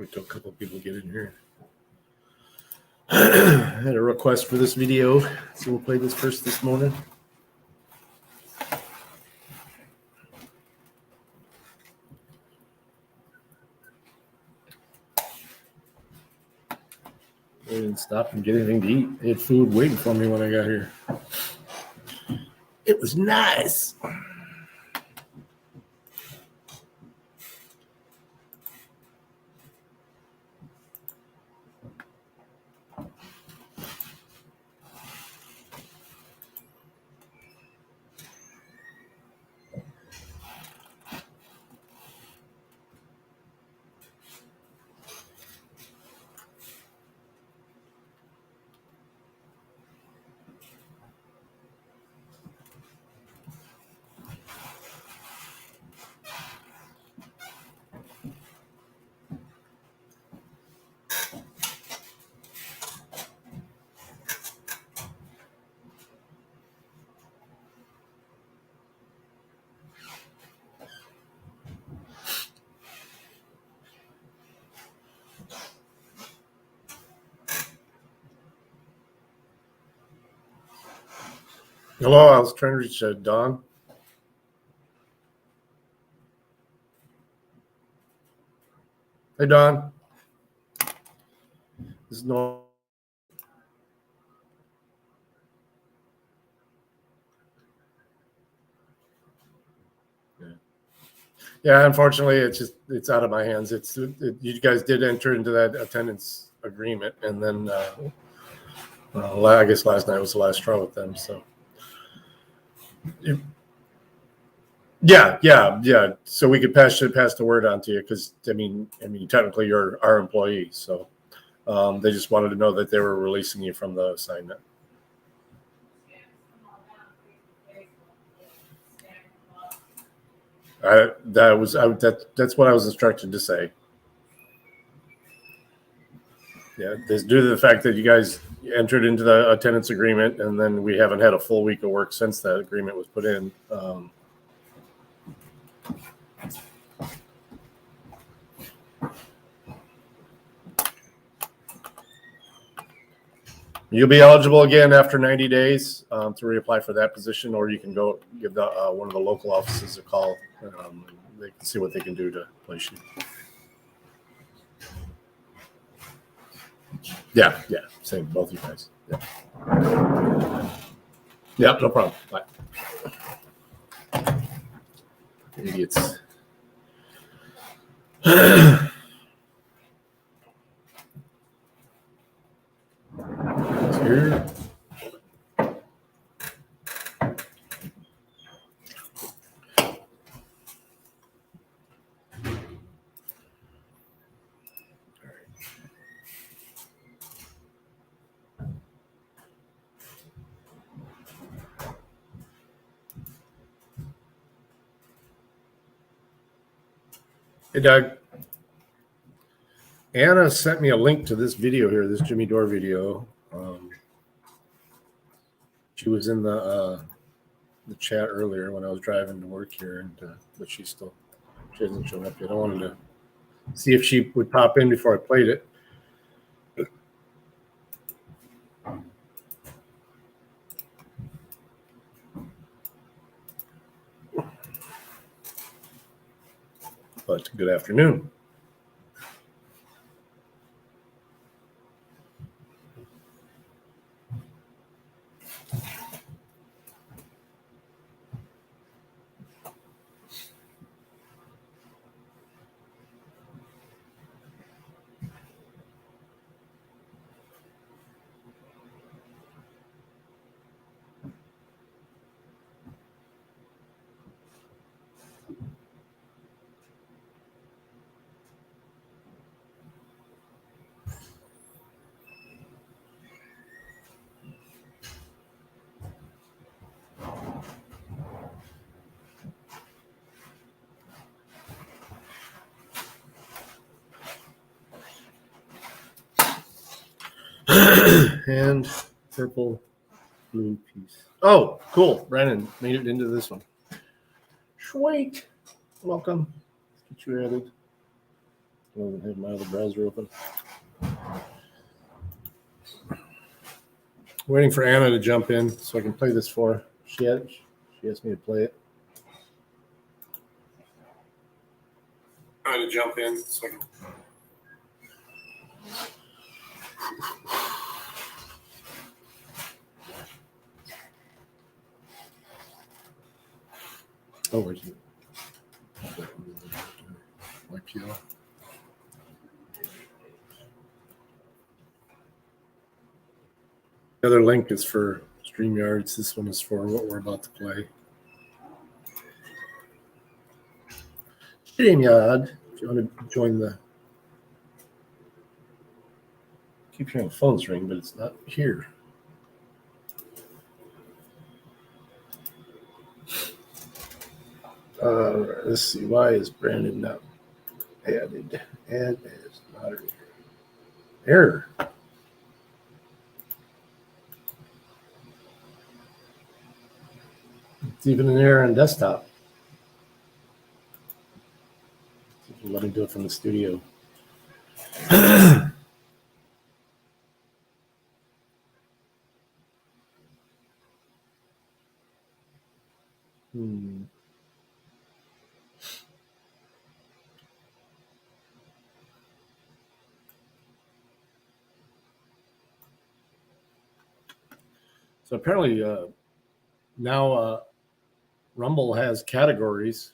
Wait till a couple of people get in here. I had a request for this video, so we'll play this first this morning. I didn't stop and get anything to eat. They had food waiting for me when I got here. It was nice. Hello, I was trying to reach Dawn. Hey, Dawn. This is normal. Yeah, unfortunately, it's out of my hands. You guys did enter into that attendance agreement, and then I guess last night was the last straw with them. So, yeah. So we could pass the word on to you because I mean, technically you're our employee. So they just wanted to know that they were releasing you from the assignment. That's what I was instructed to say. Yeah, this due to the fact that you guys entered into the attendance agreement, and then we haven't had a full week of work since that agreement was put in. You'll be eligible again after 90 days to reapply for that position, or you can go give one of the local offices a call. They can see what they can do to place you. Yeah, same, both you guys. Yeah, no problem. Bye. Idiots. Here. Hey, Doug. Anna sent me a link to this video here, this Jimmy Dore video. She was in the chat earlier when I was driving to work here, but she hasn't shown up yet. I wanted to see if she would pop in before I played it. But good afternoon. And purple blue piece. Oh, cool. Brandon made it into this one. Sweet. Welcome. Let's get you added. I don't have my other browser open. Waiting for Anna to jump in so I can play this for her. She asked me to play it. Trying to jump in so I can. Oh, where's it? Wipe you off. The other link is for StreamYards. This one is for what we're about to play. StreamYard. If you want to join the. I keep hearing the phones ring, but it's not here. Let's see. Why is Brandon not added? Add as moderator. Error. It's even an error on desktop. Let me do it from the studio. So apparently now Rumble has categories,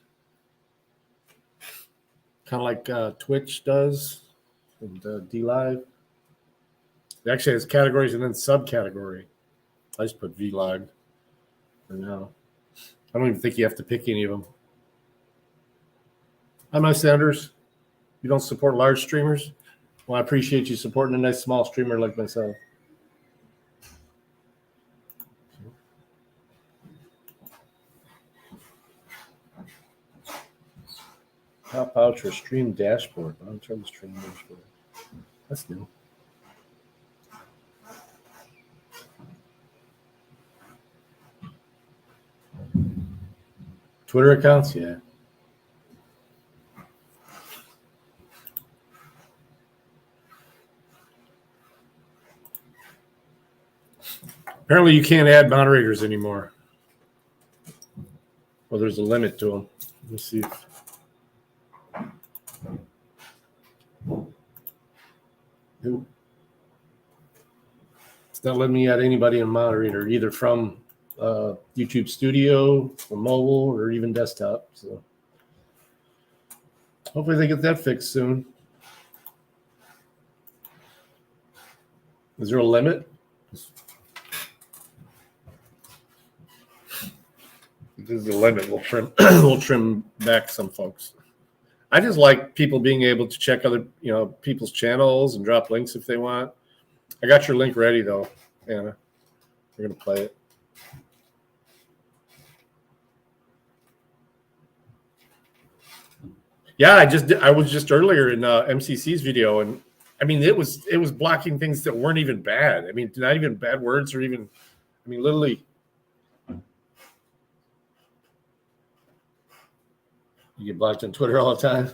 kind of like Twitch does and DLive. It actually has categories and then subcategory. I just put VLive for now. I don't even think you have to pick any of them. Hi, my Sanders. You don't support large streamers? Well, I appreciate you supporting a nice small streamer like myself. Top out your stream dashboard. I'll turn the stream dashboard. That's new. Twitter accounts, yeah. Apparently, you can't add moderators anymore. Well, there's a limit to them. Let me see. It's not letting me add anybody in moderator, either from YouTube Studio, or mobile, or even desktop. So hopefully they get that fixed soon. Is there a limit? If there's a limit, we'll trim we'll trim back some folks. I just like people being able to check other people's channels and drop links if they want. I got your link ready though, Anna. We're gonna play it. Yeah, I was just earlier in MCC's video, and I mean it was blocking things that weren't even bad. I mean, not even bad words, or even, I mean, literally. You get blocked on Twitter all the time.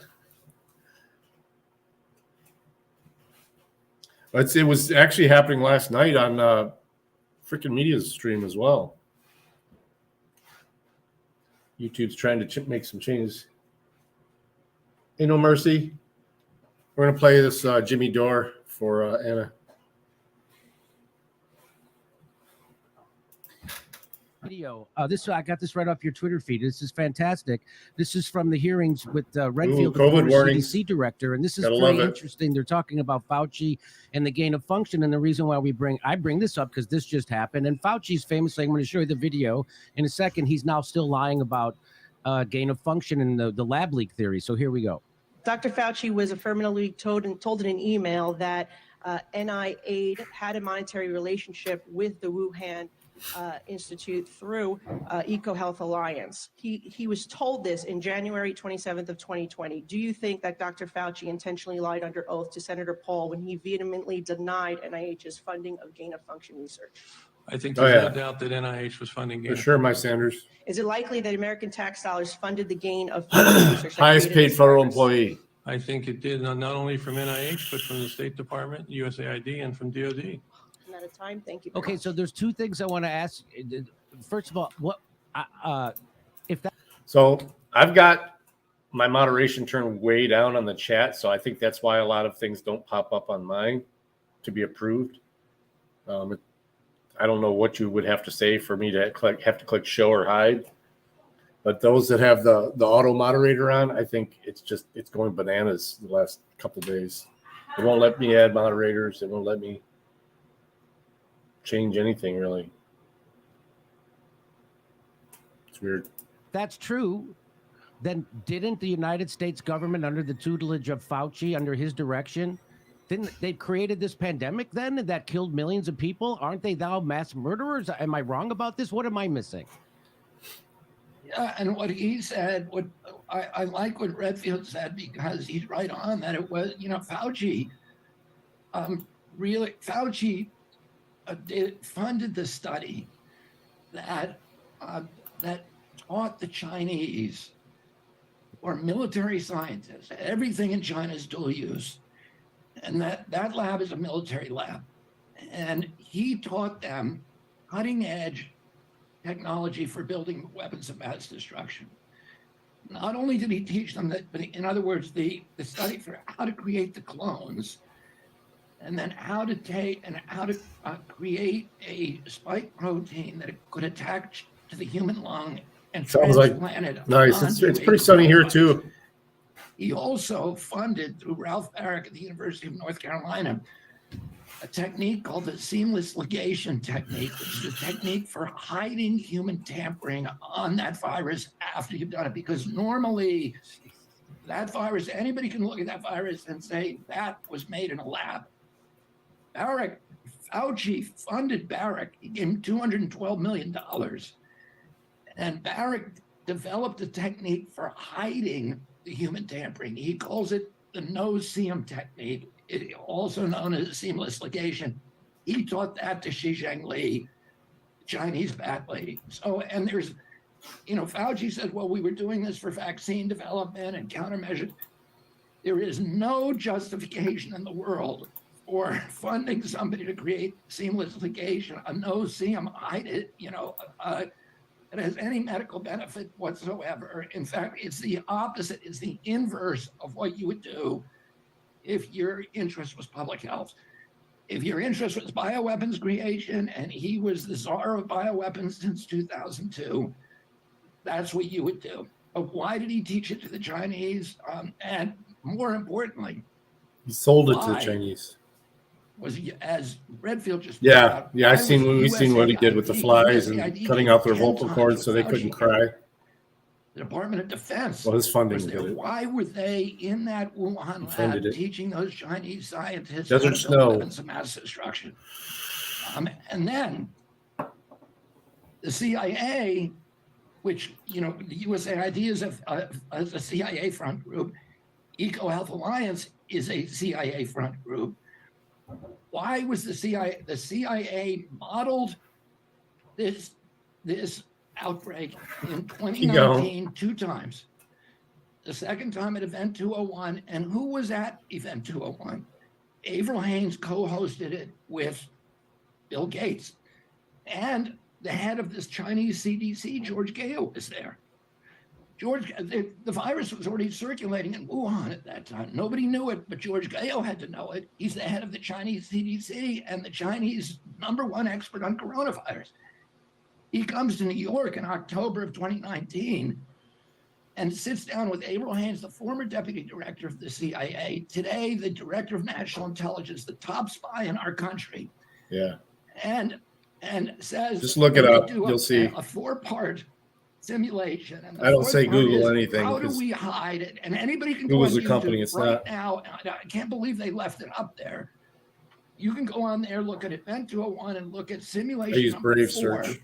It was actually happening last night on Freaking Media's stream as well. YouTube's trying to make some changes. Ain't no mercy. We're going to play this Jimmy Dore for Anna. Video. I got this right off your Twitter feed. This is fantastic. This is from the hearings with Redfield, COVID warnings. CDC director, and this is very interesting. They're talking about Fauci and the gain of function, and the reason why I bring this up because this just happened. And Fauci's famously, I'm going to show you the video in a second. He's now still lying about gain of function and the lab leak theory. So here we go. Dr. Fauci was affirmatively told in an email that NIH had a monetary relationship with the Wuhan Institute through EcoHealth Alliance. He was told this in January 27th of 2020. Do you think that Dr. Fauci intentionally lied under oath to Senator Paul when he vehemently denied NIH's funding of gain-of-function research? I think there's no doubt that NIH was funding gain. For sure, my Sanders. Is it likely that American tax dollars funded the gain of function research? Highest paid federal employee. I think it did, not only from NIH, but from the State Department, USAID, and from DOD. I'm out of time. Thank you. Very Okay, much. so there's two things I want to ask. First of all, So I've got my moderation turned way down on the chat, so I think that's why a lot of things don't pop up on mine to be approved. I don't know what you would have to say for me to have to click show or hide. But those that have the auto moderator on, I think it's going bananas the last couple days. It won't let me add moderators. It won't let me change anything really. It's weird. That's true. Then didn't the United States government, under the tutelage of Fauci, under his direction, didn't they created this pandemic then that killed millions of people? Aren't they now mass murderers? Am I wrong about this? What am I missing? Yeah, and what he said, I like what Redfield said, because he's right on that. It was, Fauci, funded the study that taught the Chinese, or military scientists, everything in China is dual use, and that lab is a military lab, and he taught them cutting edge technology for building weapons of mass destruction. Not only did he teach them that, but in other words, the study for how to create the clones, and then how to create a spike protein that could attach to the human lung and transplant it. Nice. It's pretty sunny here too. He also funded, through Ralph Barrick at the University of North Carolina, a technique called the seamless ligation technique, which is a technique for hiding human tampering on that virus after you've done it. Because normally that virus, anybody can look at that virus and say that was made in a lab. Fauci funded Barrick. He gave him $212 million. And Barrick developed a technique for hiding the human tampering. He calls it the no-seam technique, also known as seamless ligation. He taught that to Xi Zhengli, Chinese bat lady. So, and there's, Fauci said, well, we were doing this for vaccine development and countermeasures. There is no justification in the world for funding somebody to create seamless ligation, a no-seam, hide it, it has any medical benefit whatsoever. In fact, it's the opposite, it's the inverse of what you would do if your interest was public health. If your interest was bioweapons creation, and he was the czar of bioweapons since 2002, that's what you would do. But why did he teach it to the Chinese? And more importantly, he sold it to the Chinese. Was he, as Redfield just we've seen what he did with the flies and cutting out their vocal cords so they couldn't cry. The Department of Defense. Well, his funding did it. Why were they in that Wuhan lab teaching those Chinese scientists Desert snow, weapons of mass destruction? And then the CIA, which the USAID is a CIA front group, EcoHealth Alliance is a CIA front group. Why was the CIA modeled this outbreak in 2019 two times? The second time at Event 201, and who was at Event 201? Avril Haines co-hosted it with Bill Gates, and the head of this Chinese CDC, George Gao, was there. The virus was already circulating in Wuhan at that time. Nobody knew it, but George Gao had to know it. He's the head of the Chinese CDC and the Chinese #1 expert on coronavirus. He comes to New York in October of 2019 and sits down with Avril Haines, the former deputy director of the CIA, today the director of national intelligence, the top spy in our country. Yeah. And says, just look it up. You'll see a 4-part simulation. And I don't say Google anything. How do we hide it? And anybody can Google's go on a company. YouTube It's right not. Now. I can't believe they left it up there. You can go on there, look at Event 201, and look at simulation. I use Brave 4, Search.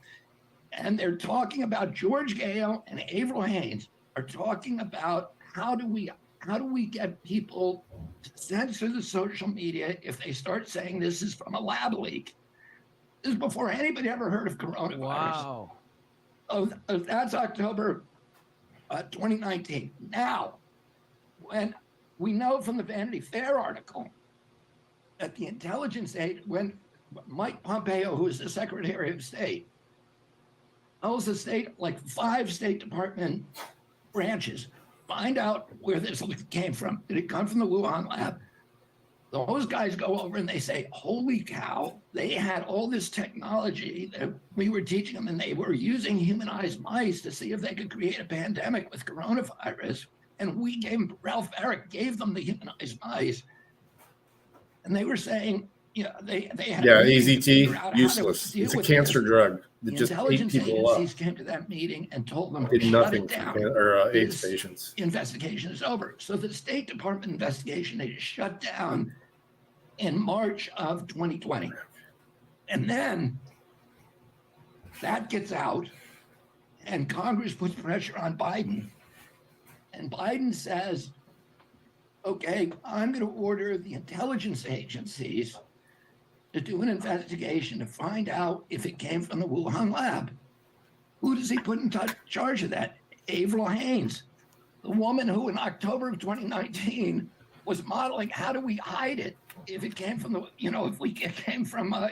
and they're talking about George Gao and Avril Haines are talking about how do we get people to censor the social media if they start saying this is from a lab leak. This is before anybody ever heard of coronavirus. Wow. That's October 2019. Now, when we know from the Vanity Fair article that the intelligence aid, when Mike Pompeo, who is the Secretary of State, tells the state, like 5 State Department branches, find out where this came from. Did it come from the Wuhan lab? Those guys go over and they say, holy cow, they had all this technology that we were teaching them, and they were using humanized mice to see if they could create a pandemic with coronavirus. And Ralph Eric gave them the humanized mice. And they were saying, they had AZT, useless. It's a cancer drug that just ate people up. Agencies came to that meeting and told them, Did shut nothing it down. for AIDS patients. Investigation is over. So the State Department investigation, they just shut down in March of 2020. And then that gets out, and Congress puts pressure on Biden. And Biden says, okay, I'm going to order the intelligence agencies to do an investigation to find out if it came from the Wuhan lab. Who does he put in charge of that? Avril Haines, the woman who in October of 2019 was modeling how do we hide it if it came from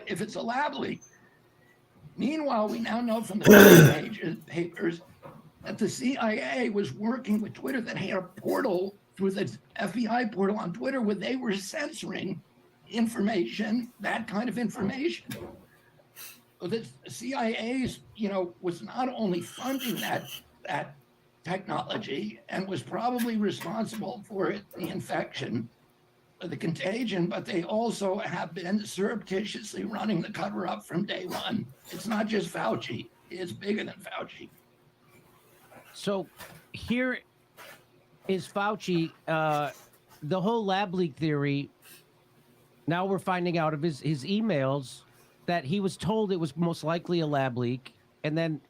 if it's a lab leak. Meanwhile, we now know from the papers that the CIA was working with Twitter, that had a portal through the FBI portal on Twitter where they were censoring information, that kind of information. So the CIA's, was not only funding that technology and was probably responsible for the infection, the contagion, but they also have been surreptitiously running the cover up from day one. It's not just Fauci, it's bigger than Fauci. So here is Fauci, the whole lab leak theory. Now we're finding out of his emails that he was told it was most likely a lab leak. And then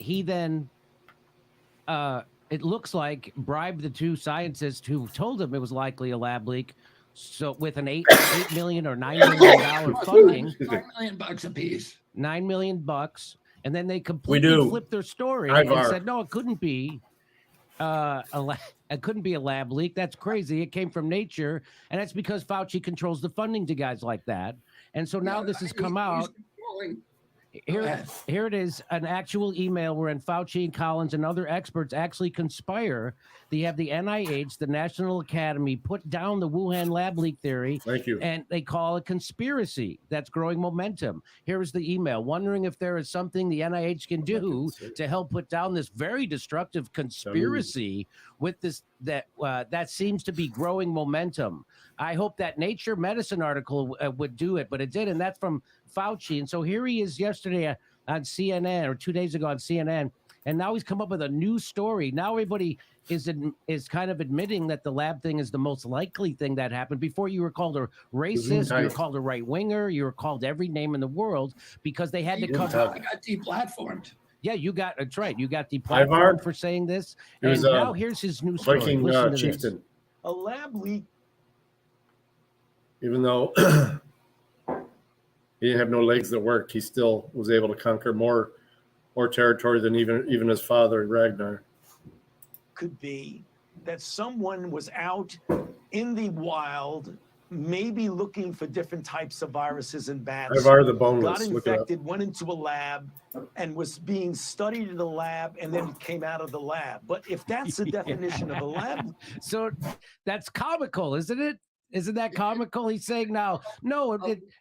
it looks like bribed the 2 scientists who told him it was likely a lab leak. So with an $8 million or $9 million funding, $9 million a piece, $9 million, and then they completely flipped their story and said, no, it couldn't be. It couldn't be a lab leak. That's crazy. It came from nature, and that's because Fauci controls the funding to guys like that. And so now this has come out. Here it is, an actual email wherein Fauci and Collins and other experts actually conspire. They have the NIH, the National Academy, put down the Wuhan lab leak theory. Thank you. And they call it conspiracy that's growing momentum. Here is the email, wondering if there is something the NIH can do to help put down this very destructive conspiracy with this that seems to be growing momentum. I hope that Nature Medicine article would do it, but it did, and that's from Fauci. And so here he is yesterday on CNN, or 2 days ago on CNN, and now he's come up with a new story. Now everybody is kind of admitting that the lab thing is the most likely thing that happened. Before, you were called a racist, you were called a right winger, you were called every name in the world because they had to cover. I got deplatformed. Yeah, that's right. You got deplatformed for saying this. And now here's his new story. Viking Listen to chieftain. this. A lab leak. Even though he didn't have no legs that worked, he still was able to conquer more territory than even his father, Ragnar. Could be that someone was out in the wild, maybe looking for different types of viruses and bats. Ivar the Boneless. Got infected, went into a lab, and was being studied in the lab, and then came out of the lab. But if that's the definition of a lab, so that's comical, isn't it? Isn't that comical? He's saying now, no,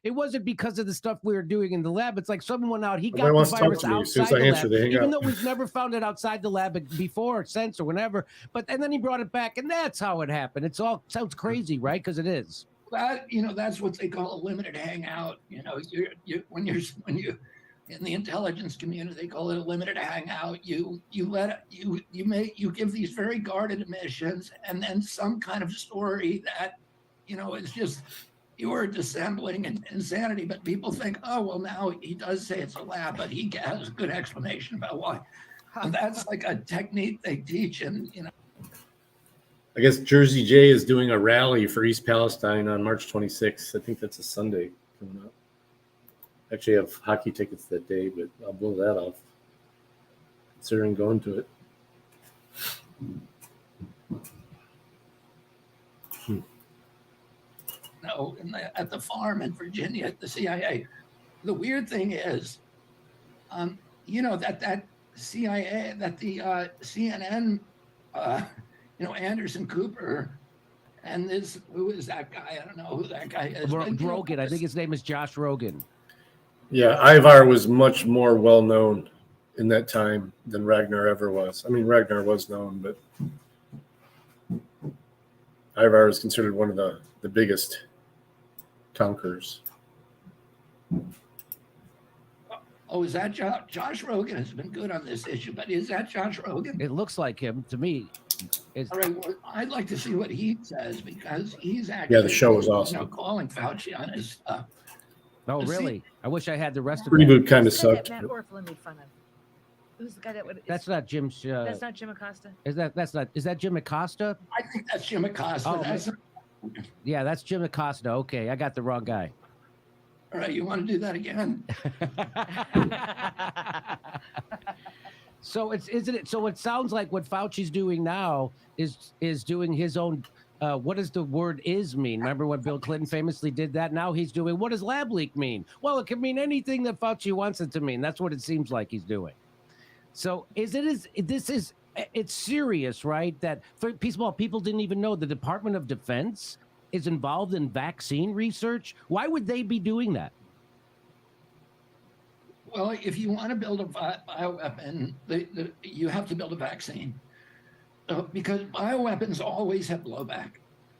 it wasn't because of the stuff we were doing in the lab. It's like someone went out, he got the virus outside the lab, even though we've never found it outside the lab before, since, or whenever. And then he brought it back, and that's how it happened. It's all sounds crazy, right? Because it is. That's what they call a limited hangout. When you in the intelligence community, they call it a limited hangout. You give these very guarded admissions, and then some kind of story that, it's just you're dissembling and insanity. But people think, oh, well, now he does say it's a lab, but he has a good explanation about why. And that's like a technique they teach, and I guess Jersey J is doing a rally for East Palestine on March 26th. I think that's a Sunday coming up. Actually, I have hockey tickets that day, but I'll blow that off, considering going to it. at the farm in Virginia at the CIA. The weird thing is, that CIA, that the CNN, Anderson Cooper, and who is that guy? I don't know who that guy is. Rogan. I think his name is Josh Rogan. Yeah, Ivar was much more well known in that time than Ragnar ever was. I mean, Ragnar was known, but Ivar is considered one of the biggest conquerors. Oh, is that Josh Rogan has been good on this issue, but is that Josh Rogan? It looks like him to me. All right, well, I'd like to see what he says because he's actually the show was awesome. Calling Fauci on his stuff. Oh, really? I wish I had the rest of Reboot kind of Who's the guy sucked. that Matt Orfalin made fun of? Who's the guy that would? That's not Jim. That's not Jim Acosta. Is that Jim Acosta? I think that's Jim Acosta. Oh, yeah, that's Jim Acosta. Okay, I got the wrong guy. All right, you want to do that again? So isn't it? So it sounds like what Fauci's doing now is doing his own. What does the word "is" mean? Remember when Bill Clinton famously did that? Now he's doing. What does lab leak mean? Well, it can mean anything that Fauci wants it to mean. That's what it seems like he's doing. So it's serious, right? That for people didn't even know the Department of Defense is involved in vaccine research. Why would they be doing that? Well, if you want to build a bioweapon, you have to build a vaccine. Because bioweapons always have blowback,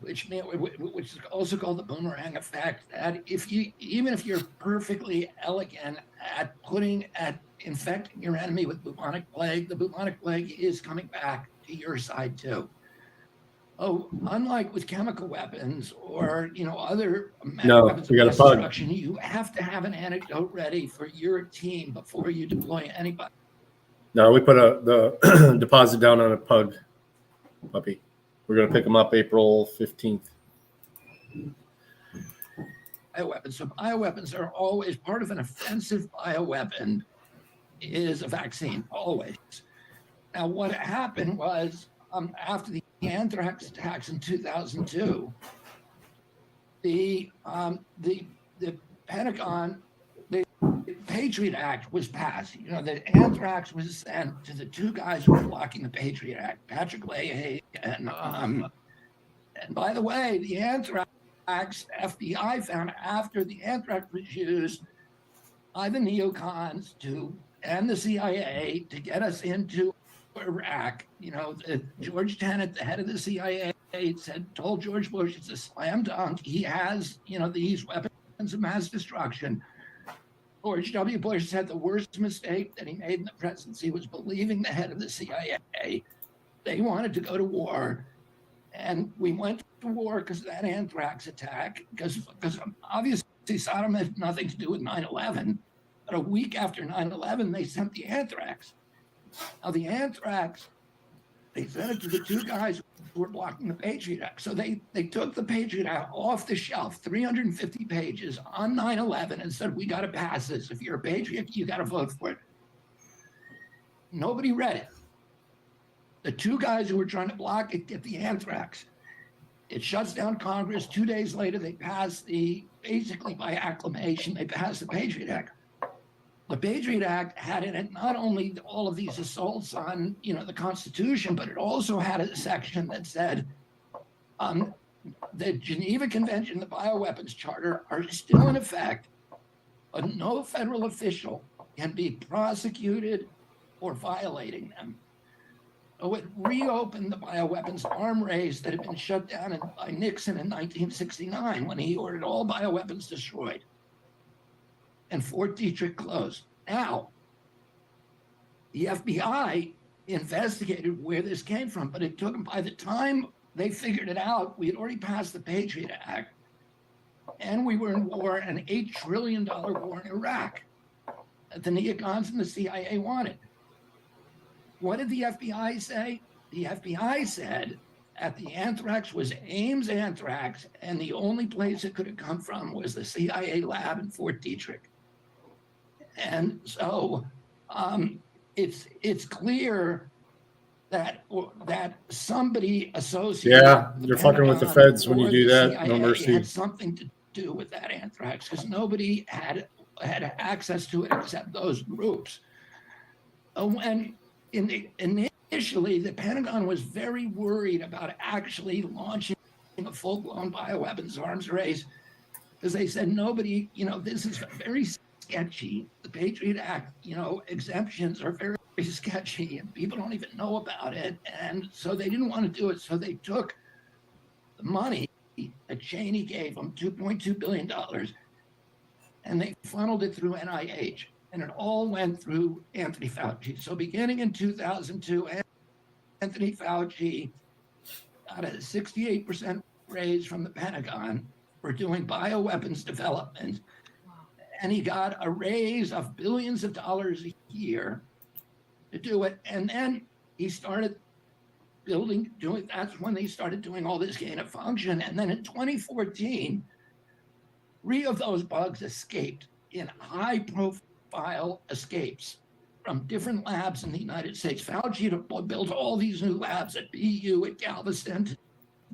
which is also called the boomerang effect. That even if you're perfectly elegant at infecting your enemy with bubonic plague, the bubonic plague is coming back to your side too. Oh, unlike with chemical weapons or other weapons of mass destruction, you have to have an antidote ready for your team before you deploy anybody. No, we put the deposit down on a puppy. We're going to pick him up April 15th. Bioweapons. So bioweapons are always part of an offensive bioweapon is a vaccine, always. Now, what happened was after the anthrax attacks in 2002, the Pentagon, the Patriot Act was passed. The anthrax was sent to the two guys who were blocking the Patriot Act, Patrick Leahy and by the way, the anthrax FBI found after the anthrax was used by the neocons and the CIA to get us into Iraq. George Tenet, the head of the CIA, told George Bush it's a slam dunk. He has, these weapons of mass destruction. George W. Bush said the worst mistake that he made in the presidency was believing the head of the CIA. They wanted to go to war. And we went to war because of that anthrax attack, because obviously Saddam had nothing to do with 9/11. But a week after 9/11, they sent the anthrax. Now, the anthrax, they sent it to the two guys who were blocking the Patriot Act. So they took the Patriot Act off the shelf, 350 pages on 9/11, and said, we got to pass this. If you're a Patriot, you got to vote for it. Nobody read it. The two guys who were trying to block it get the anthrax. It shuts down Congress. 2 days later, they pass basically by acclamation, they passed the Patriot Act. The Patriot Act had in it not only all of these assaults on, the Constitution, but it also had a section that said the Geneva Convention, the Bioweapons Charter are still in effect, but no federal official can be prosecuted for violating them. So it reopened the bioweapons arm race that had been shut down by Nixon in 1969 when he ordered all bioweapons destroyed and Fort Detrick closed. Now, the FBI investigated where this came from, but it took them, by the time they figured it out, we had already passed the Patriot Act and we were in war, an $8 trillion war in Iraq that the neocons and the CIA wanted. What did the FBI say? The FBI said that the anthrax was Ames anthrax, and the only place it could have come from was the CIA lab in Fort Detrick. And so it's clear that somebody associated. Yeah, the you're fucking with the Pentagon feds when you or do the that. No CIA mercy. had something to do with that anthrax, because nobody had access to it except those groups. When initially the Pentagon was very worried about actually launching a full-blown bioweapons arms race, because they said nobody, this is very sketchy. The Patriot Act, exemptions are very sketchy and people don't even know about it. And so they didn't want to do it. So they took the money that Cheney gave them, $2.2 billion, and they funneled it through NIH. And it all went through Anthony Fauci. So beginning in 2002, Anthony Fauci got a 68% raise from the Pentagon for doing bioweapons development. And he got a raise of billions of dollars a year to do it. And then he started that's when they started doing all this gain of function. And then in 2014, 3 of those bugs escaped in high profile escapes from different labs in the United States. Fauci built all these new labs at BU, at Galveston,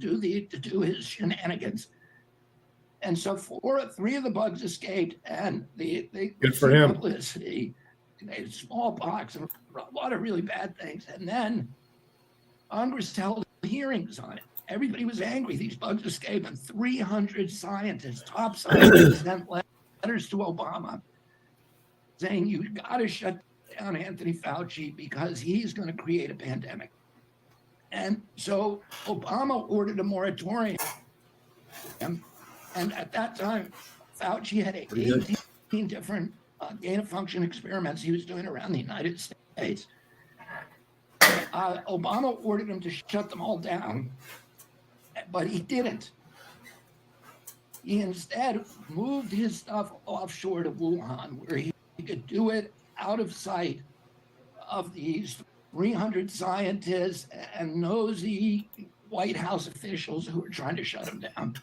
to do his shenanigans. And so 3 of the bugs escaped, and they Good for him. Publicity, smallpox, and a lot of really bad things. And then Congress held hearings on it. Everybody was angry. These bugs escaped, and 300 scientists, top scientists, sent letters to Obama saying, you got to shut down Anthony Fauci because he's going to create a pandemic. And so Obama ordered a moratorium. And at that time, Fauci had 18 different gain-of-function experiments he was doing around the United States. Obama ordered him to shut them all down, but he didn't. He instead moved his stuff offshore to Wuhan, where he could do it out of sight of these 300 scientists and nosy White House officials who were trying to shut him down.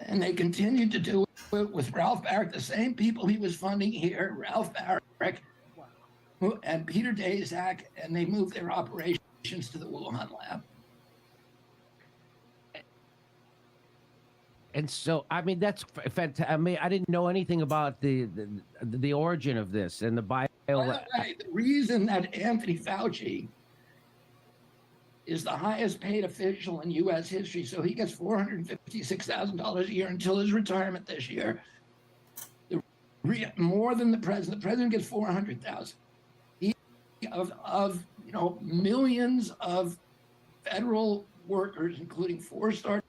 And they continued to do it with Ralph Barrick, the same people he was funding here, Ralph Barrick and Peter Daszak, and they moved their operations to the Wuhan lab. And so, I mean, that's fantastic. I mean, I didn't know anything about the origin of this and the bio. By the way, the reason that Anthony Fauci is the highest paid official in U.S. history, so he gets $456,000 a year until his retirement this year, more than the president. The president gets $400,000. Of millions of federal workers, including 4-star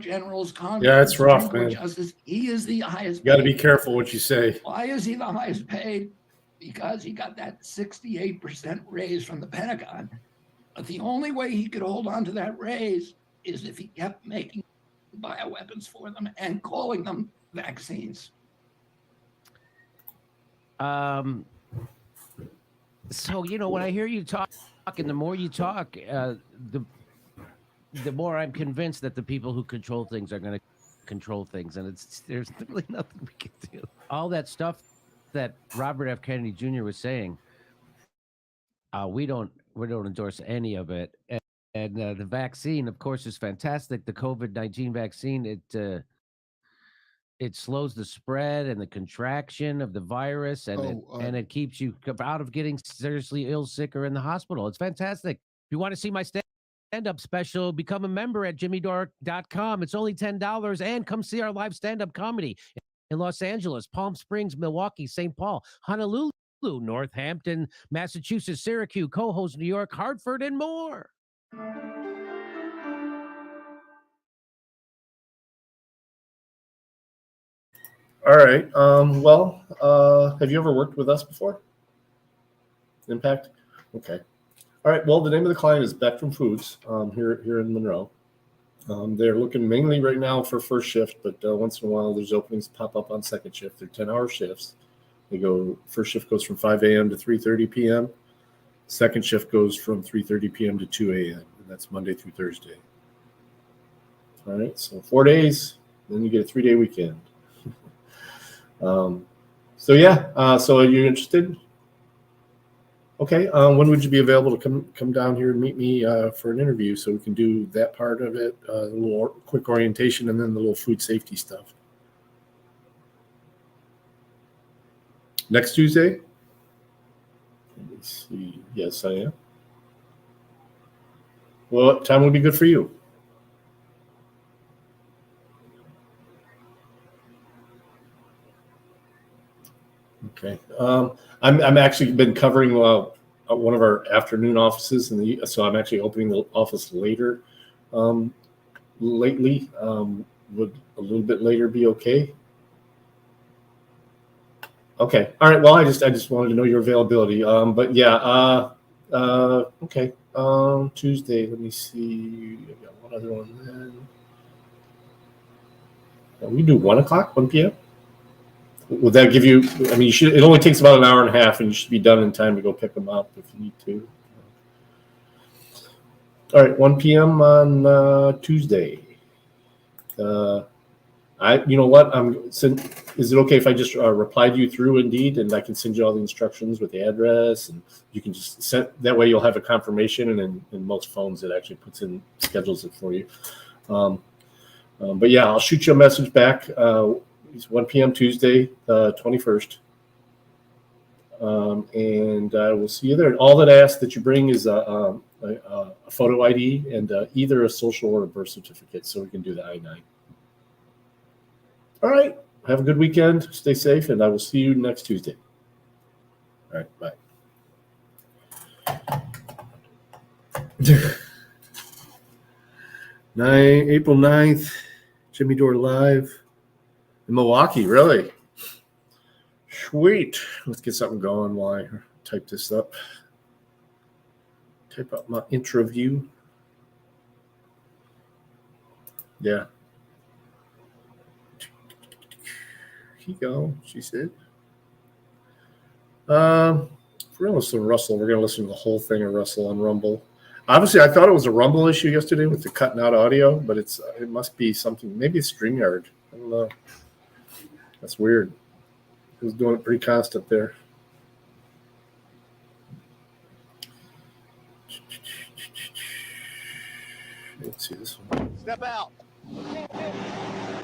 generals, Congress, Yeah, it's rough, man. Justice, he is the highest. You got to be careful what you say. Why is he the highest paid? Because he got that 68% raise from the Pentagon. But the only way he could hold on to that raise is if he kept making bioweapons for them and calling them vaccines. So, when I hear you talk, and the more you talk, the more I'm convinced that the people who control things are going to control things. And there's really nothing we can do. All that stuff that Robert F. Kennedy Jr. was saying, we don't endorse any of it. And the vaccine, of course, is fantastic. The COVID-19 vaccine, it slows the spread and the contraction of the virus, and it keeps you out of getting seriously ill, sick, or in the hospital. It's fantastic. If you want to see my stand-up special, become a member at jimmydork.com. It's only $10, and come see our live stand-up comedy in Los Angeles, Palm Springs, Milwaukee, St. Paul, Honolulu, Northampton, Massachusetts, Syracuse, Cohoes, New York, Hartford, and more. All right. Have you ever worked with us before? Impact? Okay. All right. Well, the name of the client is Spectrum Foods here in Monroe. They're looking mainly right now for first shift, but once in a while there's openings pop up on second shift. They're 10-hour shifts. First shift goes from 5 a.m. to 3:30 p.m. Second shift goes from 3:30 p.m. to 2 a.m. And that's Monday through Thursday. All right. So 4 days, then you get a 3-day weekend. So are you interested? Okay. When would you be available to come down here and meet me for an interview so we can do that part of it, a little quick orientation, and then the little food safety stuff? Next Tuesday? Let me see. Yes, I am. Well, what time would be good for you? Okay. I'm actually been covering one of our afternoon offices, so I'm actually opening the office later. Lately, would a little bit later be okay? Okay. All right. Well, I just wanted to know your availability. But yeah. Okay. Tuesday. Let me see. I got one other one then. We do 1:00, 1 p.m. Would that give you? I mean, you should. It only takes about an hour and a half, and you should be done in time to go pick them up if you need to. All right, 1 p.m. on Tuesday. You know what? Is it okay if I just reply to you through Indeed, and I can send you all the instructions with the address, and you can just send that way. You'll have a confirmation, and in most phones, it actually schedules it for you. But yeah, I'll shoot you a message back. It's 1 p.m. Tuesday, 21st. And we'll see you there. All that I ask that you bring is a photo ID and either a social or a birth certificate so we can do the I-9. All right. Have a good weekend. Stay safe, and I will see you next Tuesday. All right. Bye. April 9th, Jimmy Dore Live in Milwaukee. Really? Sweet. Let's get something going while I type this up. Type up my intro view. Yeah. Here you go, she said. If we're going to listen to Russell, we're going to listen to the whole thing of Russell on Rumble. Obviously, I thought it was a Rumble issue yesterday with the cutting out audio, but it must be something. Maybe it's StreamYard. I don't know. That's weird. It was doing it pretty constant there. Let's see this one. Step out.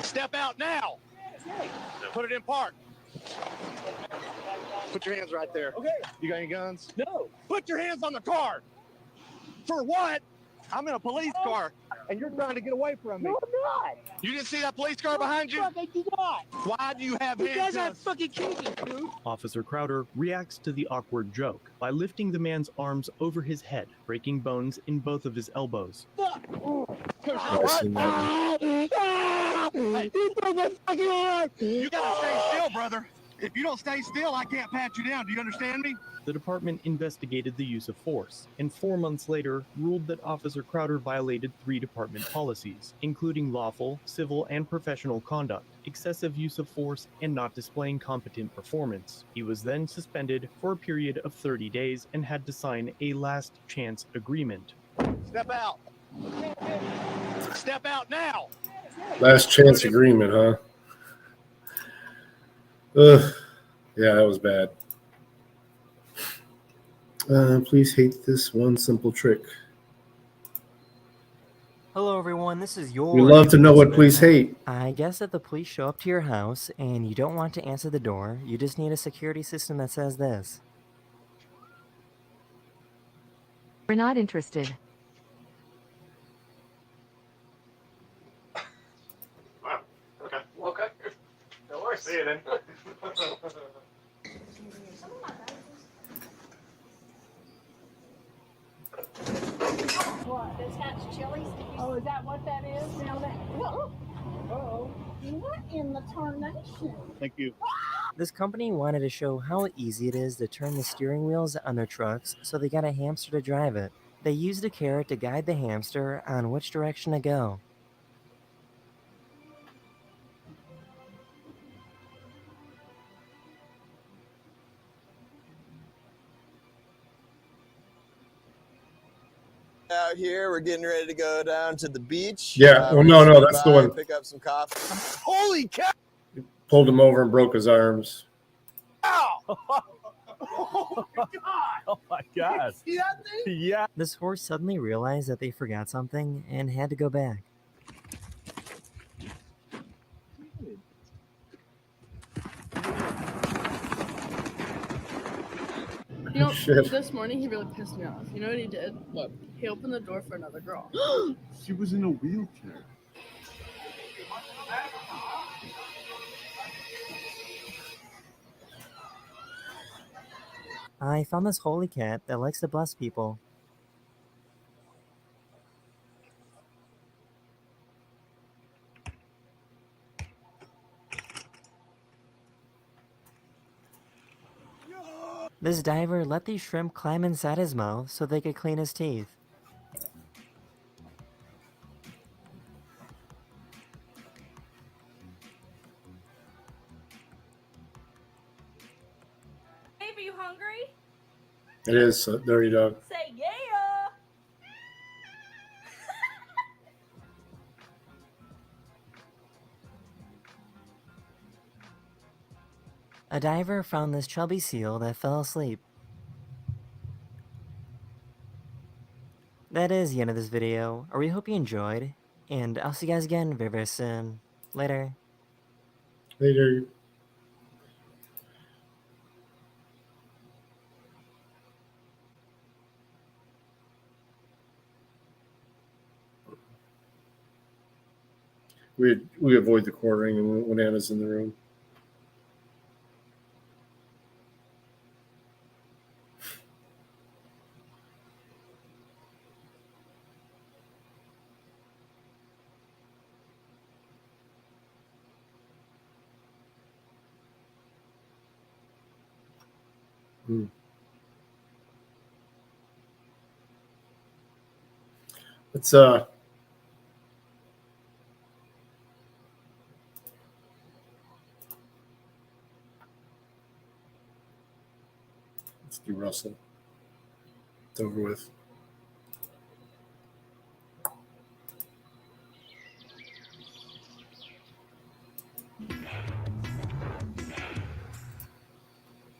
Step out now. Put it in park. Put your hands right there. Okay. You got any guns? No. Put your hands on the car. For what? I'm in a police car, and you're trying to get away from me. No, I'm not. You didn't see that police car behind you? Fuck, I did not. Why do you have handcuffs? Because I'm fucking kicking, dude. Officer Crowder reacts to the awkward joke by lifting the man's arms over his head, breaking bones in both of his elbows. Fuck. You gotta stay still, brother. If you don't stay still, I can't pat you down. Do you understand me? The department investigated the use of force, and 4 months later ruled that Officer Crowder violated 3 department policies, including lawful, civil, and professional conduct, excessive use of force, and not displaying competent performance. He was then suspended for a period of 30 days and had to sign a last chance agreement. Step out. Step out now. Last chance agreement, huh? Ugh. Yeah, that was bad. Please hate this one simple trick. Hello everyone, this is your... We love to know what police hate. I guess if the police show up to your house and you don't want to answer the door, you just need a security system that says this. We're not interested. Wow. Okay. Okay. No worries. See you then. What? This hatch chilies? Oh, is that what that is? Now that. Uh-oh. What in the tarnation? Thank you. This company wanted to show how easy it is to turn the steering wheels on their trucks, so they got a hamster to drive it. They used a carrot to guide the hamster on which direction to go. Out here, we're getting ready to go down to the beach. Yeah, well, no, that's the one. Pick up some coffee. Holy cow! Pulled him over and broke his arms. Ow! Oh my god! Oh my god. See that thing? Yeah. This horse suddenly realized that they forgot something and had to go back. You know, Shit. this morning he really pissed me off. You know what he did? What? He opened the door for another girl. She was in a wheelchair. I found this holy cat that likes to bless people. This diver let these shrimp climb inside his mouth so they could clean his teeth. Dave, are you hungry? It is Dirty Dog. Say yeah. A diver found this chubby seal that fell asleep. That is the end of this video. I really hope you enjoyed, and I'll see you guys again very, very soon. Later. Later. We avoid the quartering when Anna's in the room. Let's do Russell. It's over with.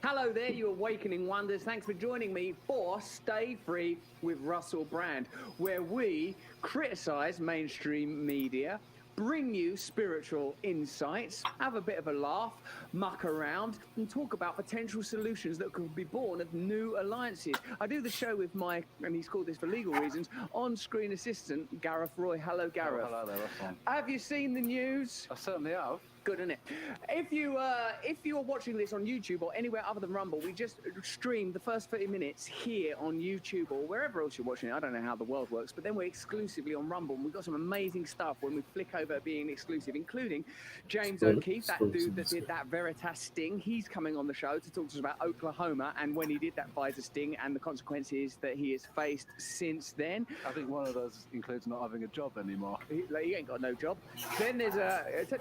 Hello there, you awakening wonders. Thanks for joining me for Stay Free with Russell Brand, where we criticize mainstream media, bring you spiritual insights, have a bit of a laugh, muck around, and talk about potential solutions that could be born of new alliances. I do the show with my, and he's called this for legal reasons, on-screen assistant, Gareth Roy. Hello, Gareth. Oh, hello there, Russell. Have you seen the news? I certainly have. Good, isn't it? If you're watching this on YouTube or anywhere other than Rumble, we just streamed the first 30 minutes here on YouTube or wherever else you're watching it. I don't know how the world works, but then we're exclusively on Rumble, and we've got some amazing stuff when we flick over being exclusive, including James O'Keefe, that dude that did that Veritas sting. He's coming on the show to talk to us about Oklahoma and when he did that Pfizer sting and the consequences that he has faced since then. I think one of those includes not having a job anymore. He ain't got no job. Then there's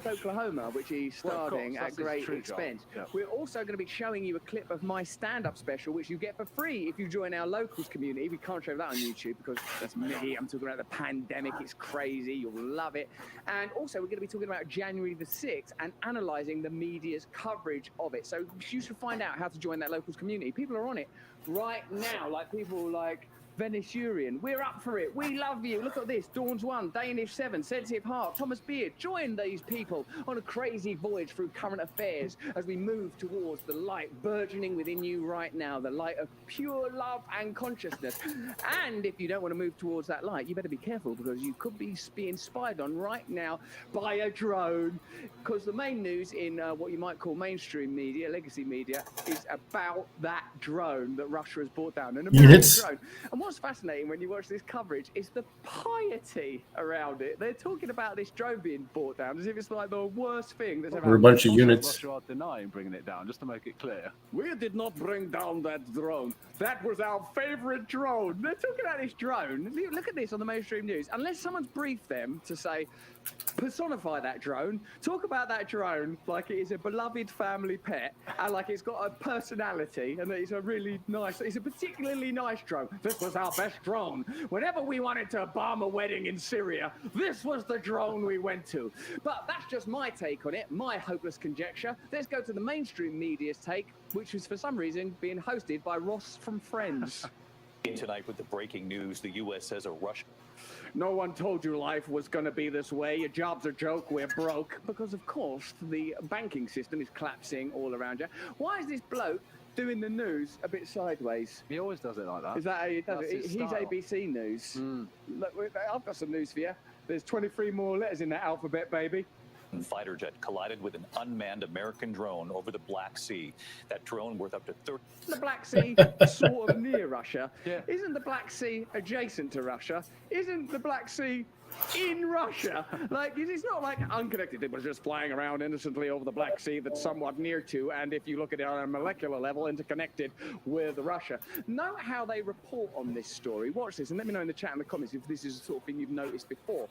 Oklahoma, which he's starting at great expense. Yeah. We're also going to be showing you a clip of my stand-up special, which you get for free if you join our locals community. We can't show that on YouTube because that's me. I'm talking about the pandemic. It's crazy. You'll love it. And also, we're going to be talking about January the 6th and analysing the media's coverage of it. So you should find out how to join that locals community. People are on it right now, like people like Venezuelan. We're up for it. We love you. Look at this. Dawn's 1, Danish 7, Sensitive Heart, Thomas Beard. Join these people on a crazy voyage through current affairs as we move towards the light burgeoning within you right now, the light of pure love and consciousness. And if you don't want to move towards that light, you better be careful because you could be being spied on right now by a drone. Because the main news in what you might call mainstream media, legacy media, is about that drone that Russia has brought down. An American drone. And what's fascinating when you watch this coverage is the piety around it. They're talking about this drone being brought down as if it's like the worst thing that's ever happened. We're a bunch of units. Russia are denying bringing it down, just to make it clear. We did not bring down that drone. That was our favorite drone. They're talking about this drone. Look at this on the mainstream news. Unless someone's briefed them to say, personify that drone, talk about that drone like it is a beloved family pet and like it's got a personality and that it's a really nice, it's a particularly nice drone. This was our best drone. Whenever we wanted to bomb a wedding in Syria, this was the drone we went to. But that's just my take on it, my hopeless conjecture. Let's go to the mainstream media's take, which was for some reason being hosted by Ross from Friends. Tonight with the breaking news, the U.S. says a Russian... No one told you life was going to be this way. Your job's a joke. We're broke. Because, of course, the banking system is collapsing all around you. Why is this bloke doing the news a bit sideways? He always does it like that. Is that how he does That's it? his He's style. ABC News. Look, I've got some news for you. There's 23 more letters in that alphabet, baby. Fighter jet collided with an unmanned American drone over the Black Sea. That drone worth up to 30... The Black Sea sort of near Russia. Yeah. Isn't the Black Sea adjacent to Russia? Isn't the Black Sea in Russia? Like, it's not like unconnected. It was just flying around innocently over the Black Sea that's somewhat near to, and if you look at it on a molecular level, interconnected with Russia. Note how they report on this story. Watch this, and let me know in the chat and the comments if this is the sort of thing you've noticed before.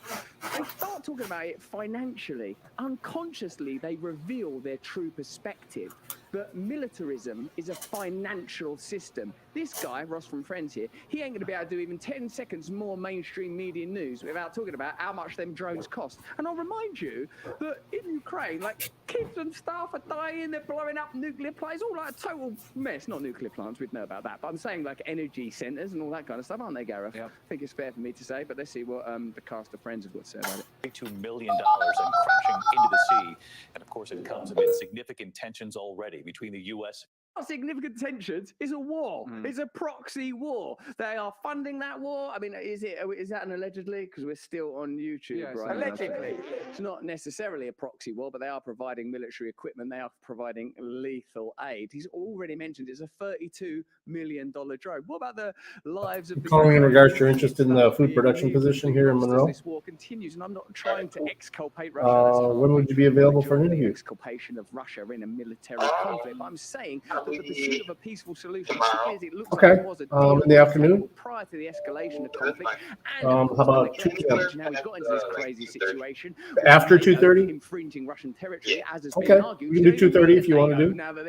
They start talking about it financially. Unconsciously, they reveal their true perspective. But militarism is a financial system. This guy, Ross from Friends here, he ain't going to be able to do even 10 seconds more mainstream media news without talking about how much them drones cost. And I'll remind you that in Ukraine, like, kids and staff are dying, they're blowing up nuclear plants, all like a total mess. Not nuclear plants, we'd know about that. But I'm saying like energy centres and all that kind of stuff, aren't they, Gareth? Yep. I think it's fair for me to say, but let's see what the cast of Friends have got to say about it. $2 million and crashing into the sea. And of course, it comes amid significant tensions already between the U.S. Significant tensions is a war. It's a proxy war. They are funding that war. I mean, is that an allegedly? Because we're still on YouTube, right? Allegedly. It's not necessarily a proxy war, but they are providing military equipment. They are providing lethal aid. He's already mentioned it's a $32 million drone. What about the lives of the... Calling in regards to your interest in the food production position here in Monroe. This war continues, and I'm not trying to exculpate Russia. When would you be available for an interview? Exculpation of Russia in a military conflict. But I'm saying that the pursuit of a peaceful solution, as it looks Okay. like it was a deal In the afternoon? prior to the escalation of conflict. How about 2 p.m.? Now he's got into this crazy situation. After 2:30? Infringing Russian territory, as has Okay. been argued. We can do 2:30 if you want to do. Now that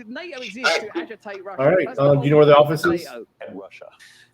NATO exists to agitate Russia. All right. That's the Do you know where the whole office point is? of NATO. and Russia.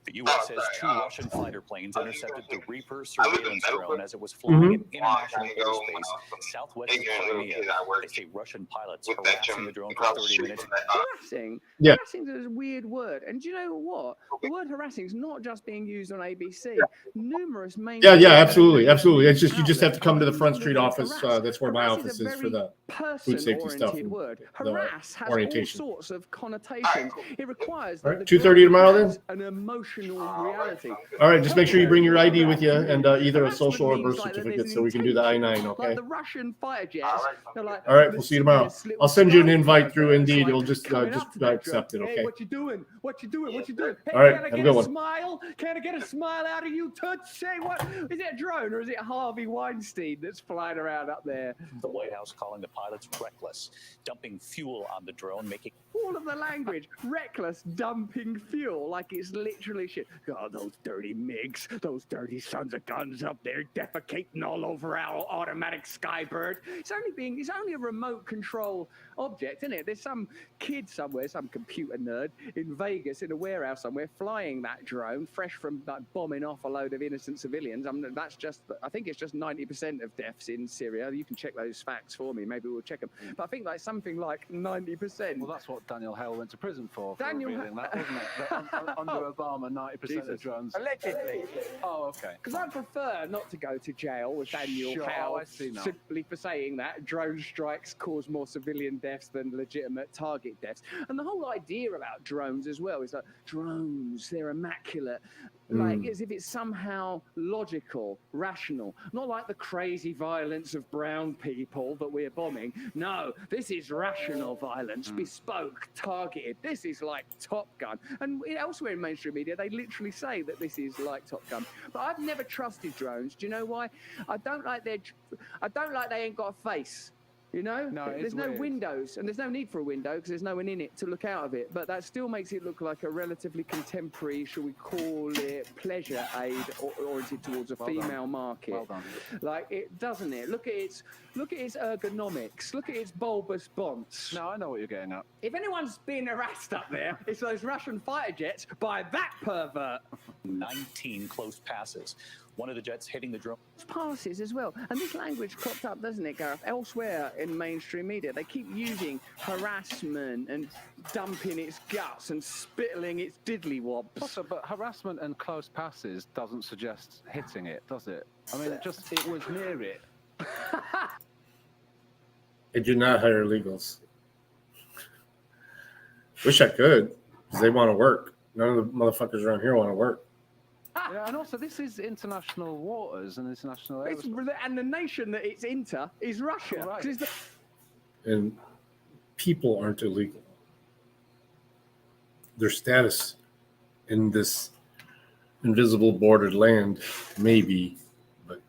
The U.S. says 2 Russian fighter planes intercepted the Reaper surveillance drone as it was flying in international airspace southwest of Crimea. They say Russian pilots harassing the drone for 30 minutes. Harassing? Yeah. Harassing is a weird word. And do you know what? The word harassing is not just being used on ABC. Numerous main... Yeah, absolutely. It's just you just have to come to the Front Street office. That's where my office is for the food safety stuff. And word. the Harass has orientation. all sorts of connotations. It requires All right, 2:30 tomorrow then? an emotional reality. All right, just make sure you bring your ID with you and either a social or birth certificate so we can do the I-9, okay? Like the Russian fighter jets. They're like, All right, we'll see you tomorrow. I'll send you an invite through Indeed. You'll just accept it, Hey, okay? what you doing? What you doing? What you doing? Hey, All right, can I have a get good a one. smile? Can I get a smile out of you, Toots? Say what? Is it a drone or is it Harvey Weinstein that's flying around up there? The White House calling the pilots reckless, dumping fuel on the drone, making... All of the language, reckless, dumping fuel, like it's literally shit. God, those dirty MiGs, those dirty sons of guns up there defecating all over our automatic Skybird. It's only a remote control object, isn't it? There's some kid somewhere, some computer nerd in Vegas in a warehouse somewhere flying that drone, fresh from like bombing off a load of innocent civilians. I mean, I think it's just 90% of deaths in Syria. You can check those facts for me. Maybe we'll check them. But I think like something like 90%. Well, that's what Daniel Hale went to prison for Daniel revealing that, wasn't it? That under Obama, 90% of drones. Allegedly. Oh, okay. Because I prefer not to go to jail with Daniel Sure, Hale I see now. simply for saying that drone strikes cause more civilian deaths than legitimate target deaths. And the whole idea about drones as well is that drones, they're immaculate. Like as if it's somehow logical, rational, not like the crazy violence of brown people that we're bombing. No, this is rational violence, bespoke, targeted. This is like Top Gun. And elsewhere in mainstream media, they literally say that this is like Top Gun. But I've never trusted drones. Do you know why? I don't like they ain't got a face. You know, No, it's there's no weird. windows, and there's no need for a window because there's no one in it to look out of it. But that still makes it look like a relatively contemporary, shall we call it, pleasure aid oriented towards a female market. Well done. Like it, doesn't it? Look at its ergonomics. Look at its bulbous bonds. No, I know what you're getting at. If anyone's being harassed up there, it's those Russian fighter jets by that pervert. 19 close passes. One of the jets hitting the drone. Passes as well, and this language cropped up, doesn't it, Gareth? Elsewhere in mainstream media, they keep using harassment and dumping its guts and spittling its diddlywobs. Also, but harassment and close passes doesn't suggest hitting it, does it? I mean, it was near it. I do not hire illegals. Wish I could, because they want to work. None of the motherfuckers around here want to work. Yeah, and also, this is international waters and international areas. And the nation that it's into is Russia. Right. 'Cause it's And people aren't illegal. Their status in this invisible bordered land may be, but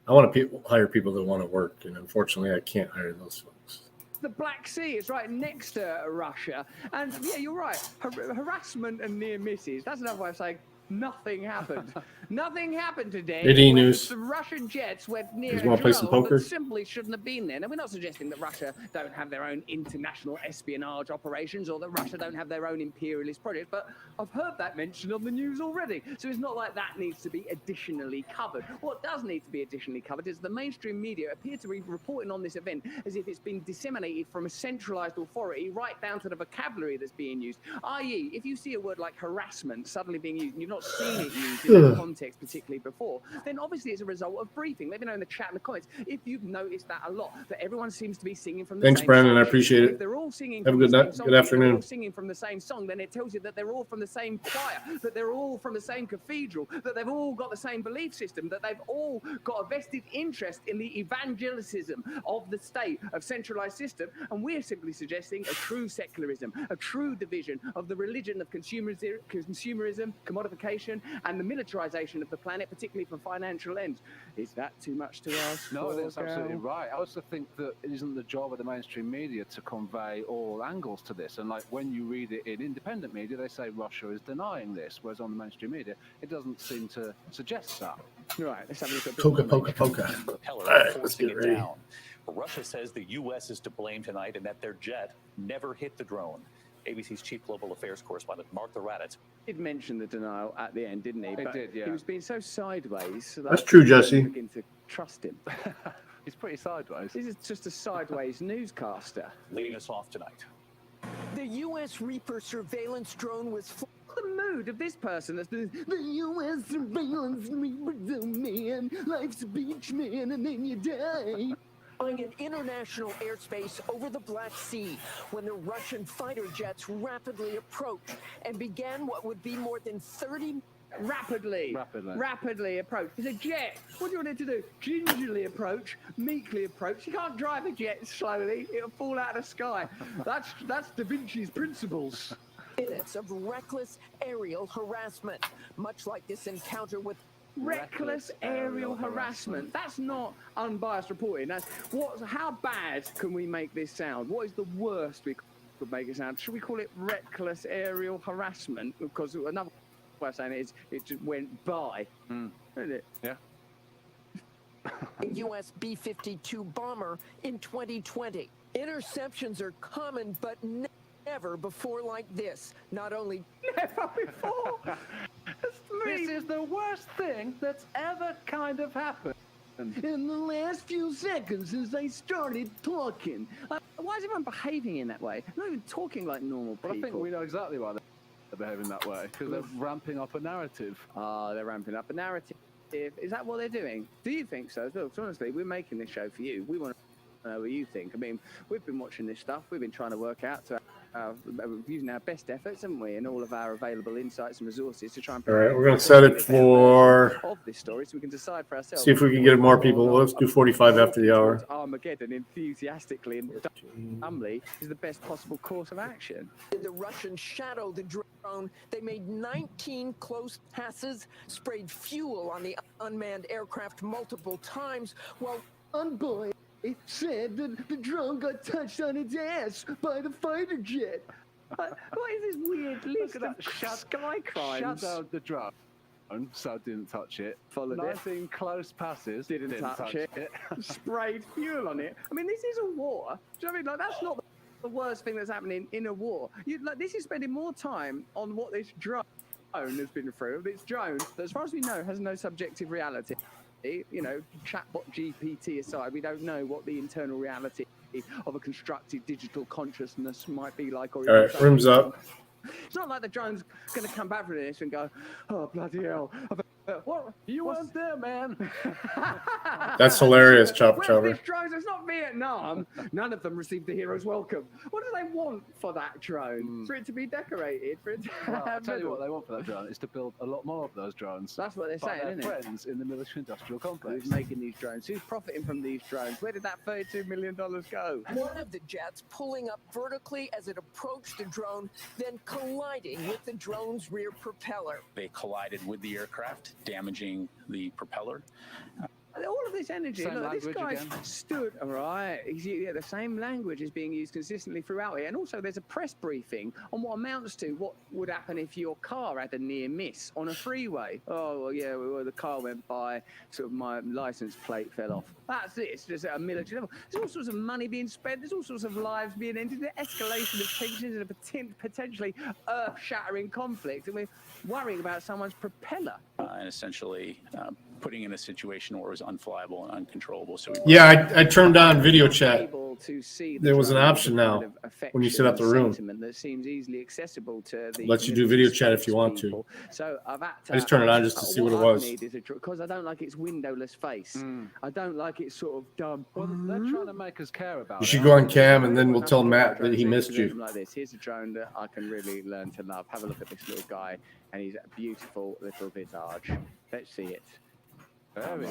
I want to hire people that want to work, and unfortunately, I can't hire those folks. the Black Sea is right next to Russia. And yeah, you're right. Harassment and near misses. That's another way of saying nothing happened. Nothing happened today. AD when news. Some Russian jets went near You a wanna play some drone poker? that simply shouldn't have been there. Now, we're not suggesting that Russia don't have their own international espionage operations or that Russia don't have their own imperialist projects, but I've heard that mentioned on the news already. So it's not like that needs to be additionally covered. What does need to be additionally covered is the mainstream media appear to be reporting on this event as if it's been disseminated from a centralized authority right down to the vocabulary that's being used. I.e., if you see a word like harassment suddenly being used and you've not seen it used in that context particularly before, then obviously it's a result of briefing. Let me know in the chat and the comments if you've noticed that a lot, that everyone seems to be singing from the Thanks, same Brandon. song. I appreciate If it. they're all singing Have a from good the same night. song, Good if they're all afternoon. singing from the same song, then it tells you that they're all from the same choir, that they're all from the same cathedral, that they've all got the same belief system, that they've all got a vested interest in the evangelicism of the state, of centralized system. And we're simply suggesting a true secularism, a true division of the religion of consumerism, commodification, and the militarization of the planet, particularly for financial ends. Is that too much to ask? No, for, that's absolutely Gal? right. I also think that it isn't the job of the mainstream media to convey all angles to this. And like when you read it in independent media, they say Russia is denying this, whereas on the mainstream media, it doesn't seem to suggest that. Right, let's have a look at Poker, poker, poker. Propeller All right, let's forcing get it ready. down. Russia says the U.S. is to blame tonight and that their jet never hit the drone. ABC's chief global affairs correspondent Mark Raditz Did mention the denial at the end, didn't he? He But did, yeah. He was being so sideways. That That's true, I Jesse. begin to trust him. He's pretty sideways. This is just a sideways newscaster. leading us off tonight. The U.S. Reaper surveillance drone was The mood of this person that's doing the U.S. surveillance Reaper, oh man, life's a beach, man, and then you die. flying in international airspace over the Black Sea when the Russian fighter jets rapidly approached and began what would be more than 30 Rapidly approach. It's a jet. What do you want it to do? Gingerly approach, meekly approach. You can't drive a jet slowly. It'll fall out of the sky. That's Da Vinci's principles. minutes of reckless aerial harassment, much like this encounter with Reckless aerial harassment. That's not unbiased reporting. That's how bad can we make this sound? What is the worst we could make it sound? Should we call it reckless aerial harassment? Because another way of saying it is it just went by. Isn't it? Yeah. U.S. B-52 bomber in 2020. Interceptions are common, but never before like this. Not only never before. This is the worst thing that's ever kind of happened. In the last few seconds since they started talking. Why is everyone behaving in that way? They're not even talking like normal people. But I think we know exactly why they're behaving that way, because they're ramping up a narrative. They're ramping up a narrative. Is that what they're doing? Do you think so? Look, honestly, we're making this show for you. We want to know what you think. I mean, we've been watching this stuff. We've been trying to work out using our best efforts, haven't we, and all of our available insights and resources to try and. All right, we're going to set it for. Of this story, so we can decide for ourselves. See if we can get more people. Let's do 45 after the hour. Armageddon enthusiastically and dumbly is the best possible course of action. the Russians shadow the drone. They made 19 close passes, sprayed fuel on the unmanned aircraft multiple times, while It said that the drone got touched on its ass by the fighter jet. What is this weird list of sky crimes? Shadowed the drone, so didn't touch it. Followed 19 close passes, didn't touch it. Sprayed fuel on it. I mean, this is a war. Do you know what I mean? Like, that's not the worst thing that's happening in a war. This is spending more time on what this drone has been through. This drone, that as far as we know, has no subjective reality. You know, chatbot GPT aside, we don't know what the internal reality of a constructed digital consciousness might be like. Or all right, room's up. It's not like the drone's going to come back from this and go, oh, bloody hell. What? You weren't there, man. That's hilarious, Chopper Where's Chopper. this drone? It's not Vietnam. None of them received the hero's welcome. What do they want for that drone? For it to be decorated? For it to Well, I'll tell you what they want for that drone is to build a lot more of those drones. That's what they're by saying, their isn't friends in the military-industrial complex. Who's making these drones? Who's profiting from these drones? Where did that $32 million go? One of the jets pulling up vertically as it approached the drone, then colliding with the drone's rear propeller. They collided with the aircraft, damaging the propeller. All of this energy. Same Look, this language guy again. stood. All right. The same language is being used consistently throughout it. And also, there's a press briefing on what amounts to what would happen if your car had a near miss on a freeway. Oh, well, yeah, well, the car went by, sort of my license plate fell off. That's it. It's just at a military level. There's all sorts of money being spent. There's all sorts of lives being ended. The escalation of tensions and a potentially earth-shattering conflict. And we're worrying about someone's propeller. And essentially putting in a situation where it was unflyable and uncontrollable. So Yeah, I turned on video chat. Able to see There was an drone option as a now kind of when you set up the room. sentiment that seems easily accessible to the Lets you do video chat if you want to. people. So I've had to, I just turned it on just to see what it was. Because I don't like its windowless face. I don't like its sort of dumb. Well, they're trying to make us care about You it. should go on cam and then we'll tell Matt that he missed you. Like this. Here's a drone that I can really learn to love. Have a look at this little guy, and he's a beautiful little visage. Let's see it. There is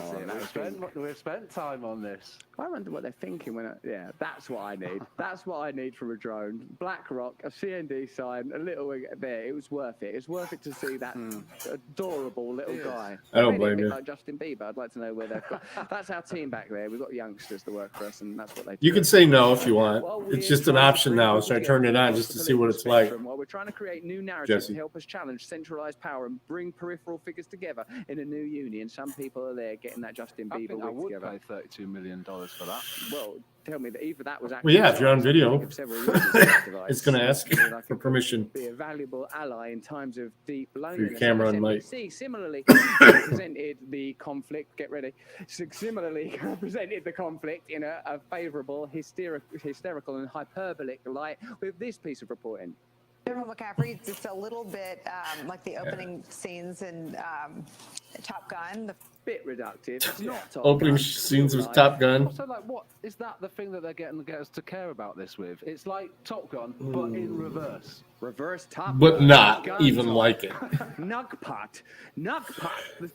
it. We've spent time on this. I wonder what they're thinking when. Yeah, that's what I need. That's what I need from a drone. Black rock, a CND sign, a little wing there. It was worth it. It's worth it to see that adorable little guy. I don't Maybe a blame bit you. Like Justin Bieber. I'd like to know where they've got. That's our team back there. We've got youngsters that work for us, and that's what they do. You can say no if you want. Well, It's we're just an trying to option bring now, people so I together turned it on across just to the see what political it's like. spectrum, while we're trying to create new narratives Jesse. to help us challenge centralized power and bring peripheral figures together in a new union. Some people are there getting that Justin I Bieber think I wig would together. pay $32 million for that. Well, tell me that either that was Well, actually. yeah, if you're on video, of several years ago, this device. it's going to ask You know, like for it could permission. Be a valuable ally in times of deep your loneliness. camera and mic. MSNBC similarly represented the conflict. Get ready. Similarly represented the conflict in a favourable, hysterical, and hyperbolic light with this piece of reporting. General McCaffrey, it's a little bit like the opening scenes in Top Gun. The bit reductive. It's not Top Opening Gun. scenes of Top Gun. So, like, what is that the thing that they're getting to get us to care about this with? It's like Top Gun, but in reverse. Reverse Top But Gun. not Gun even Top. like it. Nugpot.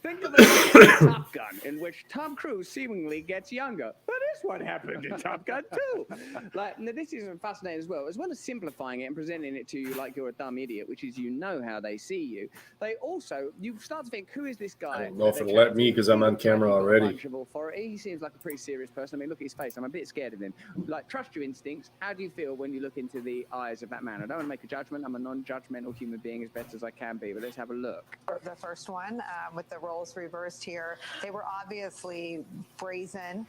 Think of it as Top Gun, in which Tom Cruise seemingly gets younger. But this one happened in Top Gun too. Like, now this is fascinating as well. As well as simplifying it and presenting it to you like you're a dumb idiot, which is how they see you. They also, you start to think, who is this guy? I don't know if it'll let me because I'm on camera already. Bunch of authority. He seems like a pretty serious person. I mean, look at his face. I'm a bit scared of him. Like, trust your instincts. How do you feel when you look into the eyes of that man? I don't want to make a judgment. I'm a non-judgmental human being as best as I can be, but let's have a look. The first one with the roles reversed here, they were obviously brazen.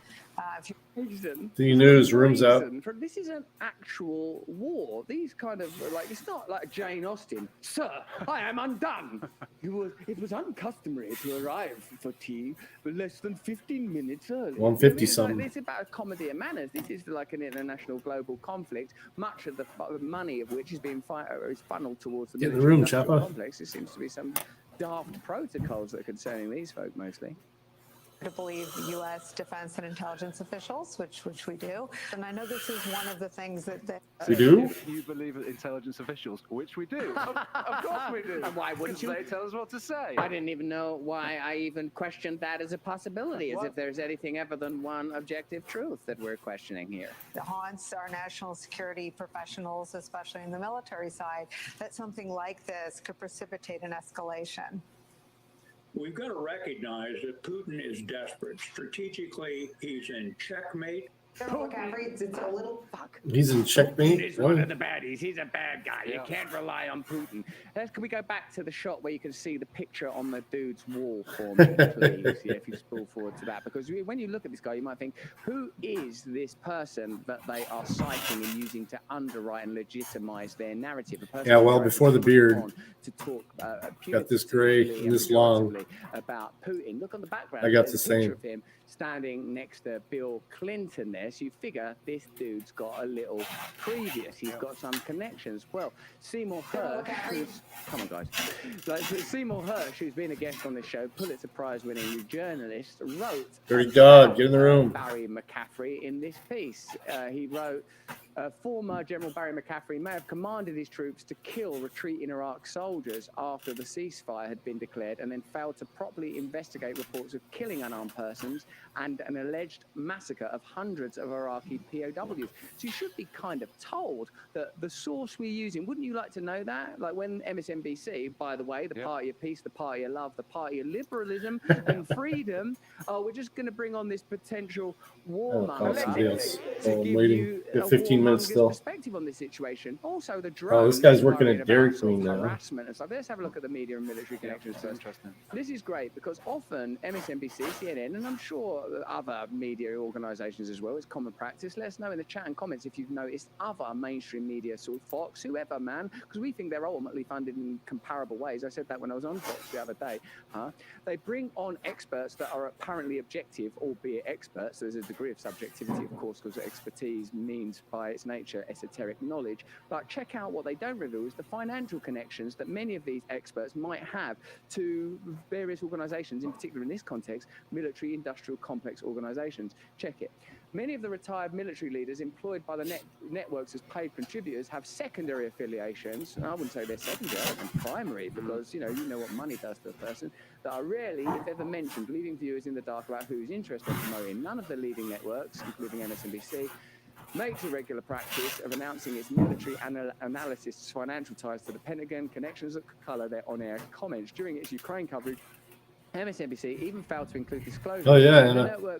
The news, room's up. This is an actual war. These kind of, like, it's not like Jane Austen. Sir, I am undone. It was uncustomary to arrive for tea less than 15 minutes early. 150 something. It's about a comedy of manners. This is like an international global conflict, much of the money of which is being funneled towards the Get in the room, military-industrial Chopper. complex. There seems to be some daft protocols that are concerning these folk mostly. To believe U.S. defense and intelligence officials, which we do. And I know this is one of the things that We do? You believe in intelligence officials, which we do. Of course we do. And why wouldn't you? They tell us what to say. I didn't even know why I even questioned that as a possibility, as if there's anything other than one objective truth that we're questioning here. It haunts our national security professionals, especially in the military side, that something like this could precipitate an escalation. We've got to recognize that Putin is desperate. Strategically, he's in checkmate It's a little fuck. He's in checkmate. He's one of the baddies. He's a bad guy. You can't rely on Putin. Can we go back to the shot where you can see the picture on the dude's wall for me, please? Yeah, if you spool forward to that. Because when you look at this guy, you might think, who is this person that they are citing and using to underwrite and legitimize their narrative? Yeah, well, before the beard. To talk got this gray and this long. About Putin. Look on the background. I got There's the a picture same. of him standing next to Bill Clinton there. So you figure this dude's got a little previous. He's got some connections. Well, Seymour Hersh, come on guys. Like Seymour Hersh, who's been a guest on this show, Pulitzer Prize winning journalist, wrote Dirty dog, get in the room. Barry McCaffrey in this piece. He wrote, former General Barry McCaffrey may have commanded his troops to kill retreating Iraq soldiers after the ceasefire had been declared and then failed to properly investigate reports of killing unarmed persons and an alleged massacre of hundreds of Iraqi POWs. So you should be kind of told that the source we're using, wouldn't you like to know that? Like when MSNBC, by the way, the party of peace, the party of love, the party of liberalism and freedom, we're just going to bring on this potential warmonger I'm waiting. Got 15 minutes still. Perspective on this situation. Also, the drone. Oh, this guy's working at Dairy Queen now. Harassment and stuff. Let's have a look at the media and military connections first. Interesting. This is great because often MSNBC, CNN, and I'm sure other media organizations as well, it's common practice. Let us know in the chat and comments if you've noticed other mainstream media, sort of Fox, whoever, man, because we think they're ultimately funded in comparable ways. I said that when I was on Fox the other day. They bring on experts that are apparently objective, albeit experts. There's a degree of subjectivity, of course, because expertise means by its nature esoteric knowledge. But check out what they don't reveal is the financial connections that many of these experts might have to various organizations, in particular in this context, military industrial complex organizations. Check it. Many of the retired military leaders employed by the networks as paid contributors have secondary affiliations. And I wouldn't say they're secondary, I reckon primary, because you know what money does to a person, that are rarely, if ever mentioned, leaving viewers in the dark about who's interested in promoting. None of the leading networks, including MSNBC, makes a regular practice of announcing its military analysts' financial ties to the Pentagon, connections that could color their on-air comments. During its Ukraine coverage, MSNBC even failed to include disclosures. Oh yeah, and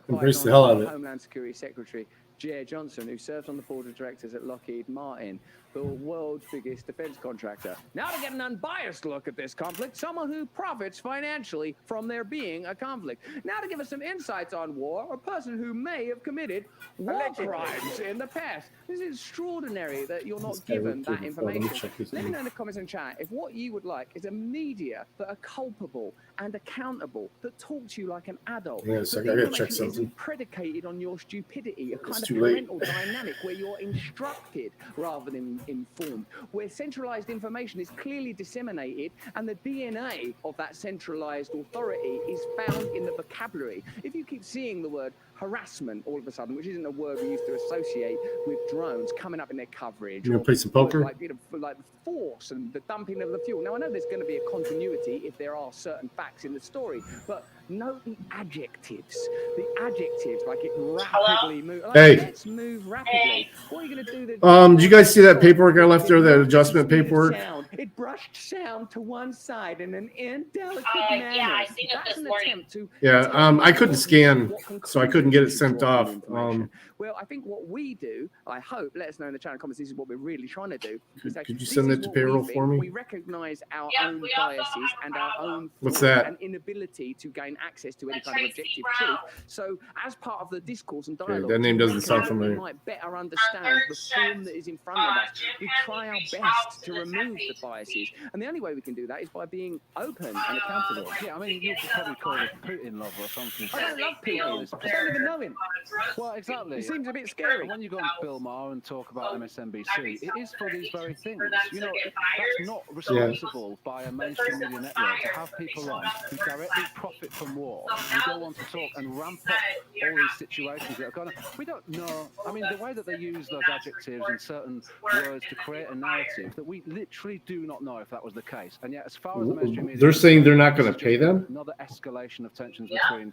embrace the hell out of it. Homeland Security Secretary J. Johnson, who serves on the board of directors at Lockheed Martin, the world's biggest defense contractor. Now to get an unbiased look at this conflict, someone who profits financially from there being a conflict. Now to give us some insights on war, a person who may have committed war crimes in the past. This is extraordinary that you're not given that information. Let me know in the comments and chat if what you would like is a media that are culpable and accountable, that talk to you like an adult. Yeah, so I gotta check something. Predicated on your stupidity, a kind of too late. parental dynamic where you're instructed rather than informed, where centralized information is clearly disseminated and the DNA of that centralized authority is found in the vocabulary. If you keep seeing the word harassment all of a sudden, which isn't a word we used to associate with drones coming up in their coverage. You gonna play some poker? Like the force and the dumping of the fuel. Now, I know there's going to be a continuity if there are certain facts in the story, but note the adjectives. The adjectives, like it rapidly moves. Like, hey. Let's move rapidly. What are you going to do? Did you guys see that paperwork I left there, that adjustment paperwork? It brushed sound to one side in an indelicate manner. Yeah, I seen it this morning. Yeah, I couldn't scan, so I couldn't get it sent off. Well, I think what we do, I hope, let us know in the channel comments, this is what we're really trying to do. Could you send that to payroll for me? We recognize our own biases and our own What's that? and inability to gain access to any kind of objective truth. So as part of the discourse and dialogue, that name doesn't sound familiar. we might better understand the form that is in front of us. We try our best to remove the biases. And the only way we can do that is by being open and accountable. Yeah, I mean, you could probably call it Putin lover or something. I don't love Putin. I don't even know him. Well, exactly. He seems a bit scary. And when you go on Bill Maher and talk about MSNBC, it is for these very things. You know, that's not responsible by a mainstream media network to have people on who directly profit from war, who go on to talk and ramp up all these situations that are going on. We don't know. I mean, the way that they use those adjectives and certain words to create a narrative that we literally do not know if that was the case. And yet, as far as the mainstream media, They're saying they're not going to pay them? Another escalation of tensions between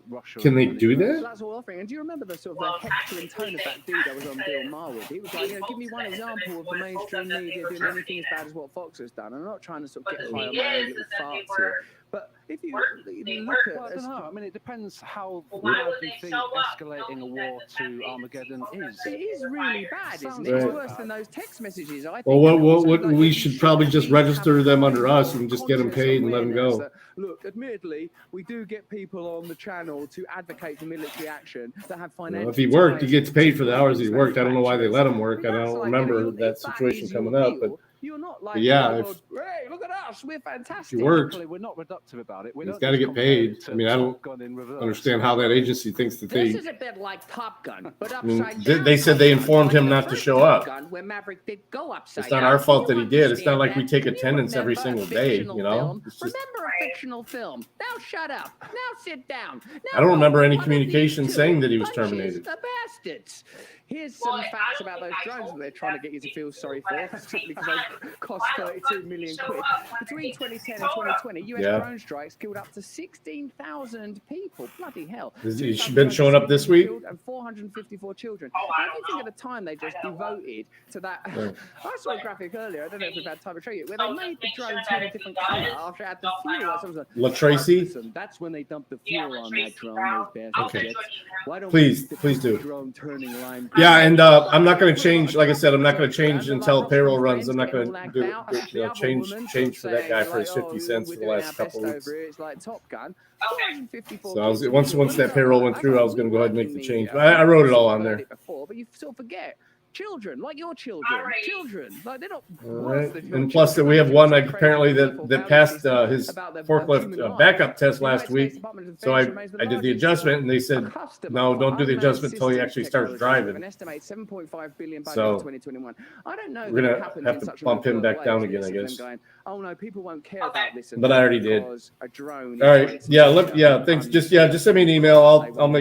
Russia. Can they and do Ukraine. that? So that's all offering. And do you remember the sort of the hectoring tone of that dude that was on Bill Maher with? He was like, give me one example of the mainstream media doing anything as bad as what Fox has done. And I'm not trying to sort of get high on my own little farts here. But if you look at... Well, I don't know. I mean, it depends how bad you think escalating a war to Armageddon is. It is really bad, isn't it? Right. It's worse than those text messages. I think. Well, And also, what like, we you should probably just register them under us and just get them conscious paid and let them awareness go. that, look, admittedly, we do get people on the channel to advocate for military action that have financial. If he worked, he ties gets paid for the to hours he those worked. I don't know why they let him manufacturers. work. I That's don't like, remember if that that situation is your coming up. deal, But you're not like, yeah, oh, if hey, look at us, we're fantastic. he worked, We're not reductive about it. he's got to get paid. I mean, I don't understand how that agency thinks that This they. is a bit like Top Gun, but I mean, upside down. they said they Top Gun, informed like him the not to first show Top up. Gun, where Maverick did go upside It's not down. our fault You that he did. It's not understand like we that. take You attendance every remember single a day. fictional You know, film. it's just. Remember a fictional film. Now shut up. Now sit down. Now I don't remember any one of communication these two saying that he was punches terminated. The bastards. Here's some facts about those drones that they're trying to get you to feel sorry for, simply because they cost 32 million quid. Between 2010 and 2020, US drone strikes killed up to 16,000 people. Bloody hell. Has he been showing up this week? And 454 children. How do you think at the time they just devoted to that? I saw a graphic earlier, I don't know if we've had time to show you, where they made the drone turn a different colour after it had the fuel. La Tracy? Listen, that's when they dumped the fuel on that drone, those bastards. Okay. Why don't Please we do. drone turning line? Yeah, and I'm not going to change. Like I said, I'm not going to change until payroll runs. I'm not going to change for that guy for his 50 cents for the last couple of weeks. It's like Top Gun. So I was once that payroll went through, I was going to go ahead and make the change. But I wrote it all on there. But you sort of forget. Children, like your children, like they're not. All right. And plus, that we have one apparently that passed his forklift backup test last week. So I did the adjustment, and they said, no, don't do the adjustment until he actually starts driving. An estimated 7.5 billion by So 2021. I don't know. we're gonna have to bump him back down again, I guess. Oh no, people won't care about this. But I already did. A drone. All right. Yeah. Look. Yeah. Thanks. Just send me an email. I'll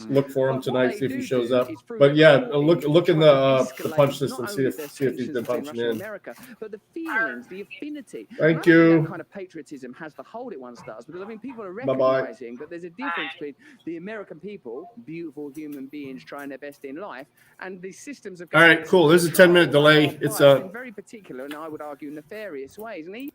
look for him tonight. See if he shows up. But yeah, look in the punch system. See if he's been punching in. America, but the feelings, the affinity. Thank you. That kind of patriotism has the hold it once does, because I mean people are recognizing that there's a difference between the American people, beautiful human beings trying their best in life, and the systems of. All right. Cool. There's a 10-minute delay. It's in very particular, and I would argue nefarious ways. And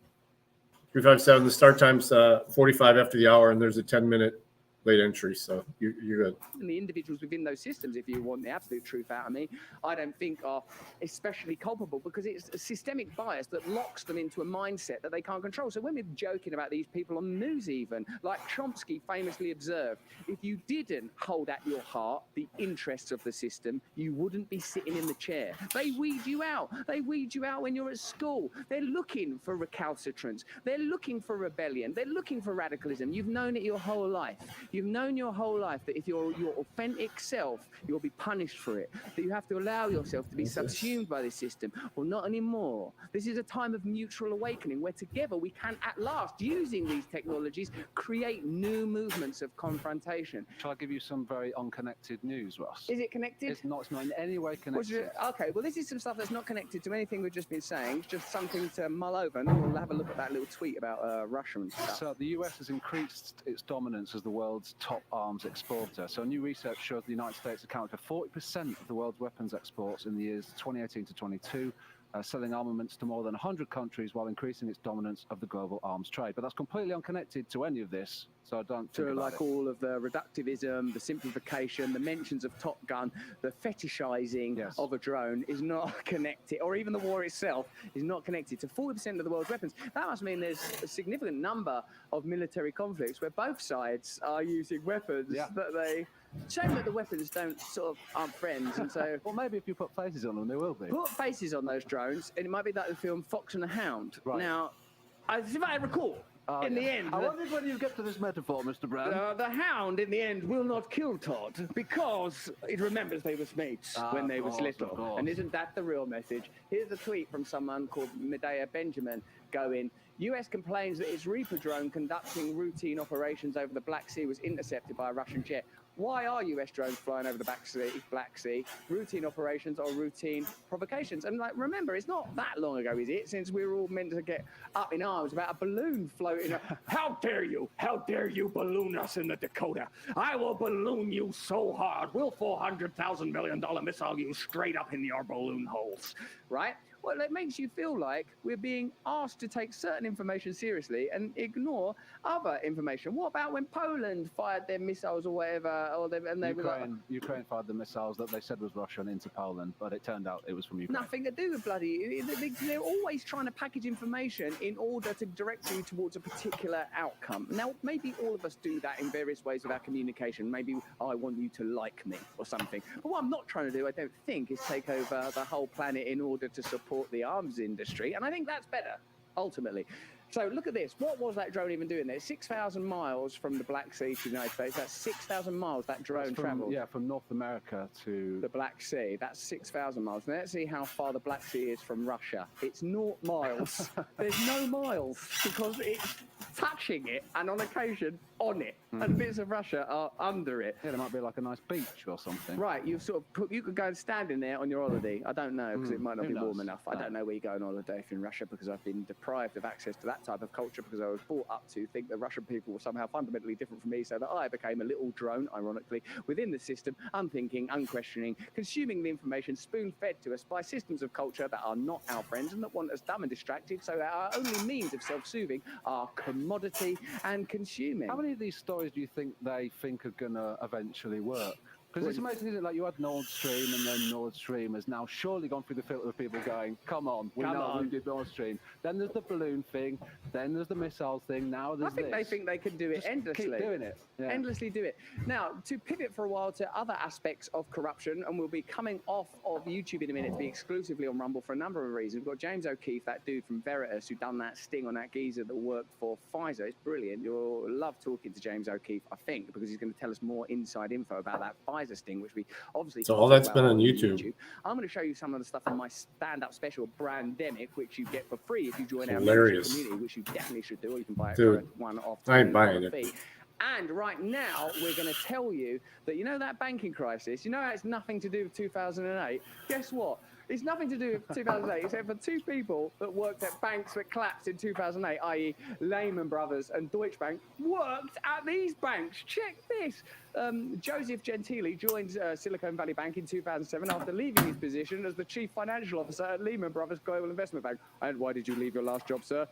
357. The start time's 45 after the hour, and there's a 10-minute late entry, so you're good. And the individuals within those systems, if you want the absolute truth out of me, I don't think are especially culpable, because it's a systemic bias that locks them into a mindset that they can't control. So when we're joking about these people on the news, even like Chomsky famously observed, if you didn't hold at your heart the interests of the system, you wouldn't be sitting in the chair. They weed you out. They weed you out when you're at school. They're looking for recalcitrance. They're looking for rebellion. They're looking for radicalism. You've known it your whole life. You've known your whole life that if you're your authentic self, you'll be punished for it. That you have to allow yourself to be subsumed by this system. Well, not anymore. This is a time of mutual awakening where together we can, at last, using these technologies, create new movements of confrontation. Shall I give you some very unconnected news, Ross? Is it connected? It's not in any way connected. Okay, well, this is some stuff that's not connected to anything we've just been saying. It's just something to mull over, and then we'll have a look at that little tweet about Russia and stuff. So the US has increased its dominance as the world's top arms exporter. So new research shows the United States accounted for 40% of the world's weapons exports in the years 2018 to 22, selling armaments to more than 100 countries while increasing its dominance of the global arms trade. But that's completely unconnected to any of this, so I don't think about it. All of the reductivism, the simplification, the mentions of Top Gun, the fetishizing of a drone is not connected, or even the war itself is not connected to 40% of the world's weapons. That must mean there's a significant number of military conflicts where both sides are using weapons that they... Shame that the weapons aren't friends, and so... Well, maybe if you put faces on them, they will be. Put faces on those drones, and it might be like the film Fox and the Hound. Right. Now, if I recall, in the end... I wondered when you get to this metaphor, Mr. Brown. The Hound, in the end, will not kill Todd, because it remembers they was mates when they was little. And isn't that the real message? Here's a tweet from someone called Medea Benjamin going... US complains that its Reaper drone conducting routine operations over the Black Sea was intercepted by a Russian jet. Why are US drones flying over the Black Sea? Routine operations or routine provocations? And like, remember, it's not that long ago, is it? Since we were all meant to get up in arms about a balloon floating. How dare you? How dare you balloon us in the Dakota? I will balloon you so hard. We'll $400,000 million missile you straight up in your balloon holes, right? Well, it makes you feel like we're being asked to take certain information seriously and ignore other information. What about when Poland fired their missiles or whatever, Ukraine fired the missiles that they said was Russian into Poland, but it turned out it was from Ukraine. Nothing to do with they're always trying to package information in order to direct you towards a particular outcome. Now, maybe all of us do that in various ways of our communication. Maybe I want you to like me or something. But what I'm not trying to do, I don't think, is take over the whole planet in order to support the arms industry, and I think that's better ultimately. So look at this. What was that drone even doing there? 6,000 miles from the Black Sea to the United States. That's 6,000 miles that drone traveled. Yeah, from North America to the Black Sea. That's 6,000 miles. Now let's see how far the Black Sea is from Russia. It's 0 miles. There's no miles because it's touching it and on occasion on it. And bits of Russia are under it. Yeah, there might be like a nice beach or something. Right, you could go and stand in there on your holiday. I don't know, because it might not be warm enough. I don't know where you go on holiday if you're in Russia, because I've been deprived of access to that type of culture, because I was brought up to think that Russian people were somehow fundamentally different from me, so that I became a little drone, ironically, within the system, unthinking, unquestioning, consuming the information spoon-fed to us by systems of culture that are not our friends and that want us dumb and distracted, so that our only means of self-soothing are commodity and consuming. How many of these stories do you think they think are going to eventually work? Because it's amazing, isn't it? Like, you had Nord Stream, and then Nord Stream has now surely gone through the filter of people going, come on, we did Nord Stream. Then there's the balloon thing, then there's the missiles thing, now there's I think they think they can do it endlessly. Keep doing it. Yeah. Endlessly do it. Now, to pivot for a while to other aspects of corruption, and we'll be coming off of YouTube in a minute to be exclusively on Rumble for a number of reasons. We've got James O'Keefe, that dude from Veritas, who done that sting on that geezer that worked for Pfizer. It's brilliant. You'll love talking to James O'Keefe, I think, because he's going to tell us more inside info about that Pfizer sting, which we obviously. So all that's been on YouTube. I'm going to show you some of the stuff on my stand-up special, Brandemic, which you get for free if you join our Hilarious. community, which you definitely should do, or you can buy it Dude, for one-off. I ain't buying it. Fee. And right now, we're going to tell you that, you know, that banking crisis, you know, it's nothing to do with 2008. Guess what? It's nothing to do with 2008, except for two people that worked at banks that collapsed in 2008, i.e. Lehman Brothers and Deutsche Bank, worked at these banks. Check this. Joseph Gentili joined Silicon Valley Bank in 2007 after leaving his position as the chief financial officer at Lehman Brothers Global Investment Bank. And why did you leave your last job, sir?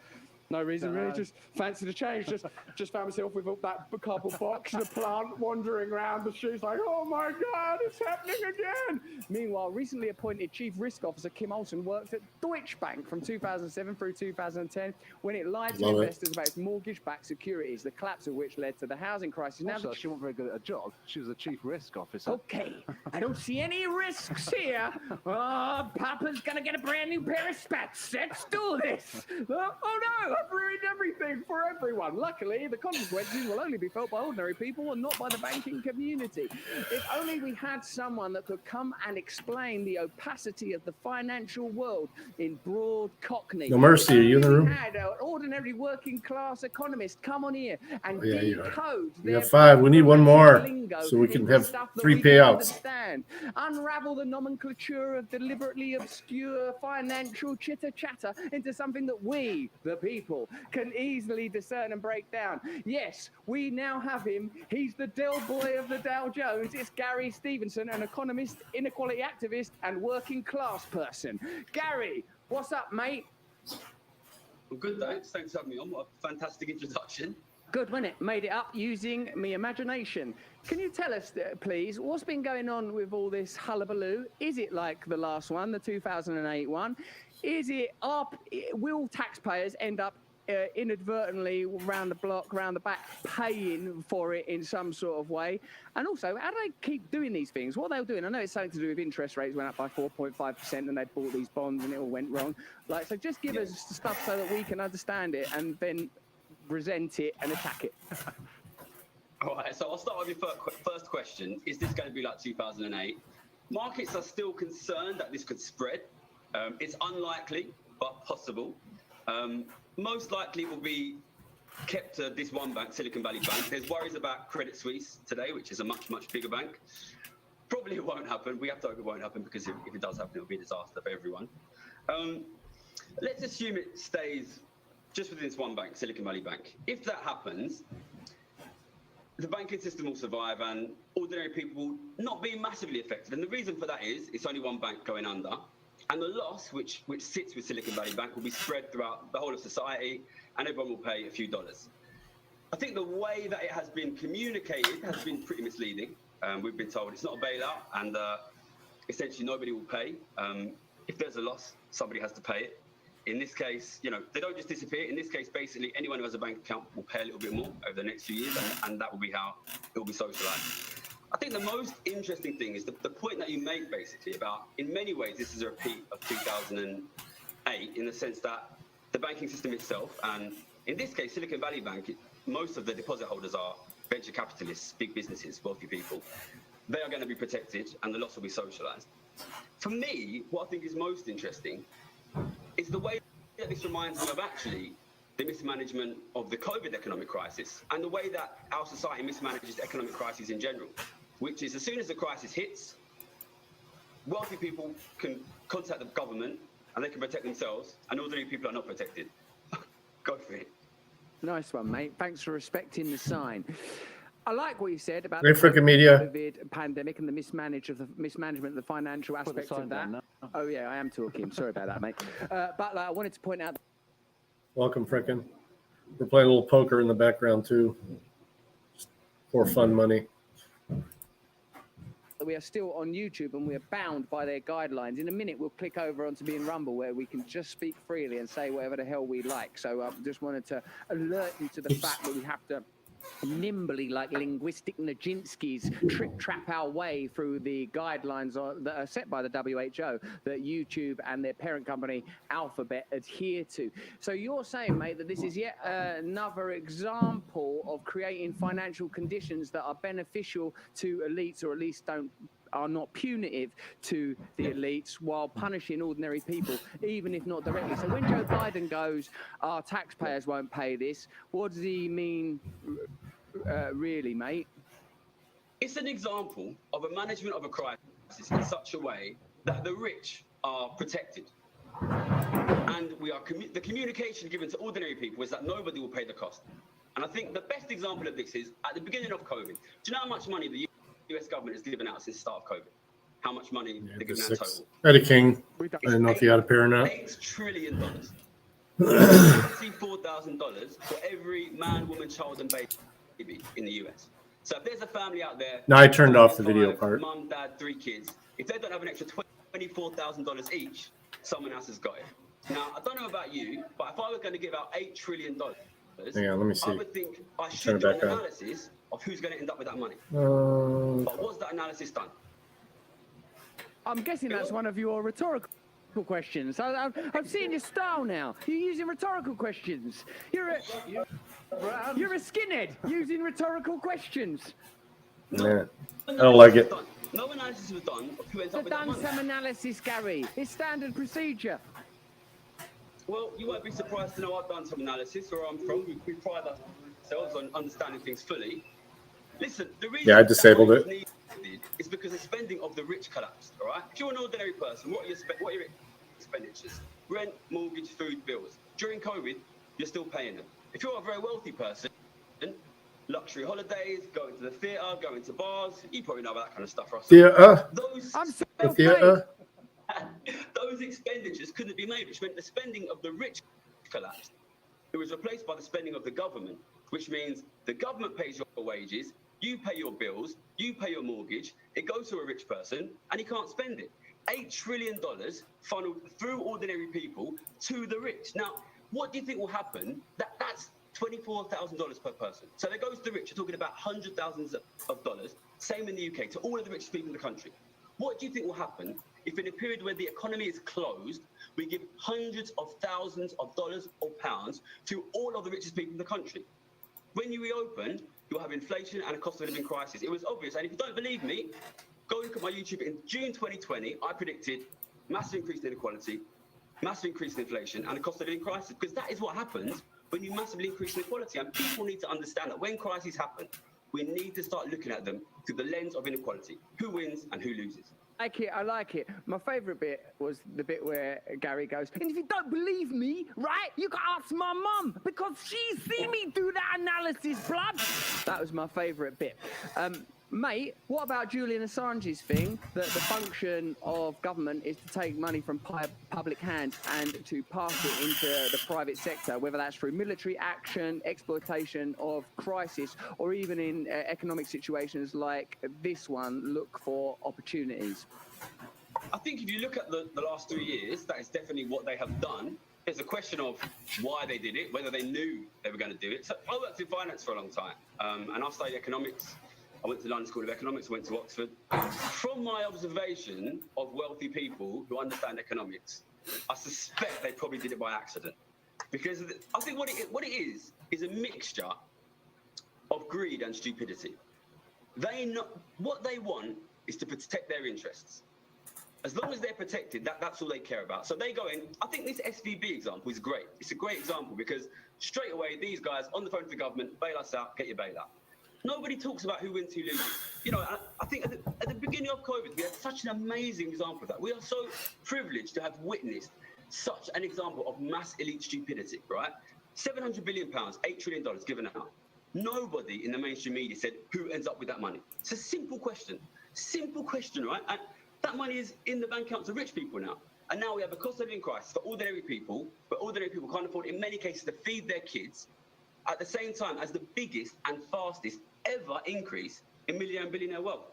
No reason, really. Just fancy the change. Just found myself with that cardboard box in a plant, wandering around the streets like, oh my God, it's happening again. Meanwhile, recently appointed Chief Risk Officer Kim Olsen worked at Deutsche Bank from 2007 through 2010 when it lied to investors about its mortgage-backed securities, the collapse of which led to the housing crisis. Also, she wasn't very good at her job. She was a Chief Risk Officer. Okay, I don't see any risks here. Oh, Papa's gonna get a brand new pair of spats. Let's do this. Oh no, I've ruined everything for everyone. Luckily, the consequences will only be felt by ordinary people and not by the banking community. If only we had someone that could come and explain the opacity of the financial world in broad Cockney. No mercy, are you in the room? We had an ordinary working class economist come on here and decode. We have 5. We need one more so we can have 3 payouts. Unravel the nomenclature of deliberately obscure financial chitter-chatter into something that we, the people, can easily discern and break down. Yes, we now have him. He's the Del Boy of the Dow Jones. It's Gary Stevenson, an economist, inequality activist, and working class person. Gary, what's up, mate? I'm good, thanks. Thanks for having me on. What a fantastic introduction. Good, wasn't it? Made it up using me imagination. Can you tell us, please, what's been going on with all this hullabaloo? Is it like the last one, the 2008 one? Is it up? Will taxpayers end up inadvertently round the block, round the back, paying for it in some sort of way? And also, how do they keep doing these things? What are they doing? I know it's something to do with interest rates went up by 4.5% and they bought these bonds and it all went wrong. Like, so just give us stuff so that we can understand it and then resent it and attack it. All right, so I'll start with your first question. Is this going to be like 2008? Markets are still concerned that this could spread. It's unlikely, but possible. Most likely it will be kept to this one bank, Silicon Valley Bank. There's worries about Credit Suisse today, which is a much, much bigger bank. Probably it won't happen. We have to hope it won't happen, because if it does happen, it'll be a disaster for everyone. Let's assume it stays just within this one bank, Silicon Valley Bank. If that happens, the banking system will survive and ordinary people will not be massively affected. And the reason for that is it's only one bank going under. And the loss, which sits with Silicon Valley Bank, will be spread throughout the whole of society, and everyone will pay a few dollars. I think the way that it has been communicated has been pretty misleading. We've been told it's not a bailout, and essentially nobody will pay. If there's a loss, somebody has to pay it. In this case, they don't just disappear. In this case, basically, anyone who has a bank account will pay a little bit more over the next few years, and that will be how it will be socialized. I think the most interesting thing is the point that you make, basically, about, in many ways, this is a repeat of 2008, in the sense that the banking system itself, and in this case, Silicon Valley Bank, most of the deposit holders are venture capitalists, big businesses, wealthy people. They are going to be protected, and the loss will be socialized. For me, what I think is most interesting is the way that this reminds me of actually the mismanagement of the COVID economic crisis, and the way that our society mismanages economic crises in general, which is, as soon as the crisis hits, wealthy people can contact the government and they can protect themselves, and ordinary people are not protected. Go for it. Nice one, mate. Thanks for respecting the sign. I like what you said about Great freaking media. COVID pandemic and the mismanagement of the financial aspects of that. Oh yeah, I am talking. Sorry about that, mate. But I wanted to point out. Welcome, frickin'. We're playing a little poker in the background too, for fun money. We are still on YouTube, and we are bound by their guidelines. In a minute, we'll click over onto being Rumble, where we can just speak freely and say whatever the hell we like. So I just wanted to alert you to the fact that we have to nimbly, like linguistic Nijinsky's, trap our way through the guidelines that are set by the WHO that YouTube and their parent company Alphabet adhere to. So you're saying, mate, that this is yet another example of creating financial conditions that are beneficial to elites, or at least are not punitive to the elites, while punishing ordinary people, even if not directly. So when Joe Biden goes, our taxpayers won't pay this, what does he mean really, mate? It's an example of a management of a crisis in such a way that the rich are protected. And the communication given to ordinary people is that nobody will pay the cost. And I think the best example of this is at the beginning of COVID. Do you know how much money the US government has given out since the start of COVID? How much money they've given out total? Eddie King. I didn't know if you had a pair or not. $8 trillion. $64,000 for every man, woman, child, and baby in the US. So if there's a family out there, No, I turned off the video part. Mum, dad, 3 kids. If they don't have an extra $24,000 each, someone else has got it. Now, I don't know about you, but if I were going to give out $8 trillion, yeah, let me see. I would think I should do an analysis of who's going to end up with that money. But was that analysis done? I'm guessing that's one of your rhetorical questions. I'm seeing your style now. You're using rhetorical questions. You're a skinhead using rhetorical questions. Yeah, I don't like it. No analysis was done of who ends up They've with that done money. some analysis, Gary. It's standard procedure. Well, you won't be surprised to know I've done some analysis where I'm from. We pride ourselves on understanding things fully. Listen, the reason I disabled it. Is because the spending of the rich collapsed, all right? If you're an ordinary person, what are your expenditures? Rent, mortgage, food, bills. During COVID, you're still paying them. If you're a very wealthy person, luxury holidays, going to the theatre, going to bars, you probably know about that kind of stuff, Russell. Those expenditures couldn't be made, which meant the spending of the rich collapsed. It was replaced by the spending of the government, which means the government pays your wages, you pay your bills, you pay your mortgage, it goes to a rich person, and he can't spend it. $8 trillion funneled through ordinary people to the rich. Now, what do you think will happen? That's $24,000 per person. So that goes to the rich. You're talking about hundreds of thousands of dollars. Same in the UK, to all of the richest people in the country. What do you think will happen if in a period where the economy is closed, we give hundreds of thousands of dollars or pounds to all of the richest people in the country? When you reopen, you'll have inflation and a cost of living crisis. It was obvious. And if you don't believe me, go look at my YouTube. In June 2020, I predicted massive increase in inequality, massive increase in inflation, and a cost of living crisis, because that is what happens when you massively increase inequality. And people need to understand that when crises happen, we need to start looking at them through the lens of inequality. Who wins and who loses? I like it. My favourite bit was the bit where Gary goes, and if you don't believe me, right, you can ask my mum, because she's seen me do that analysis, blood. That was my favourite bit. Mate, what about Julian Assange's thing, that the function of government is to take money from public hands and to pass it into the private sector, whether that's through military action, exploitation of crisis, or even in economic situations like this one, look for opportunities? I think if you look at the last 3 years, that is definitely what they have done. There's a question of why they did it, whether they knew they were going to do it. So I worked in finance for a long time, and I studied economics. I went to London School of Economics, went to Oxford. From my observation of wealthy people who understand economics, I suspect they probably did it by accident. Because I think what it is a mixture of greed and stupidity. What they want is to protect their interests. As long as they're protected, that's all they care about. So they go in. I think this SVB example is great. It's a great example because straight away, these guys on the phone to the government, bail us out, get your bailout. Nobody talks about who wins, who loses. You know, I think at the beginning of COVID, we had such an amazing example of that. We are so privileged to have witnessed such an example of mass elite stupidity, right? £700 billion, $8 trillion given out. Nobody in the mainstream media said who ends up with that money. It's a simple question, right? And that money is in the bank accounts of rich people now. And now we have a cost of living crisis for ordinary people, but ordinary people can't afford, in many cases, to feed their kids at the same time as the biggest and fastest ever increase in millionaire and billionaire wealth.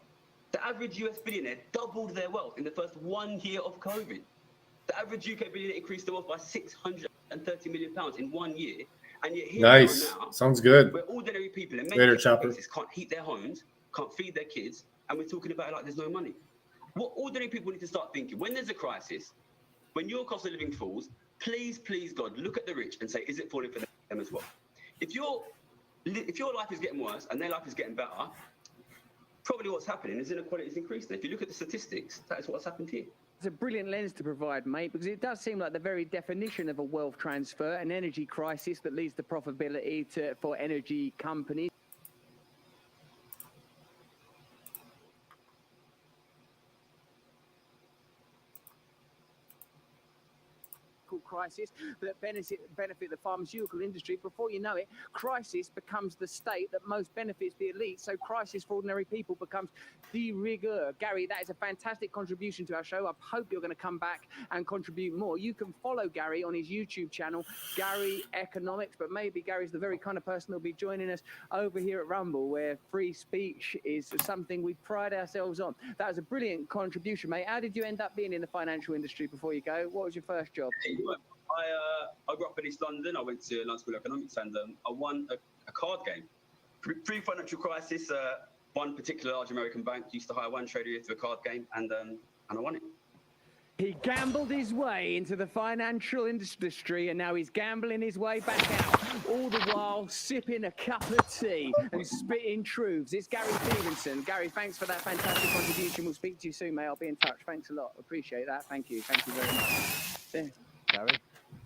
The average US billionaire doubled their wealth in the first 1 year of COVID. The average UK billionaire increased their wealth by £630 million in 1 year. And yet here nice. We are now, sounds good. where ordinary people in many cases can't heat their homes, can't feed their kids, and we're talking about it like there's no money. What ordinary people need to start thinking, when there's a crisis, when your cost of living falls, please, God, look at the rich and say, is it falling for them as well? If your life is getting worse and their life is getting better, probably what's happening is inequality is increasing. If you look at the statistics, that is what's happened here. It's a brilliant lens to provide, mate, because it does seem like the very definition of a wealth transfer, an energy crisis that leads to profitability for energy companies. Crisis that benefit the pharmaceutical industry. Before you know it, crisis becomes the state that most benefits the elite. So crisis for ordinary people becomes de rigueur. Gary, that is a fantastic contribution to our show. I hope you're going to come back and contribute more. You can follow Gary on his YouTube channel, Gary Economics, but maybe Gary's the very kind of person who'll be joining us over here at Rumble, where free speech is something we pride ourselves on. That was a brilliant contribution, mate. How did you end up being in the financial industry before you go? What was your first job? I grew up in East London. I went to London School of Economics, and I won a card game. Pre-financial crisis, one particular large American bank used to hire one trader to a card game, and I won it. He gambled his way into the financial industry, and now he's gambling his way back out, all the while sipping a cup of tea and spitting truths. It's Gary Stevenson. Gary, thanks for that fantastic contribution. We'll speak to you soon, mate. I'll be in touch. Thanks a lot. Appreciate that. Thank you. Thank you very much. Gary?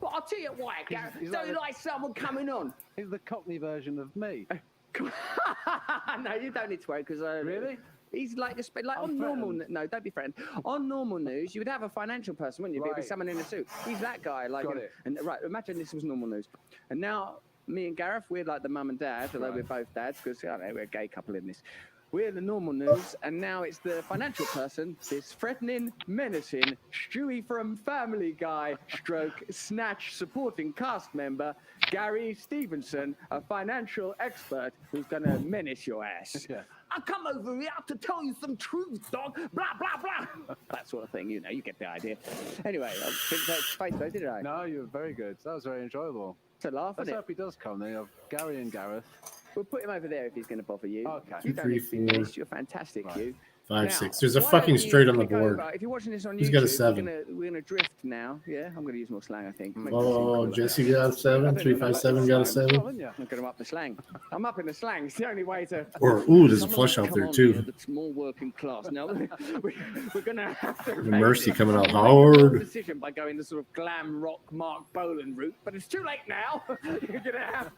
But I'll tell you why, Gary. Don't you like someone coming on? He's the Cockney version of me. No, you don't need to worry, because really? He's like on normal. No, don't be friend. On normal news, you would have a financial person, wouldn't you? Right. It'd be someone in a suit. He's that guy. Like, and right. Imagine this was normal news, and now me and Gareth, we're like the mum and dad, although we're both dads, because I don't know, we're a gay couple in this. We're the normal news, and now it's the financial person, this threatening, menacing, Stewie from Family Guy, Snatch supporting cast member, Gary Stevenson, a financial expert who's going to menace your ass. Yeah. I come over here to tell you some truth, dog. Blah, blah, blah. That sort of thing, you know, you get the idea. Anyway, I think that's face though, did I? No, you were very good. That was very enjoyable. To laugh at it. Let's hope he does come. Then you have Gary and Gareth. We'll put him over there if he's going to bother you. Okay. You don't need to be missed. You're fantastic, you. 5, Now, 6. There's a why fucking don't you straight on the click board. over? If you're watching this on Who's YouTube, got a 7? we're gonna drift now. Yeah, I'm gonna use more slang. I think. Makes it seem Oh, cooler. Jesse got a 7. 357 got a 7. I'm gonna up the slang. I'm up in the slang. It's the only way to. Or ooh, there's a Come flush on, out come there on too. here, that's more working class. Now we're gonna have to. Mercy coming out make a bold hard. decision by going the sort of glam rock Mark Bolan route, but it's too late now. You're gonna have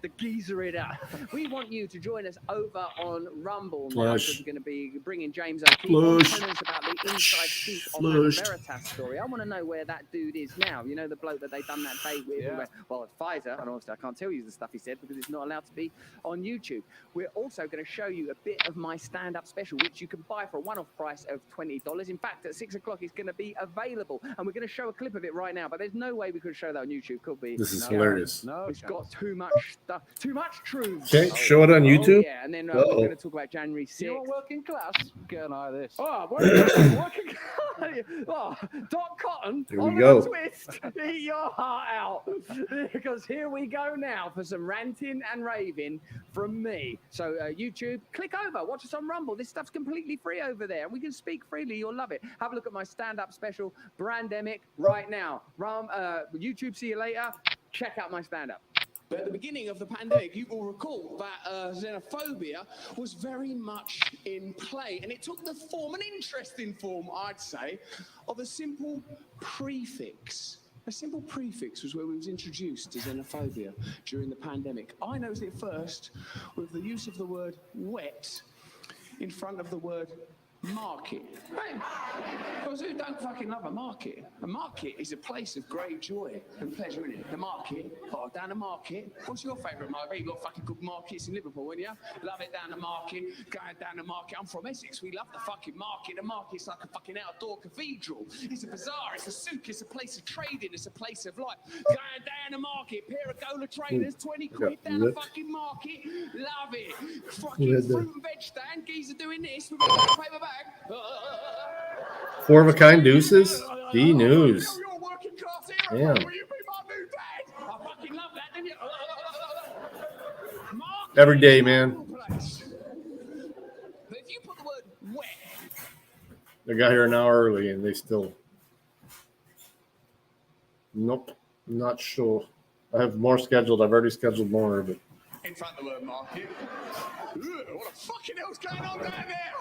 to geezer it up. We want you to join us over on Rumble now, Flush. because we're going to be bringing James O'Keefe on, telling us about the inside scoop on that Flushed. Veritas story. I want to know where that dude is now. You know, the bloke that they done that day with. Yeah. Well, it's Pfizer, and obviously I can't tell you the stuff he said because it's not allowed to be on YouTube. We're also going to show you a bit of my stand-up special, which you can buy for a one-off price of $20. In fact, at 6 o'clock, it's going to be available, and we're going to show a clip of it right now. But there's no way we could show that on YouTube, could we? This is No. hilarious. No, It's got too much stuff, too much truth. Okay, show it on YouTube. Yeah, and then we're Uh-oh. going to talk about January 6th. You're working class. Get an eye of this. Oh, working class. Oh, Doc Cotton. Here we on go. a twist. Eat your heart out. Because here we go now for some ranting and raving from me. So YouTube, click over. Watch us on Rumble. This stuff's completely free over there. We can speak freely. You'll love it. Have a look at my stand-up special, Brandemic, right now. YouTube, see you later. Check out my stand-up. But at the beginning of the pandemic, you will recall that xenophobia was very much in play. And it took the form, an interesting form, I'd say, of a simple prefix. A simple prefix was where we was introduced to xenophobia during the pandemic. I noticed it first with the use of the word wet in front of the word market. Right? Because who don't fucking love a market? A market is a place of great joy and pleasure, isn't it? The market, oh, down the market. What's your favourite market? You got fucking good markets in Liverpool, wouldn't you? Love it down the market, going down the market. I'm from Essex, we love the fucking market. The market's like a fucking outdoor cathedral. It's a bazaar, it's a souk, it's a place of trading, it's a place of life. Going down the market, pair of Gola trainers, 20 quid down the fucking market. Love it. Fucking fruit and veg stand, geezer doing this with a paper bag. 4 of a kind deuces. D news. You're a working class hero. Damn. Will you be my new dad? I fucking love that, didn't you? Every day, man. But if you put the word wet. They got here an hour early and they still. Nope, not sure. I have more scheduled. I've already scheduled more, but. In front of the word market. Ugh, what the fucking hell's going on down there?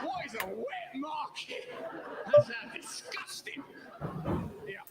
What is a wet market? That sounds disgusting. Yeah.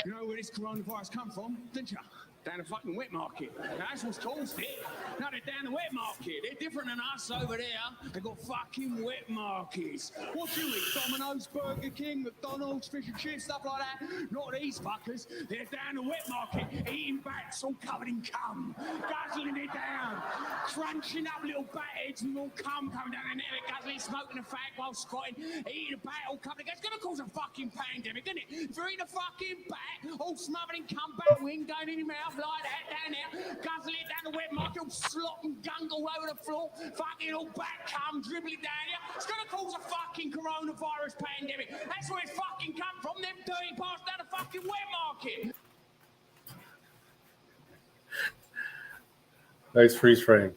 You know where this coronavirus come from, didn't you? Down the fucking wet market. That's what's caused it. Now they're down the wet market. They're different than us over there. They've got fucking wet markets. What do you eat? Domino's, Burger King, McDonald's, fish and chips, stuff like that? Not these fuckers. They're down the wet market, eating bats all covered in cum. Guzzling it down. Crunching up little bat heads with all cum coming down in there. They're guzzling, smoking a fag while squatting, eating a bat all covered. It's going to cause a fucking pandemic, isn't it? If you're eating a fucking bat, all smothered in cum, bat wing going in your mouth, like that down there, guzzle it down the wet market, all slop and gunk all over the floor, fucking all back cum dribbling down here. It's gonna cause a fucking coronavirus pandemic. That's where it's fucking come from, them dirty parts down the fucking wet market. Nice freeze frame.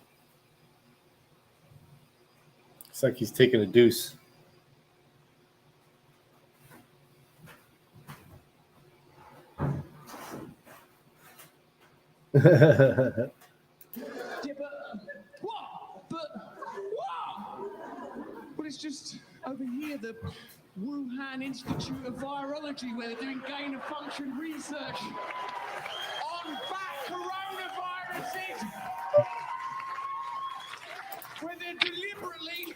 It's like he's taking a deuce. Yeah, but it's just over here, the Wuhan Institute of Virology, where they're doing gain of function research on bat coronaviruses, where they're deliberately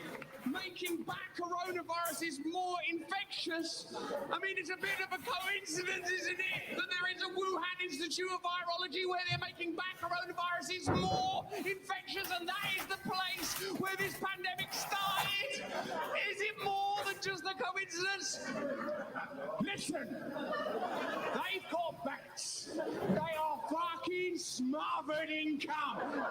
making bat coronaviruses more infectious. I mean, it's a bit of a coincidence, isn't it, that there is a Wuhan Institute of Virology where they're making bat coronaviruses more infectious, and that is the place where this pandemic started? Is it more than just a coincidence? Listen, they've got bats. They are fucking smothered in cum.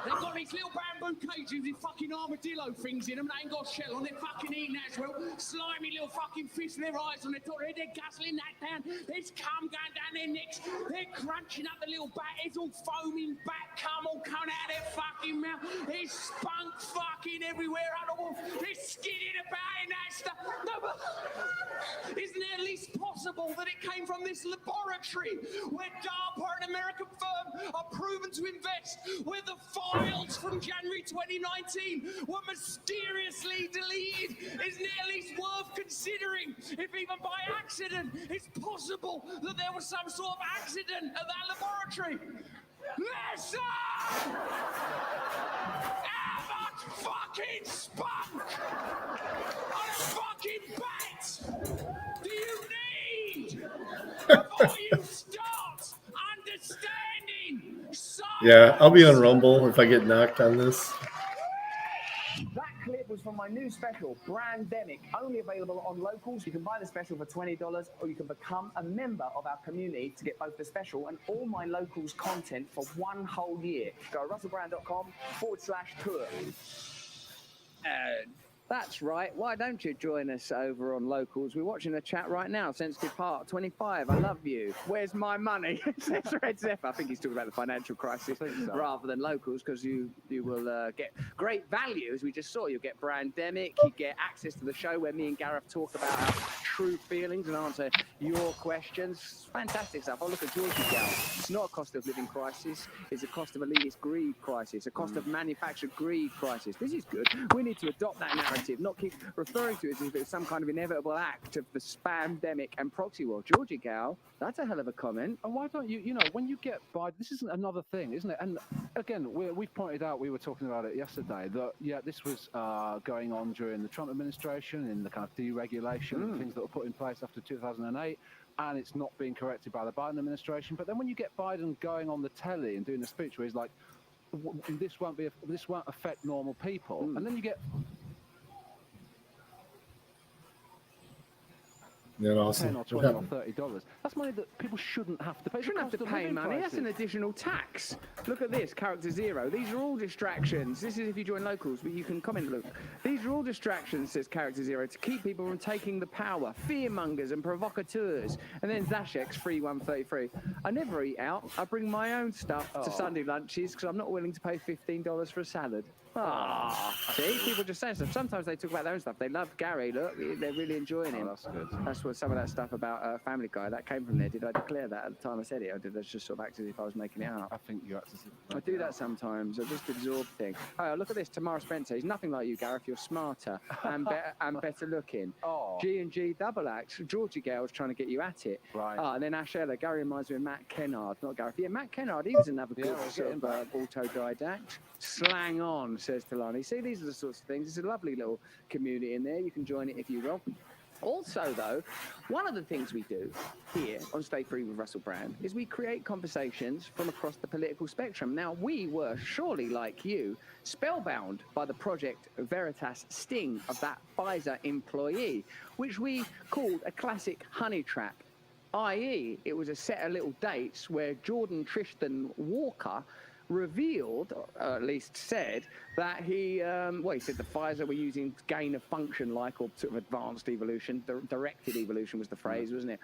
They've got these little bamboo cages with fucking armadillo things in them. They ain't got shell on. They're fucking eating that as well. Slimy little fucking fish with their eyes on their top. They're guzzling that down. There's cum going down their necks. They're crunching up the little bat. It's all foaming back cum all coming out of their fucking mouth. There's spunk fucking everywhere on the wall. They're skidding about in that stuff. No, but isn't it at least possible that it came from this laboratory where DARPA, an American firm, are proven to invest, where the files from January 2019 were mysteriously deleted? Isn't it at least worth considering if even by accident it's possible that there was some sort of accident at that laboratory? Listen! How much fucking spunk on a fucking bat do you need before you start understanding science? Yeah, I'll be on Rumble if I get knocked on this. That clip was from my new special, Brandemic, only available on Locals. You can buy the special for $20, or you can become a member of our community to get both the special and all my Locals content for 1 whole year. Go to russellbrand.com/tour. That's right. Why don't you join us over on Locals? We're watching the chat right now. Sensitive Part 25. I love you. Where's my money? Says Red Zephyr. I think he's talking about the financial crisis rather than Locals, because you will get great value, as we just saw. You'll get Brandemic. You get access to the show where me and Gareth talk about our true feelings and answer your questions. Fantastic stuff. Oh, look at Georgie Gal. It's not a cost of living crisis. It's a cost of elitist greed crisis. A cost of manufactured greed crisis. This is good. We need to adopt that narrative. Not keep referring to it as if it's some kind of inevitable act of the spam-demic and proxy war. Georgie Gal, that's a hell of a comment. And why don't you, when you get by, this isn't another thing, isn't it? And again, we've pointed out, we were talking about it yesterday, that, yeah, this was going on during the Trump administration, in the kind of deregulation, things that were put in place after 2008. And it's not being corrected by the Biden administration. But then when you get Biden going on the telly and doing a speech where he's like, this won't affect normal people. And then you get... Yeah, awesome. $10 or $20 or $30. That's money that people shouldn't have to pay. Shouldn't have to pay money. That's an additional tax. Look at this, character 0. These are all distractions. This is if you join Locals, but you can comment, look. These are all distractions, says character 0, to keep people from taking the power. Fearmongers and provocateurs. And then Zashek's 3133. I never eat out. I bring my own stuff to Sunday lunches because I'm not willing to pay $15 for a salad. See, people just say stuff. Sometimes they talk about their own stuff. They love Gary. Look, they're really enjoying him. That's good. That's what some of that stuff about Family Guy that came from there. Did I declare that at the time I said it, or did I just sort of act as if I was making it up? I think you act as if I do that sometimes. I just absorb things. Oh, look at this. Tamara Spencer. He's nothing like you, Gareth. You're smarter and better looking. G&G double act. Georgie Gale's trying to get you at it. Right. And then Ash Eller. Gary reminds me of Matt Kennard, not Gareth. Yeah, Matt Kennard. He was another good sort of autodidact. Slang on, says Talani. See, these are the sorts of things. It's a lovely little community in there. You can join it if you will. Also, though, one of the things we do here on Stay Free with Russell Brand is we create conversations from across the political spectrum. Now, we were surely, like you, spellbound by the Project Veritas sting of that Pfizer employee, which we called a classic honey trap, i.e. it was a set of little dates where Jordan Tristan Walker revealed, or at least said, that he said the Pfizer were using gain-of-function-like or sort of advanced evolution, directed evolution was the phrase, wasn't it,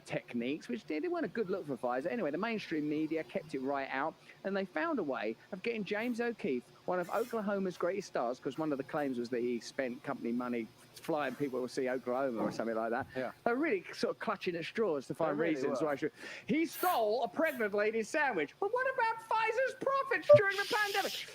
techniques, which they weren't a good look for Pfizer. Anyway, the mainstream media kept it right out, and they found a way of getting James O'Keefe, one of Oklahoma's greatest stars, because one of the claims was that he spent company money flying people to see Oklahoma or something like that. Yeah. They're really sort of clutching at straws to find reasons why he stole a pregnant lady's sandwich. But what about Pfizer's profits during the pandemic?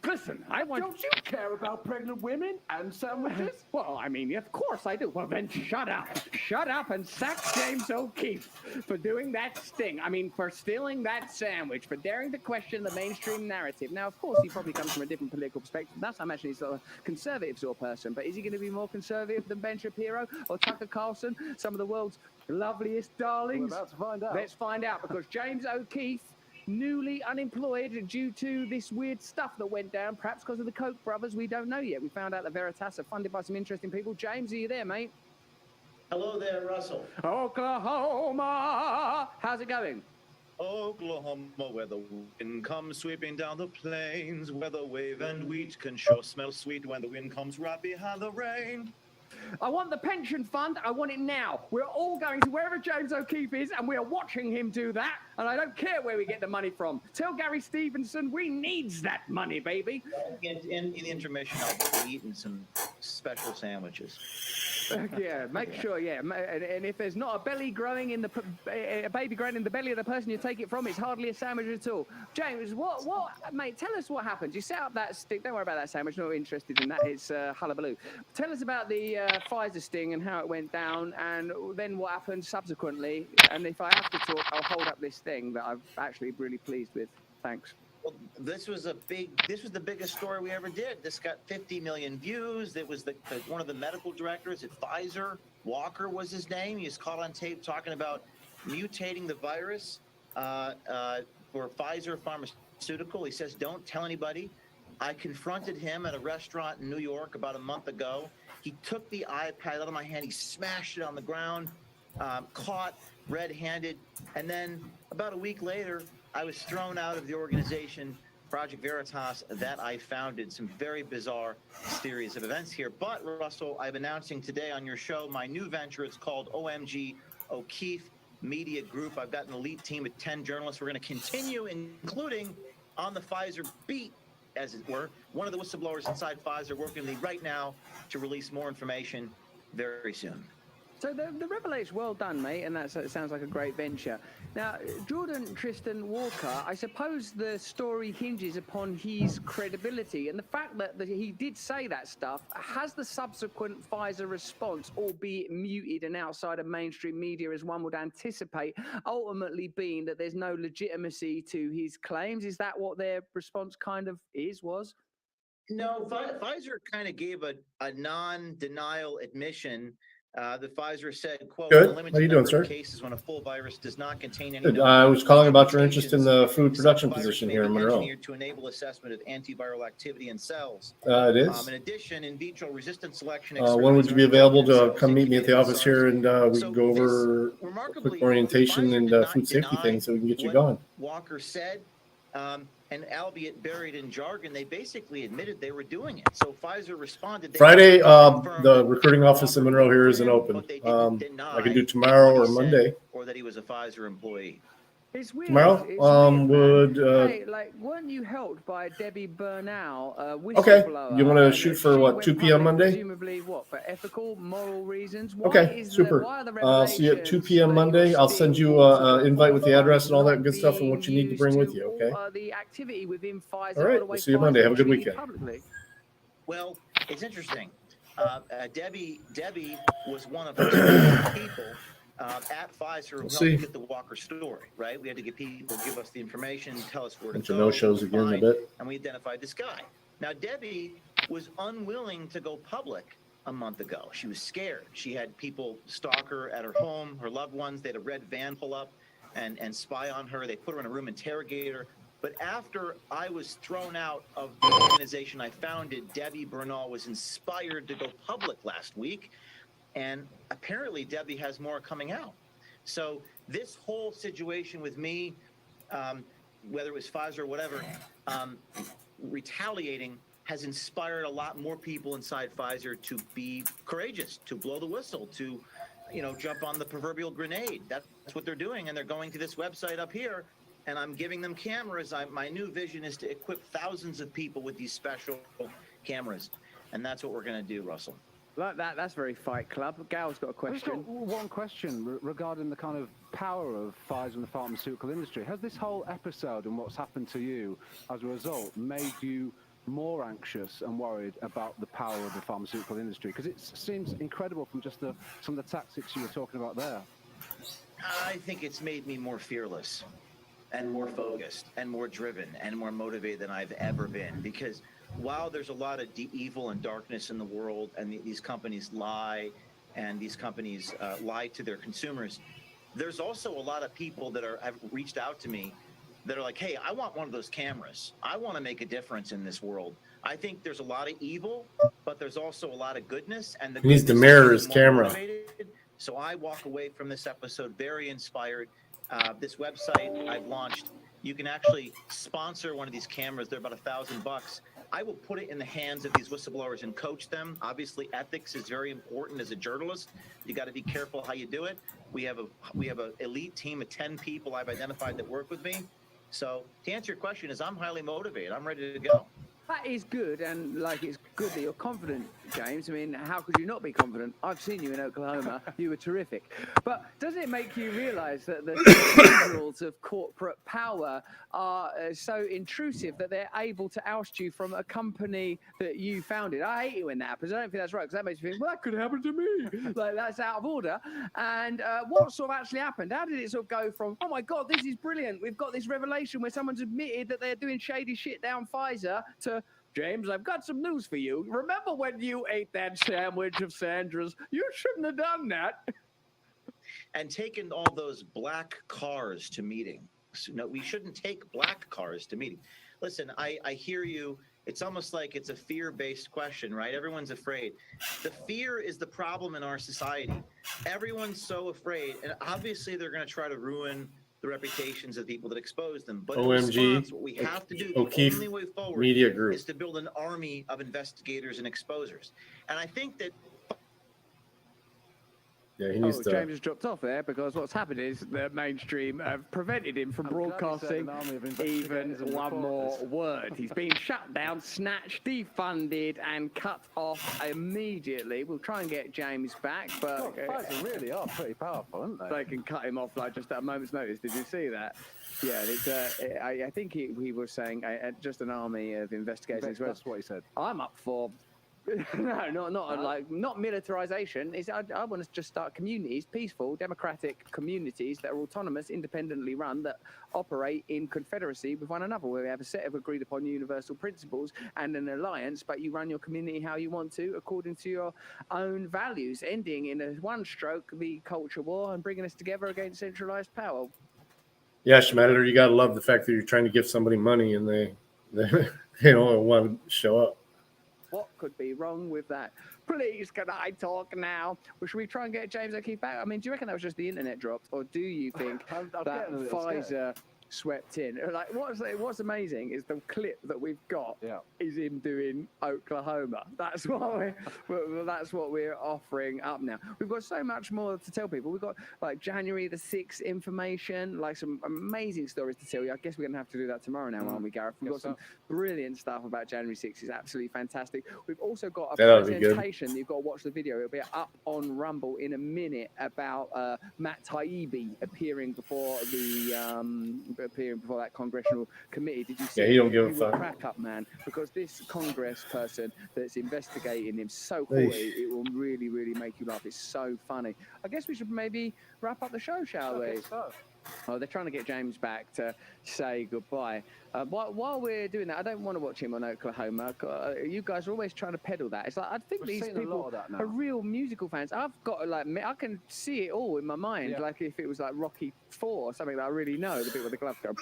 Listen, Don't you care about pregnant women and sandwiches? Well, I mean, of course I do. Well, then shut up. Shut up and sack James O'Keefe for doing that sting. I mean, for stealing that sandwich, for daring to question the mainstream narrative. Now, of course, he probably comes from a different political perspective. That's I'm actually sort of conservative sort of person. But is he going to be more conservative than Ben Shapiro or Tucker Carlson, some of the world's loveliest darlings? We're about to find out. Let's find out, because James O'Keefe, newly unemployed due to this weird stuff that went down, perhaps because of the Koch brothers. We don't know yet. We found out that Veritas are funded by some interesting people. James, are you there, mate? Hello there, Russell. Oklahoma. How's it going? Oklahoma, where the wind comes sweeping down the plains, where the wave and wheat can sure smell sweet when the wind comes right behind the rain. I want the pension fund. I want it now. We're all going to wherever James O'Keefe is, and we are watching him do that. And I don't care where we get the money from. Tell Gary Stevenson we needs that money, baby. In the intermission, I'll be eating some special sandwiches. Yeah, make sure. Yeah, and if there's not a belly growing in a baby growing in the belly of the person you take it from, it's hardly a sandwich at all. James, what, mate? Tell us what happened. You set up that sting. Don't worry about that sandwich. Not interested in that. It's hullabaloo. Tell us about the Pfizer sting and how it went down, and then what happened subsequently. And if I have to talk, I'll hold up this thing that I'm actually really pleased with. Thanks. Well, this was the biggest story we ever did. This got 50 million views. It was one of the medical directors at Pfizer. Walker was his name. He was caught on tape talking about mutating the virus for Pfizer Pharmaceutical. He says, "Don't tell anybody." I confronted him at a restaurant in New York about a month ago. He took the iPad out of my hand. He smashed it on the ground, caught red-handed. And then about a week later, I was thrown out of the organization, Project Veritas, that I founded. Some very bizarre series of events here. But, Russell, I'm announcing today on your show my new venture. It's called OMG O'Keefe Media Group. I've got an elite team of 10 journalists. We're going to continue, including on the Pfizer beat, as it were. One of the whistleblowers inside Pfizer working with me right now to release more information very soon. So the revelation, well done, mate, and it sounds like a great venture. Now, Jordan Tristan Walker, I suppose the story hinges upon his credibility, and the fact that he did say that stuff. Has the subsequent Pfizer response, albeit muted and outside of mainstream media, as one would anticipate, ultimately been that there's no legitimacy to his claims? Is that what their response kind of was? No, Pfizer kind of gave a non-denial admission. The Pfizer said, quote, Good. "A limited How you number doing, of sir? cases when a full virus does not contain any Good. I was calling about your interest in the food production position here in Monroe. engineered to enable assessment of antiviral activity in cells." It is. In addition, in vitro resistant selection. When would you be available to come meet me at the office here, and we can go over a quick orientation and food safety things so we can get you going? Walker said, and albeit buried in jargon, they basically admitted they were doing it. So Pfizer responded. Friday, the recruiting office in Monroe here isn't open. I can do tomorrow or Monday. Or that he was a Pfizer employee. It's weird. Tomorrow, weird, hey, weren't you helped by Debbie Bernal, okay. whistleblower? You want to shoot for what, 2 p.m. Monday? Presumably, what, for ethical, moral reasons? Okay, super. See you at 2 p.m. Monday. I'll send you an invite with the address and all that good stuff and what you need to bring with you. Okay. The activity within Pfizer. All right. We'll see you Monday. Have a good weekend. Well, it's interesting. Debbie was one of the people at Pfizer who helped get the Walker story, right? We had to get people give us the information, tell us where to go. No-shows again a bit. And we identified this guy. Now, Debbie was unwilling to go public a month ago. She was scared. She had people stalk her at her home, her loved ones. They had a red van pull up and spy on her. They put her in a room, interrogate her. But after I was thrown out of the organization I founded, Debbie Bernal was inspired to go public last week. And apparently Debbie has more coming out. So this whole situation with me, whether it was Pfizer or whatever, retaliating has inspired a lot more people inside Pfizer to be courageous, to blow the whistle, to, jump on the proverbial grenade. That's what they're doing. And they're going to this website up here, and I'm giving them cameras. My new vision is to equip thousands of people with these special cameras. And that's what we're going to do, Russell. Like that, that's very Fight Club. Gal's got a question. I've got one question regarding the kind of power of Pfizer and the pharmaceutical industry. Has this whole episode and what's happened to you as a result made you more anxious and worried about the power of the pharmaceutical industry? Because it seems incredible from just some of the tactics you were talking about there. I think it's made me more fearless and more focused and more driven and more motivated than I've ever been, because while there's a lot of evil and darkness in the world, and these companies lie, and these companies lie to their consumers, there's also a lot of people that have reached out to me that are like, hey, I want one of those cameras. I want to make a difference in this world. I think there's a lot of evil, but there's also a lot of goodness. And he needs to mirror his camera. So I walk away from this episode very inspired. this website I've launched. You can actually sponsor one of these cameras. They're about $1,000. I will put it in the hands of these whistleblowers and coach them. Obviously, ethics is very important as a journalist. You got to be careful how you do it. We have a elite team of 10 people I've identified that work with me. So to answer your question, is I'm highly motivated. I'm ready to go. That is good, and like it's good that you're confident, James. I mean, how could you not be confident? I've seen you in Oklahoma. You were terrific. But does it make you realize that the tendrils of corporate power are so intrusive that they're able to oust you from a company that you founded? I hate it when that happens. I don't think that's right, because that makes me think, well, that could happen to me. Like, that's out of order. And what sort of actually happened? How did it sort of go from, oh my God, this is brilliant, we've got this revelation where someone's admitted that they're doing shady shit down Pfizer, to, James, I've got some news for you. Remember when you ate that sandwich of Sandra's? You shouldn't have done that. And taken all those black cars to meetings. No, we shouldn't take black cars to meetings. Listen, I hear you. It's almost like it's a fear-based question, right? Everyone's afraid. The fear is the problem in our society. Everyone's so afraid, and obviously they're going to try to ruin the reputations of people that expose them. But in response, what we have to do, the only way forward Media Group, is to build an army of investigators and exposers. And I think that he needs to. James has dropped off there because what's happened is the mainstream have prevented him from broadcasting even one more word. He's been shut down, snatched, defunded, and cut off immediately. We'll try and get James back, but Pfizer really are pretty powerful, aren't they? They can cut him off like just at a moment's notice. Did you see that? Yeah, it's, I think he was saying just an army of investigators. That's what he said. I'm up for. No, not militarization. I want to just start communities, peaceful, democratic communities that are autonomous, independently run, that operate in confederacy with one another, where we have a set of agreed upon universal principles and an alliance, but you run your community how you want to, according to your own values, ending in a one stroke the culture war and bringing us together against centralized power. Yeah, Schmatter, you got to love the fact that you're trying to give somebody money and they don't want to show up. What could be wrong with that? Please, can I talk now? Well, should we try and get James O'Keefe back? I mean, do you reckon that was just the internet dropped, or do you think that Pfizer swept in? Like, what's amazing is the clip that we've got is him doing Oklahoma. That's what we're offering up now. We've got so much more to tell people. We've got like January the 6th information, like some amazing stories to tell you. I guess we're gonna have to do that tomorrow now, aren't we, Gareth? We've got some brilliant stuff about January 6th. It's absolutely fantastic. We've also got a presentation. You've got to watch the video. It'll be up on Rumble in a minute about Matt Taibbi appearing before that congressional committee. Did you see? Yeah, he don't give a fuck. Crack up, man, because this Congress person that's investigating him so haughty, it will really, really make you laugh. It's so funny. I guess we should maybe wrap up the show, shall we? Oh, they're trying to get James back to say goodbye. While we're doing that, I don't want to watch him on Oklahoma. You guys are always trying to peddle that. It's like, I think these people are real musical fans. I've got I can see it all in my mind. Like if it was like Rocky IV or something that I really know, the bit where the gloves go.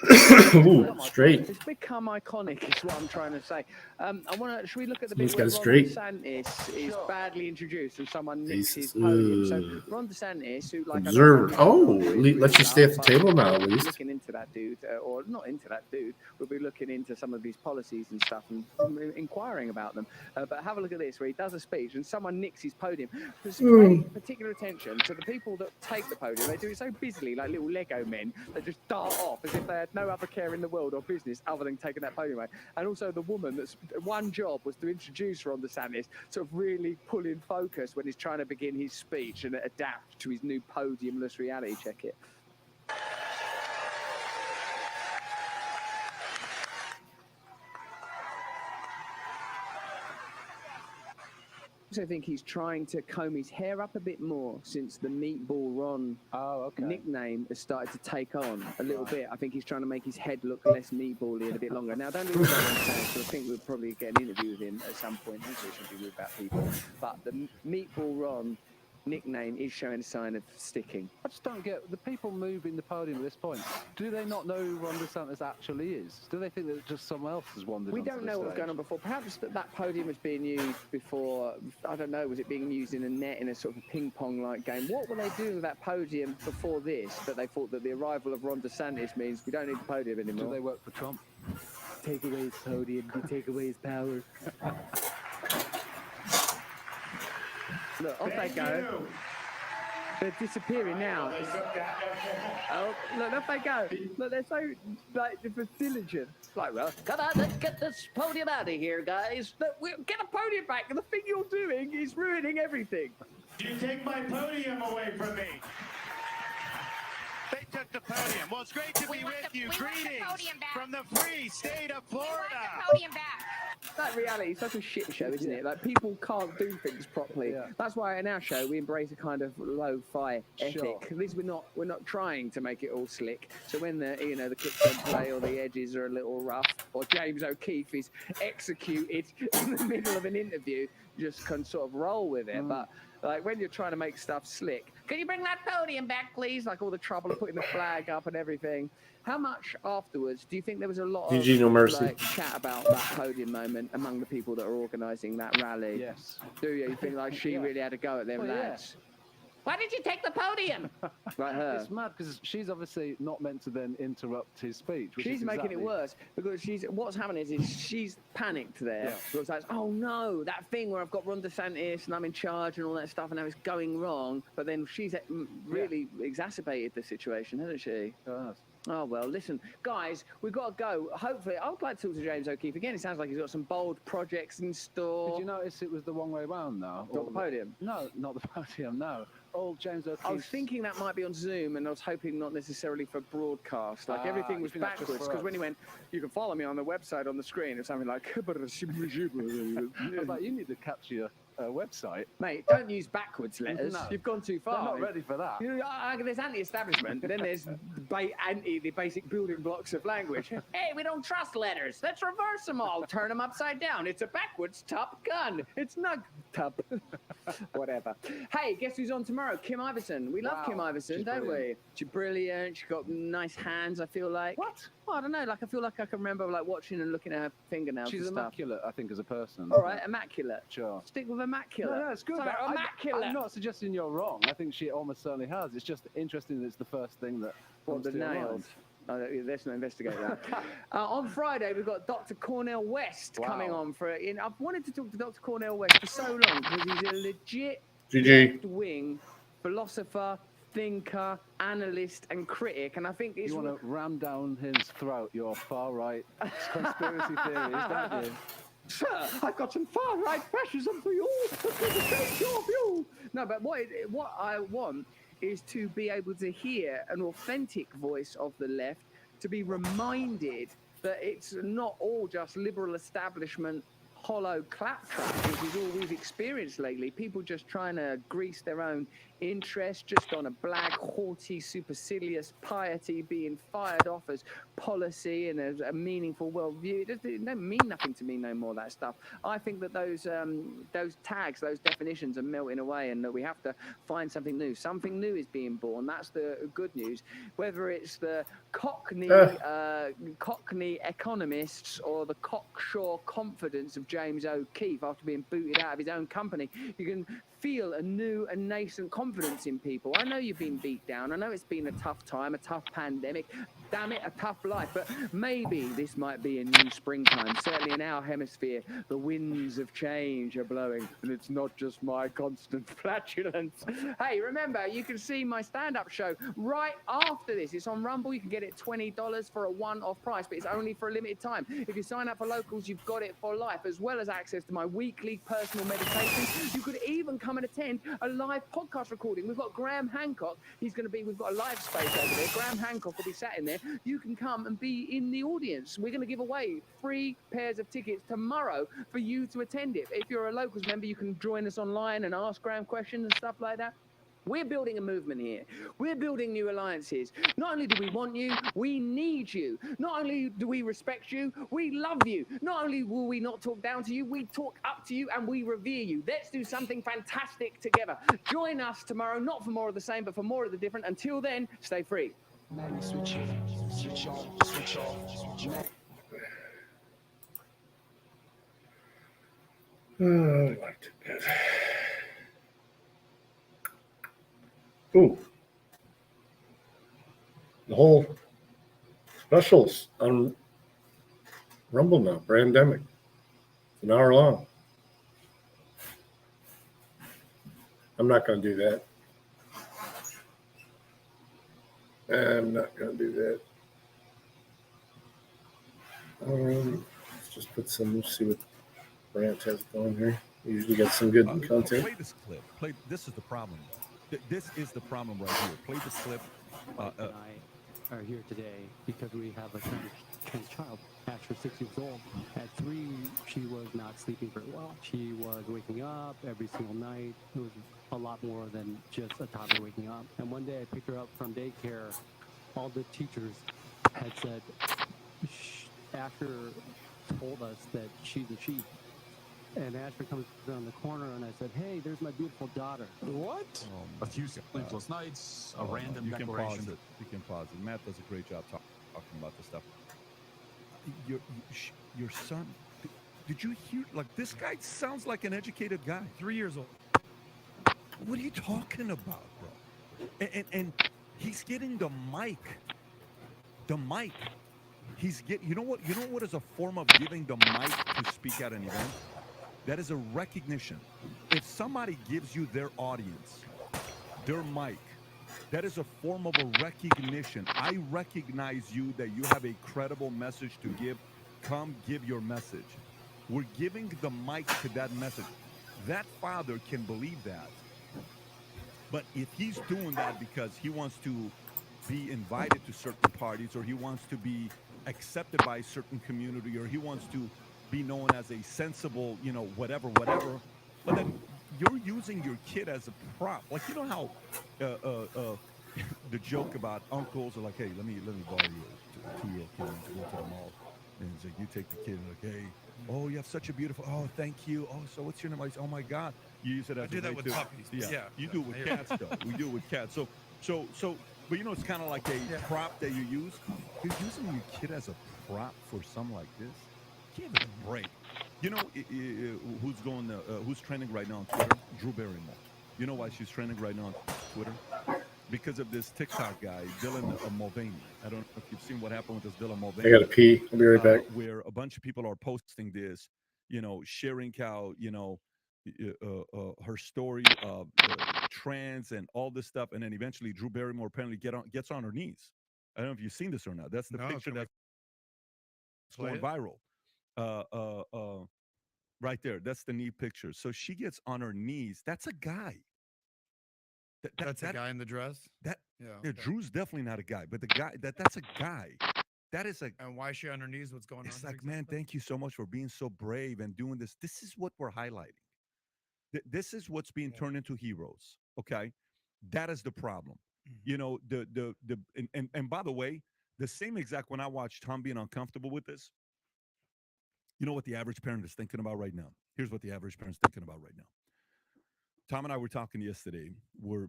Ooh, straight. It's become iconic, is what I'm trying to say. Should we look at the bit He's where got Ron straight. DeSantis is badly introduced and someone nicks his podium? So Ron DeSantis, who like Observer. Let's just stay at the table now, at least. looking into that dude, or not into that dude, we'll be looking into some of these policies and stuff and inquiring about them. But have a look at this, where he does a speech and someone nicks his podium. Just pay particular attention to the people that take the podium. They do it so busily, like little Lego men, that just dart off as if they had no other care in the world or business other than taking that podium away. And also the woman that's one job was to introduce Ron DeSantis, sort of really pull in focus when he's trying to begin his speech and adapt to his new podiumless reality. Check it. I also think he's trying to comb his hair up a bit more since the Meatball Ron nickname has started to take on a little bit. I think he's trying to make his head look less meatbally and a bit longer. Now, don't lose that because I think we'll probably get an interview with him at some point. This should be with about people. But the Meatball Ron nickname is showing a sign of sticking. I just don't get the people moving the podium at this point. Do they not know who Ron DeSantis actually is? Do they think that just someone else has wandered We onto don't the know what was stage? going on before. Perhaps that podium was being used before. I don't know. Was it being used in a net in a sort of ping pong like game? What were they doing with that podium before this? That they thought that the arrival of Ron DeSantis means we don't need the podium anymore. Do they work for Trump? Take away his podium. You take away his power. Look, off they go. They're disappearing now. Oh, look, off they go. Look, they're so, like, they're diligent. Like, well, come on, let's get this podium out of here, guys. Look, get the podium back, and the thing you're doing is ruining everything. You take my podium away from me. They took the podium. Well, it's great to be with you. Greetings from the free state of Florida. That reality is such a shit show, isn't it? Like, people can't do things properly. Yeah. That's why in our show we embrace a kind of lo-fi ethic. Sure. At least we're not trying to make it all slick. So when the the clips don't play or the edges are a little rough, or James O'Keefe is executed in the middle of an interview, you just can sort of roll with it. But like when you're trying to make stuff slick, can you bring that podium back, please? Like all the trouble of putting the flag up and everything. How much afterwards do you think there was a lot of GG, no mercy. like, chat about that podium moment among the people that are organising that rally? Yes. Do you think like she really had a go at them Well, yeah. lads? Why did you take the podium? Like her. It's mad because she's obviously not meant to then interrupt his speech. Which She's is making it exactly- worse because what's happening is she's panicked there. Yeah. Because like, oh no, that thing where I've got Ron DeSantis and I'm in charge and all that stuff and now it's going wrong. But then she's really exacerbated the situation, hasn't she? Oh, well, listen, guys, we've got to go. Hopefully, I would like to talk to James O'Keefe again. It sounds like he's got some bold projects in store. Did you notice it was the wrong way round now? Not the podium? No, not the podium, no. Old James O'Keefe. I was thinking that might be on Zoom, and I was hoping not necessarily for broadcast. Like, everything you was think that's just backwards, for because us? when he went, you can follow me on the website on the screen, or something like... But you need to capture your website. Mate, don't use backwards letters. No. You've gone too far. They're not ready for that. There's anti-establishment, then there's the basic building blocks of language. Hey, we don't trust letters. Let's reverse them all. Turn them upside down. It's a backwards Top Gun. It's Nug Tub. Whatever. Hey, guess who's on tomorrow? Kim Iverson. We love Kim Iverson, She's don't brilliant. we? She's brilliant. She's got nice hands, I feel like. What? Well, I don't know. Like, I feel like I can remember like watching and looking at her fingernails She's and stuff. immaculate, I think, as a person. All right, immaculate. Sure. Stick with immaculate. No, it's good. Something immaculate. I'm not suggesting you're wrong. I think she almost certainly has. It's just interesting that it's the first thing that What, comes the to your mind. nails? Let's not investigate that. On Friday, we've got Dr. Cornel West coming on for it. I've wanted to talk to Dr. Cornel West for so long because he's a legit GG. left-wing philosopher, thinker, analyst, and critic. And I think it's You want to ram down his throat your far-right conspiracy theories, don't you? Sir, I've got some far-right fascism for you. Take your view. No, but what I want is to be able to hear an authentic voice of the left, to be reminded that it's not all just liberal establishment hollow claptrap, which is all we've experienced lately. People just trying to grease their own interest, just on a black, haughty, supercilious piety being fired off as policy and as a meaningful worldview. It don't mean nothing to me no more, that stuff. I think that those tags, those definitions are melting away and that we have to find something new. Something new is being born. That's the good news. Whether it's the Cockney economists or the cocksure confidence of James O'Keefe after being booted out of his own company, you can feel a new and nascent confidence in people. I know you've been beat down. I know it's been a tough time, a tough pandemic. Damn it, a tough life. But maybe this might be a new springtime. Certainly in our hemisphere, the winds of change are blowing. And it's not just my constant flatulence. Hey, remember, you can see my stand-up show right after this. It's on Rumble. You can get it $20 for a one-off price, but it's only for a limited time. If you sign up for locals, you've got it for life, as well as access to my weekly personal meditations. You could even come and attend a live podcast recording. We've got Graham Hancock. We've got a live space over there. Graham Hancock will be sat in there. You can come and be in the audience. We're going to give away 3 pairs of tickets tomorrow for you to attend it. If you're a locals member, you can join us online and ask Graham questions and stuff like that. We're building a movement here. We're building new alliances. Not only do we want you, we need you. Not only do we respect you, we love you. Not only will we not talk down to you, we talk up to you and we revere you. Let's do something fantastic together. Join us tomorrow, not for more of the same, but for more of the different. Until then, stay free. Switch off, switch off, switch off. I liked it. Ooh. The whole specials on Rumble now, Brandemic. It's an hour long. I'm not going to do that. I'm not going to do that. Let's just put some, see what Brant has going here. We usually get some good content. Play this clip. This is the problem. This is the problem right here. Play this clip. I are here today because we have a trans child. Asher, 6 years old. At 3, she was not sleeping very well. She was waking up every single night. It was a lot more than just a toddler waking up. And one day I picked her up from daycare. All the teachers had said, Asher told us that she's a she. And Asher comes around the corner, and I said, "Hey, there's my beautiful daughter." What? A few sleepless nights, a random you declaration. Can pause it. You can pause it. Matt does a great job talking about this stuff. Your son, did you hear? Like, this guy sounds like an educated guy. 3 years old. What are you talking about, bro? And he's getting the mic. The mic. You know what is a form of giving the mic to speak at an event? That is a recognition. If somebody gives you their audience, their mic, that is a form of a recognition. I recognize you, that you have a credible message to give. Come give your message. We're giving the mic to that message. That father can believe that. But if he's doing that because he wants to be invited to certain parties, or he wants to be accepted by a certain community, or he wants to be known as a sensible, whatever. But then you're using your kid as a prop. Like, you know how the joke about uncles are like, "Hey, let me borrow your 2-year-old kid to go to the mall," and it's like, you take the kid, like, "Hey, oh, you have such a beautiful. Oh, thank you. Oh, so what's your name?" Oh my God, you use it as I do that with puppies. Yeah, you do it with cats, though. We do it with cats. So, but it's kind of like a prop that you use. You're using your kid as a prop for something like this. Give it a break. Who's trending right now on Twitter? Drew Barrymore. You know why she's trending right now on Twitter? Because of this TikTok guy, Dylan Mulvaney. I don't know if you've seen what happened with this Dylan Mulvaney. I got to pee. I'll be right back. Where a bunch of people are posting this, sharing how, her story of trans and all this stuff. And then eventually Drew Barrymore apparently gets on her knees. I don't know if you've seen this or not. That's the picture that's going viral. Right there. That's the knee picture. So she gets on her knees. That's a guy. That's a guy in the dress? Yeah, Drew's definitely not a guy, but the guy that's a guy. That is And why is she on her knees? What's going on? It's like, man, thank you so much for being so brave and doing this. This is what we're highlighting. This is what's being turned into heroes. Okay. That is the problem. And by the way, the same exact when I watched Tom being uncomfortable with this, you know what the average parent is thinking about right now? Here's what the average parent's thinking about right now. Tom and I were talking yesterday. We're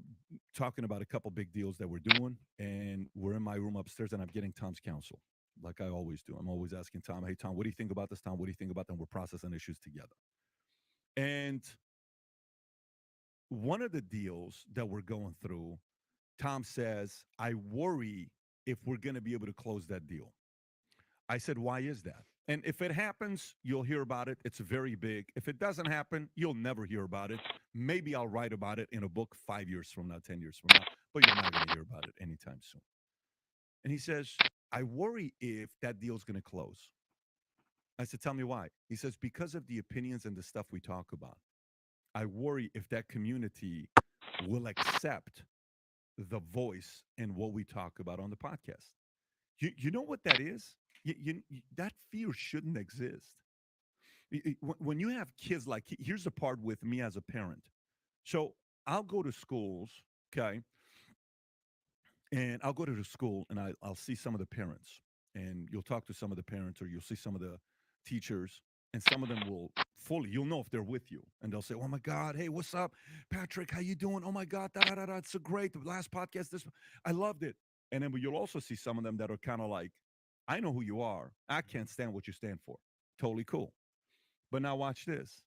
talking about a couple big deals that we're doing, and we're in my room upstairs, and I'm getting Tom's counsel, like I always do. I'm always asking Tom, "Hey, Tom, what do you think about this? Tom, what do you think about that?" We're processing issues together. And one of the deals that we're going through, Tom says, "I worry if we're going to be able to close that deal." I said, "Why is that?" And if it happens, you'll hear about it. It's very big. If it doesn't happen, you'll never hear about it. Maybe I'll write about it in a book 5 years from now, 10 years from now, but you're not going to hear about it anytime soon. And he says, "I worry if that deal's going to close." I said, "Tell me why." He says, "Because of the opinions and the stuff we talk about. I worry if that community will accept the voice and what we talk about on the podcast." You know what that is? That fear shouldn't exist. When you have kids, like, here's the part with me as a parent. So I'll go to schools Okay. And I'll go to the school and I'll see some of the parents, and you'll talk to some of the parents, or you'll see some of the teachers, and some of them will you'll know if they're with you, and they'll say, "Oh my God, hey, what's up, Patrick? How you doing? Oh my God, da da da da, it's so great. The last podcast, I loved it." And then you'll also see some of them that are kind of like, "I know who you are. I can't stand what you stand for." Totally cool. But now watch this.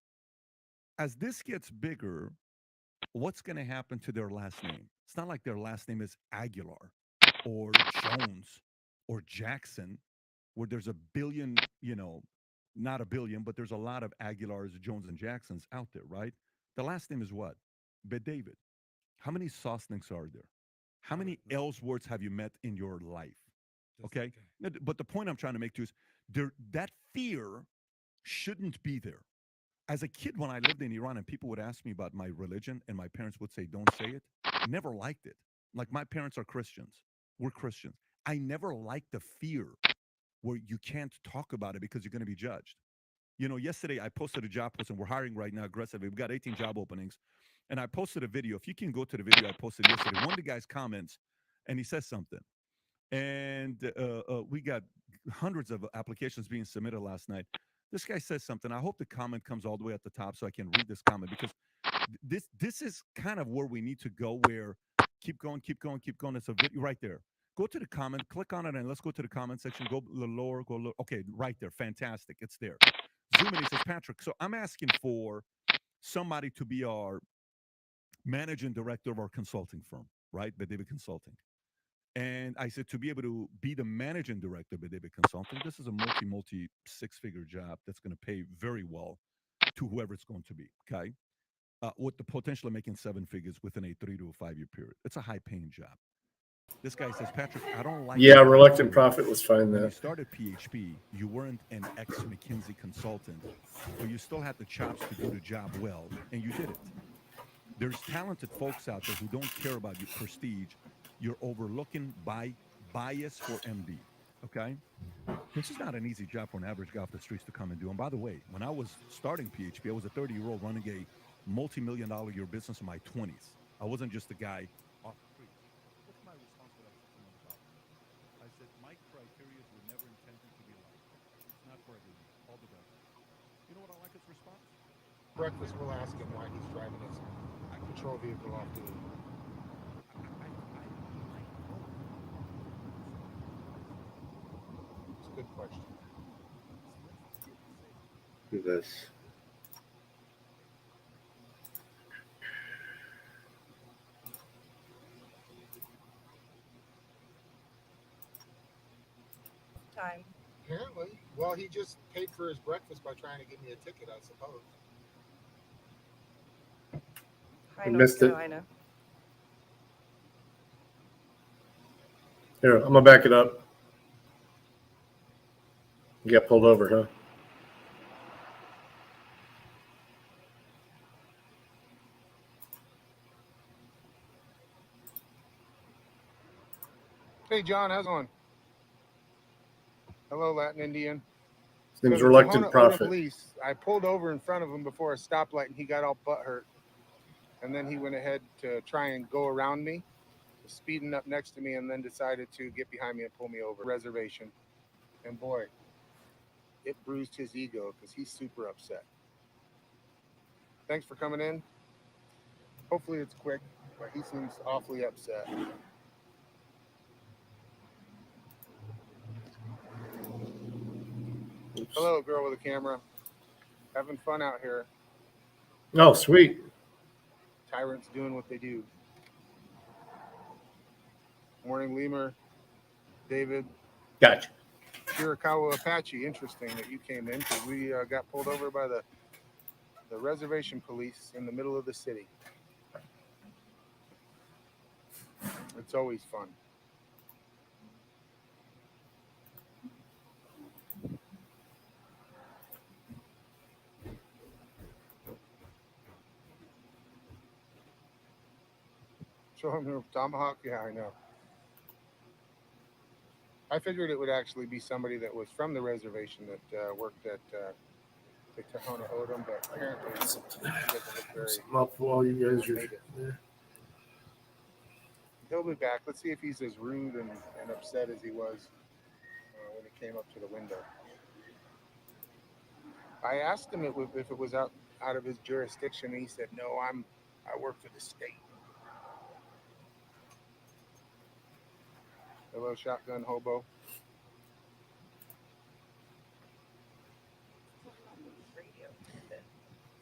As this gets bigger, what's going to happen to their last name? It's not like their last name is Aguilar or Jones or Jackson, where there's a billion, not a billion, but there's a lot of Aguilars, Jones, and Jacksons out there, right? The last name is what? David. How many Sosnicks are there? How many Ellsworths have you met in your life? Okay? But the point I'm trying to make to you is that fear shouldn't be there. As a kid, when I lived in Iran and people would ask me about my religion and my parents would say, "Don't say it," I never liked it. Like, my parents are Christians. We're Christians. I never liked the fear where you can't talk about it because you're going to be judged. Yesterday I posted a job post, and we're hiring right now aggressively. We've got 18 job openings. And I posted a video. If you can go to the video I posted yesterday, one of the guys comments and he says something. And we got hundreds of applications being submitted last night. This guy says something. I hope the comment comes all the way at the top so I can read this comment, because this is kind of where we need to go, where keep going. It's a video right there. Go to the comment, click on it, and let's go to the comment section. Go lower, go lower. Okay, right there. Fantastic. It's there. Zoom in. He says, "Patrick, so I'm asking for somebody to be our managing director of our consulting firm, right? Bedebe Consulting." And I said, to be able to be the managing director of Bedebe Consulting, this is a multi six-figure job that's going to pay very well to whoever it's going to be, okay? With the potential of making 7 figures within a 3 to 5 year period. It's a high-paying job. This guy says, "Patrick, I don't like..." Yeah, Reluctant Prophet was fine When there. you started PHP, you weren't an ex-McKinsey consultant, but you still had the chops to do the job well, and you did it. There's talented folks out there who don't care about your prestige. You're overlooking by bias for MD, okay? This is not an easy job for an average guy off the streets to come and do. And by the way, when I was starting PHP, I was a 30-year-old running a multi-million-dollar year business in my 20s. I wasn't just a guy off the street. What's my response to that? I said, "My criteria were never intended to be like. It's not for everyone. All the best." You know what I like his response? Breakfast, we'll ask him why he's driving his patrol vehicle off duty. It's a good question. Do this. Time. Apparently. Well, he just paid for his breakfast by trying to give me a ticket, I suppose. I missed it. Here, I'm gonna back it up. You got pulled over, huh? Hey, John, how's it going? Hello, Latin Indian. His name's So Reluctant Tohono O'odham Prophet. Police, I pulled over in front of him before a stoplight, and he got all butthurt. And then he went ahead to try and go around me, speeding up next to me, and then decided to get behind me and pull me over. Reservation. And boy, it bruised his ego because he's super upset. Thanks for coming in. Hopefully it's quick, but he seems awfully upset. Oops. Hello, girl with a camera. Having fun out here. Oh, sweet. Tyrants doing what they do. Morning, Lemur. David. Gotcha. Chiricahua Apache. Interesting that you came in, because we got pulled over by the reservation police in the middle of the city. It's always fun. Show him your tomahawk? Yeah, I know. I figured it would actually be somebody that was from the reservation that worked at the Tohono O'odham, but apparently he doesn't look very Something up while you guys are made it. there. He'll be back. Let's see if he's as rude and upset as he was when he came up to the window. I asked him if it was out of his jurisdiction, and he said, "No, I work for the state." Hello, shotgun hobo.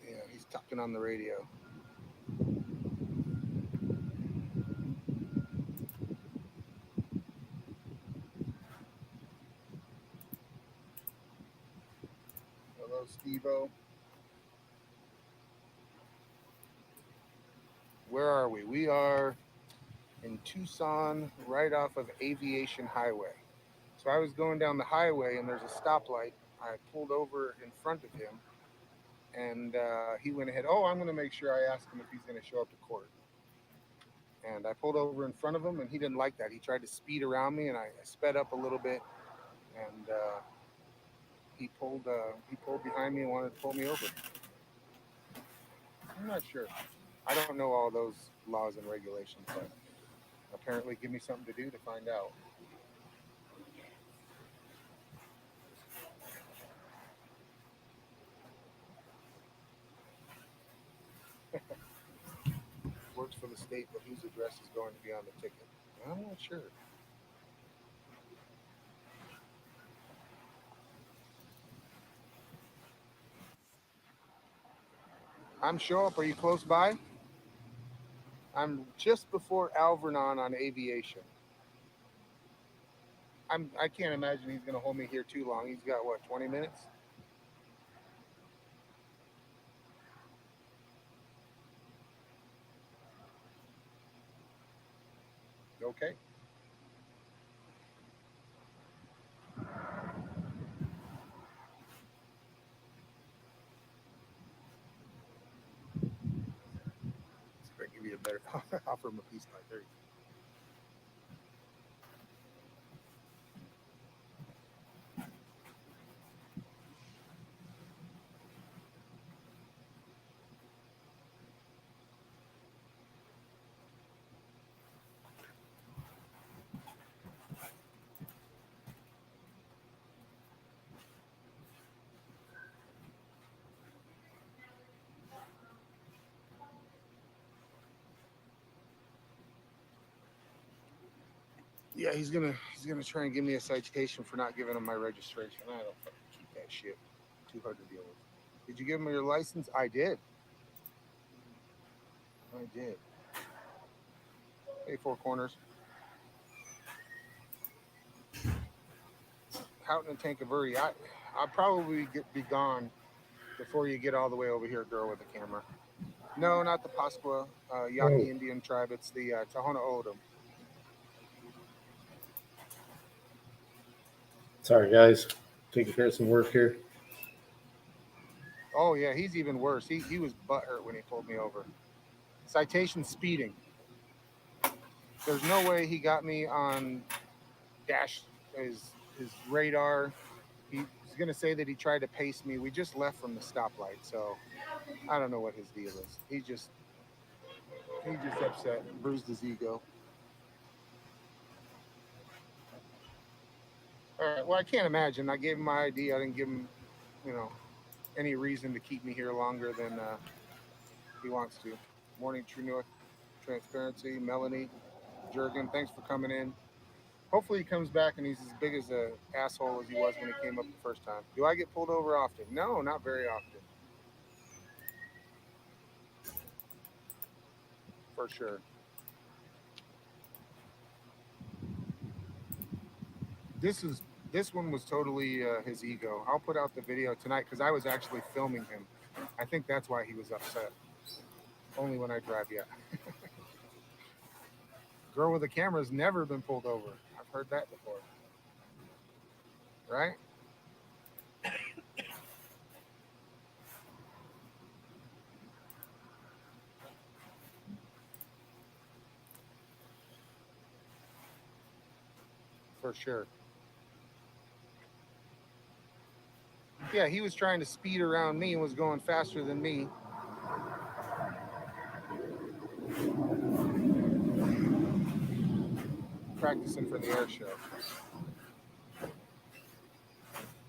Yeah, he's talking on the radio. Hello, Steve-O. Where are we? We are in Tucson, right off of Aviation Highway. So I was going down the highway, and there's a stoplight. I pulled over in front of him, and he went ahead. Oh, I'm going to make sure I ask him if he's going to show up to court. And I pulled over in front of him, and he didn't like that. He tried to speed around me, and I sped up a little bit, and he pulled behind me and wanted to pull me over. I'm not sure. I don't know all those laws and regulations, but apparently give me something to do to find out. Works for the state, but whose address is going to be on the ticket? I'm not sure. I'm show up. Are you close by? I'm just before Alvernon on Aviation. I can't imagine he's going to hold me here too long. He's got, what, 20 minutes? Okay. See if I can give you a better offer him a piece by 30. Yeah, he's gonna try and give me a citation for not giving him my registration. I don't fucking keep that shit. Too hard to deal with. Did you give him your license? I did. I did. Hey, Four Corners. Houghton and Tankerville. I'll probably be gone before you get all the way over here, girl with the camera. No, not the Pasqua Yaqui Indian tribe. It's the Tohono O'odham. Sorry, guys. Taking care of some work here. Oh, yeah, he's even worse. He was butthurt when he pulled me over. Citation speeding. There's no way he got me on his radar. He's going to say that he tried to pace me. We just left from the stoplight, so I don't know what his deal is. He just upset, bruised his ego. All right, well, I can't imagine. I gave him my ID. I didn't give him, any reason to keep me here longer than he wants to. Morning, True North Transparency, Melanie, Jurgen, thanks for coming in. Hopefully he comes back and he's as big as an asshole as he was when he came up the first time. Do I get pulled over often? No, not very often. For sure. This one was totally his ego. I'll put out the video tonight because I was actually filming him. I think that's why he was upset. Only when I drive, yeah. Girl with a camera's never been pulled over. I've heard that before. Right? For sure. Yeah, he was trying to speed around me and was going faster than me. practicing for the air show.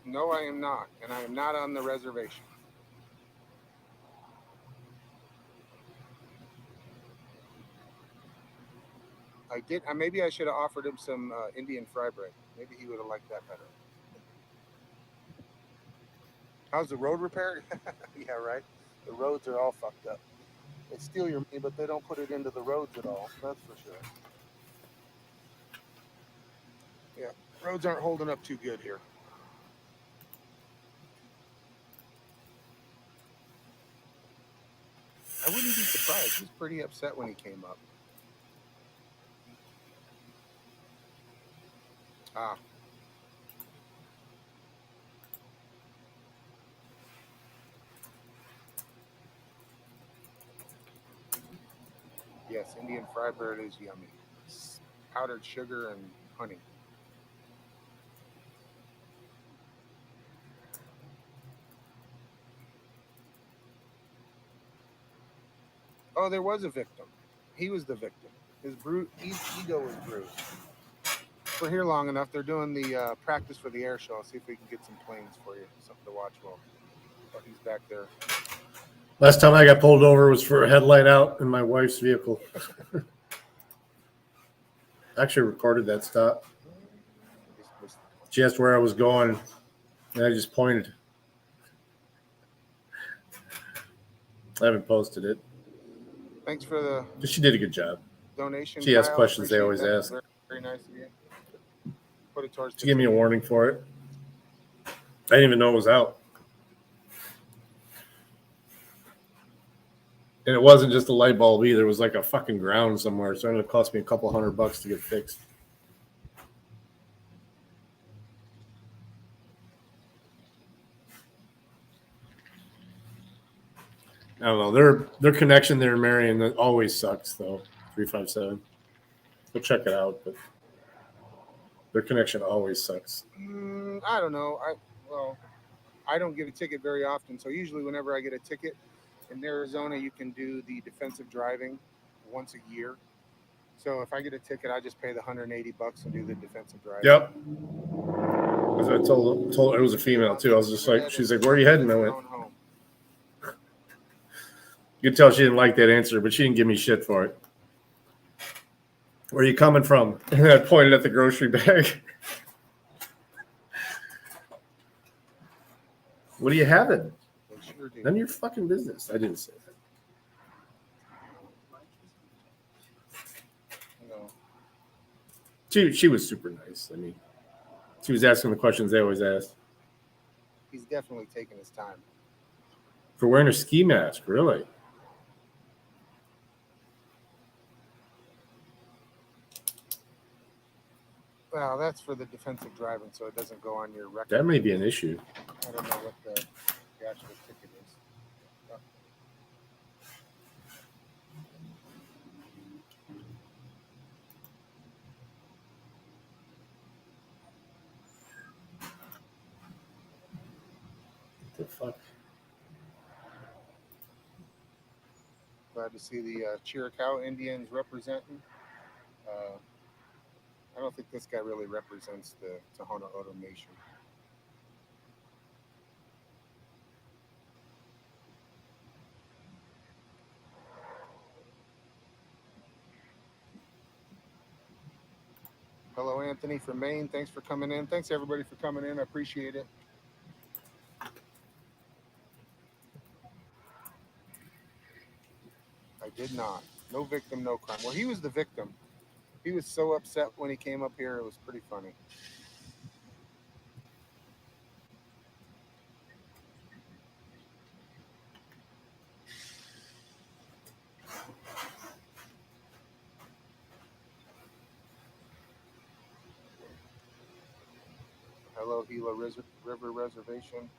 No, I am not, and I am not on the reservation. I did. Maybe I should have offered him some Indian fry bread. Maybe he would have liked that better. How's the road repair? Yeah, right. The roads are all fucked up. They steal your money, but they don't put it into the roads at all. That's for sure. Yeah, roads aren't holding up too good here. I wouldn't be surprised. He was pretty upset when he came up. Ah. Yes, Indian fry bread is yummy. It's powdered sugar and honey. Oh, there was a victim. He was the victim. His ego was bruised. We're here long enough. They're doing the practice for the air show. I'll see if we can get some planes for you, something to watch while he's back there. Last time I got pulled over was for a headlight out in my wife's vehicle. I actually recorded that stop. She asked where I was going, and I just pointed. I haven't posted it. Thanks for the. She did a good job. Donation. She asked Kyle, questions they always that. ask. Very, very nice of you. Put it towards. She gave me a warning for it. I didn't even know it was out. And it wasn't just a light bulb either. It was like a fucking ground somewhere. So it ended up costing me a couple $100 to get fixed. I don't know. Their connection there in Marion always sucks though. 357. Go check it out, but their connection always sucks. I don't know. I don't get a ticket very often. So usually whenever I get a ticket in Arizona, you can do the defensive driving once a year. So if I get a ticket, I just pay the $180 and do the defensive driving. Yep. I told her it was a female too. I was just like, she's like, where are you heading? I went. You could tell she didn't like that answer, but she didn't give me shit for it. Where are you coming from? And I pointed at the grocery bag. What are you having? Sure do. None of your fucking business. I didn't say that. No. She was super nice. I mean, she was asking the questions they always ask. He's definitely taking his time. For wearing a ski mask, really? Well, that's for the defensive driving, so it doesn't go on your record. That may be an issue. I don't know what the actual ticket is. What the fuck? Glad to see the Chiricahua Indians representing. I don't think this guy really represents the Tohono O'odham Nation. Hello, Anthony from Maine. Thanks for coming in. Thanks, everybody, for coming in. I appreciate it. I did not. No victim, no crime. Well, he was the victim. He was so upset when he came up here. It was pretty funny. Hello, Gila River Reservation.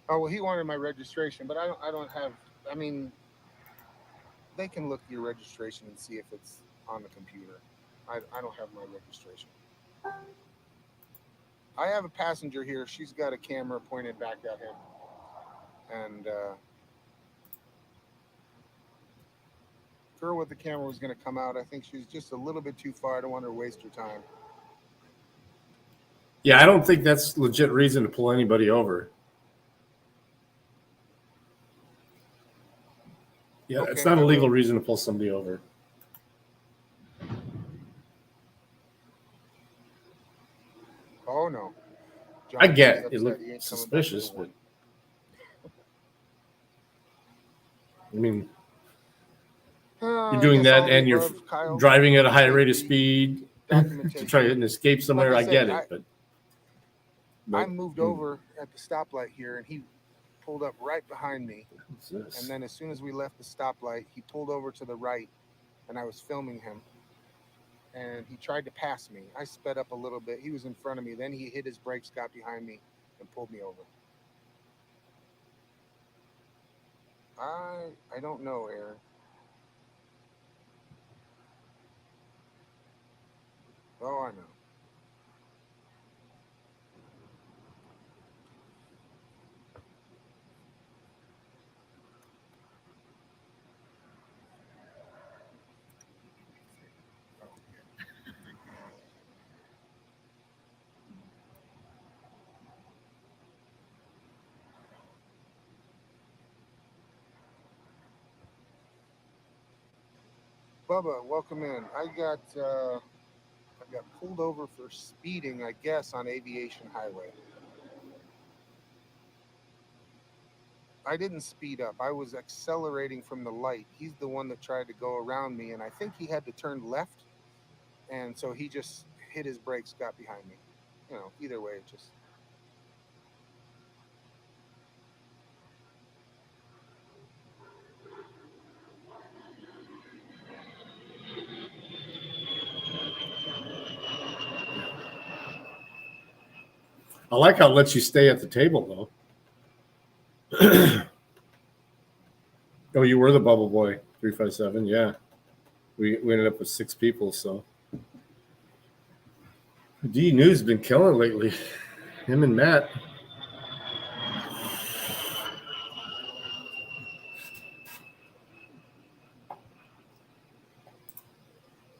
Oh well, he wanted my registration, but I don't have. I mean, they can look at your registration and see if it's on the computer. I don't have my registration. I have a passenger here. She's got a camera pointed back at him. And girl with the camera was going to come out. I think she's just a little bit too far. I don't want her to waste her time. Yeah, I don't think that's legit reason to pull anybody over. Yeah, Okay, it's not I a legal will. reason to pull somebody over. Oh no. I John's get upset. it looked He ain't coming back to suspicious, the but one. I mean, I you're doing guess all that the and you're above, Kyle. driving at a high Appreciate rate of the speed to documentation. try and escape somewhere. Like I I said, get it, but I moved over at the stoplight here, and he pulled up right behind me. What's this? And then as soon as we left the stoplight, he pulled over to the right, and I was filming him. And he tried to pass me. I sped up a little bit. He was in front of me. Then he hit his brakes, got behind me, and pulled me over. I don't know, Aaron. Oh, I know. Bubba, welcome in. I got pulled over for speeding, I guess, on Aviation Highway. I didn't speed up. I was accelerating from the light. He's the one that tried to go around me, and I think he had to turn left, and so he just hit his brakes, got behind me. You know, either way, it just. I like how it lets you stay at the table though. Oh, you were the bubble boy, 357. Yeah, we ended up with 6 people. So D News been killing lately. Him and Matt.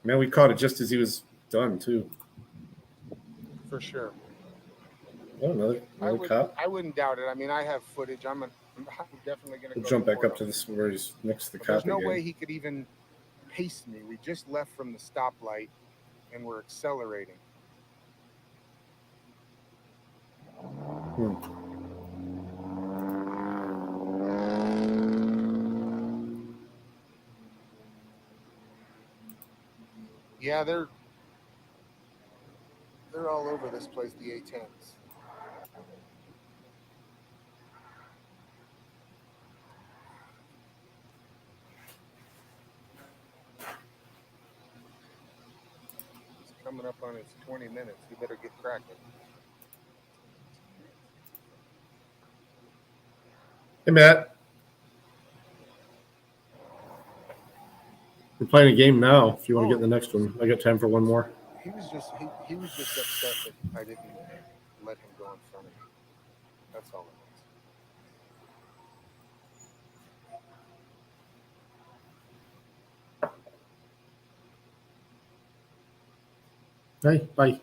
Man, we caught it just as he was done too. For sure. Oh, another cop. I wouldn't doubt it. I mean, I have footage. I'm definitely going to We'll go jump back report up to him. this where he's next to the But cop there's no again. way he could even pace me. We just left from the stoplight, and we're accelerating. Yeah, they're all over this place, the A10s. It's coming up on its 20 minutes. You better get cracking. Hey, Matt. We're playing a game now. If you want to get in the next one, I got time for one more. He was just upset that I didn't let him go in front of me. That's all it was. Hey, bye.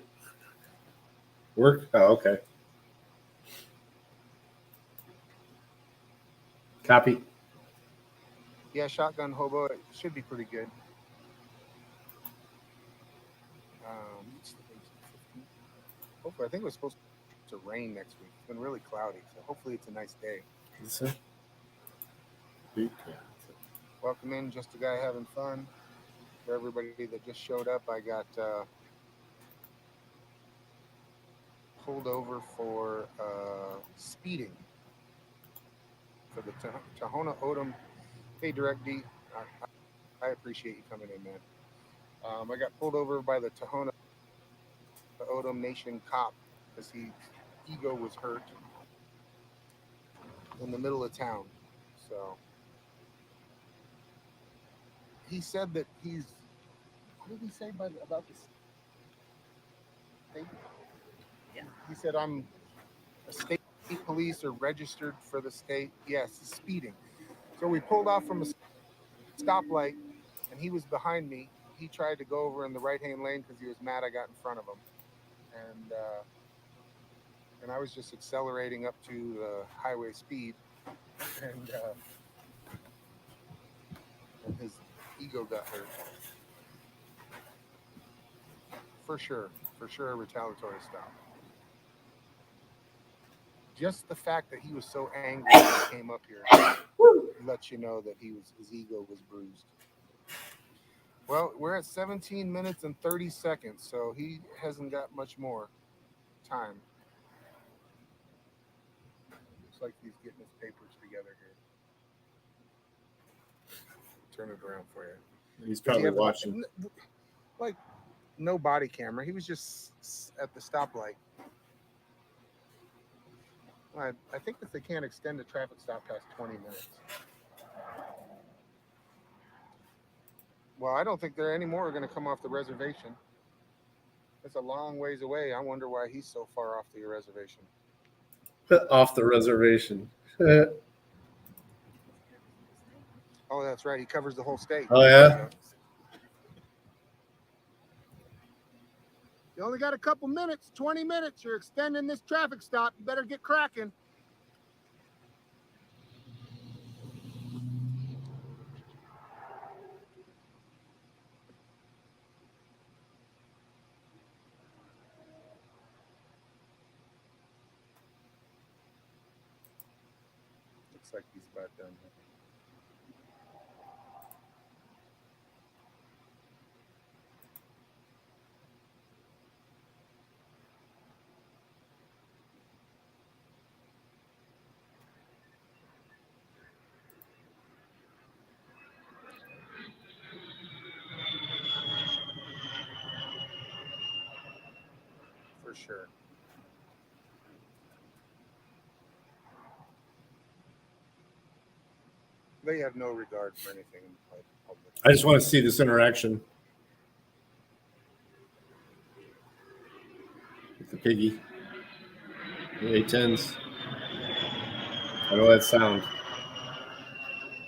Work? Oh, okay. Copy. Yeah, Shotgun Hobo, it should be pretty good. Hopefully, I think it was supposed to rain next week. It's been really cloudy, so hopefully it's a nice day. Welcome in, just a guy having fun. For everybody that just showed up, I got pulled over for speeding for the Tahona Odom. Hey, Direct D, I appreciate you coming in, man. I got pulled over by the Tahona Odom Nation cop because his ego was hurt in the middle of town. So he said that he's What did he say about this? Yeah. He said, I'm a state police or registered for the state. Yes, speeding. So we pulled off from a stoplight, and he was behind me. He tried to go over in the right-hand lane because he was mad I got in front of him. And I was just accelerating up to the highway speed. And his ego got hurt. For sure, a retaliatory stop. Just the fact that he was so angry when he came up here lets you know that his ego was bruised. Well, we're at 17 minutes and 30 seconds, so he hasn't got much more time. Looks like he's getting his papers together here. Turn it around for you. He's probably watching. Like, no body camera. He was just at the stoplight. I think that they can't extend a traffic stop past 20 minutes. Well, I don't think there are any more going to come off the reservation. It's a long ways away. I wonder why he's so far off the reservation. Off the reservation. Oh, that's right. He covers the whole state. Oh, yeah? You only got a couple minutes, 20 minutes. You're extending this traffic stop. You better get cracking. Looks like he's about done. For sure. They have no regard for anything in public. I just want to see this interaction with the piggy. The A10s. I know that sound.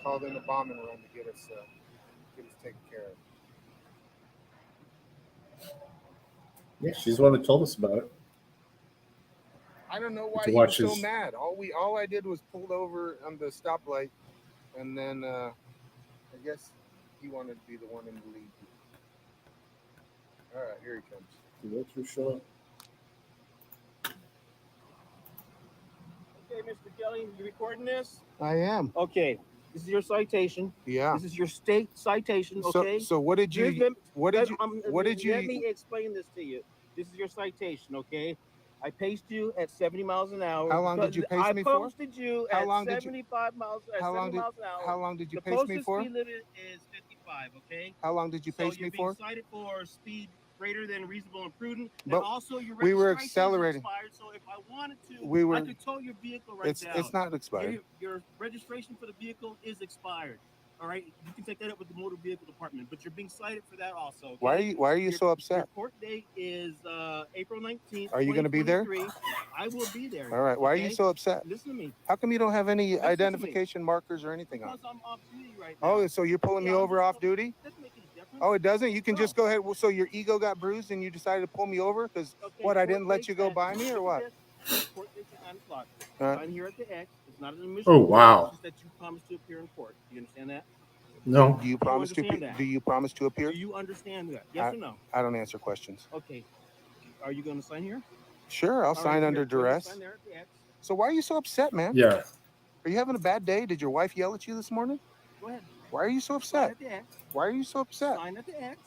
Called in a bombing run to get us taken care of. Yeah, she's the one that told us about it. I don't know why To he watch was so his- mad. All I did was pulled over on the stoplight, and then I guess he wanted to be the one in the lead. All right, here he comes. What's your show? Okay, Mr. Kelly, you recording this? I am. Okay, this is your citation. Yeah. This is your state citation. So- Okay. so what did you- Let me you- explain this to you. This is your citation. Okay. I paced you at 70 miles an hour. How long did you pace me for? I posted you How at long did you- 75 miles. At how long 70 did- miles an hour. how long did you The pace me posted for? speed limit is 55. Okay. How long did you So pace you're me being for? cited for speed greater than reasonable and prudent. But And also your we were registration is accelerating. expired, so if I wanted to, We were- I could tow your vehicle right It's down. not expired. Your registration for the vehicle is expired. All right, you can take that up with the motor vehicle department, but you're being cited for that also. Okay? Why are you so upset? Your court date is April 19th. Are you gonna be there? 2023. I will be there. All right. Why are you okay? so upset? Listen to me. How come you don't have any Listen to me. identification markers or anything on? Because I'm off duty right now. Oh, so you're pulling me over off duty? Doesn't make any difference. Oh, it doesn't? You can just go ahead. Well, so your ego got bruised and you decided to pull me over because what? I didn't let you go by me or what? Court date's at 9 o'clock. All right. Sign here at the X. It's not an admission. Oh, wow. It's just that you promised to appear in court. Do you understand that? No. Do you promise to? understand that? Do you promise to appear? Do you understand that? Yes or no? I don't answer questions. Okay. Are you going to sign here? Sure, I'll All sign right, under here, go ahead, duress. sign there at the X. So why are you so upset, man? Yeah. Are you having a bad day? Did your wife yell at you this morning? Go ahead. Why are you so Sign upset? at the X. Why are you so upset? Sign at the X.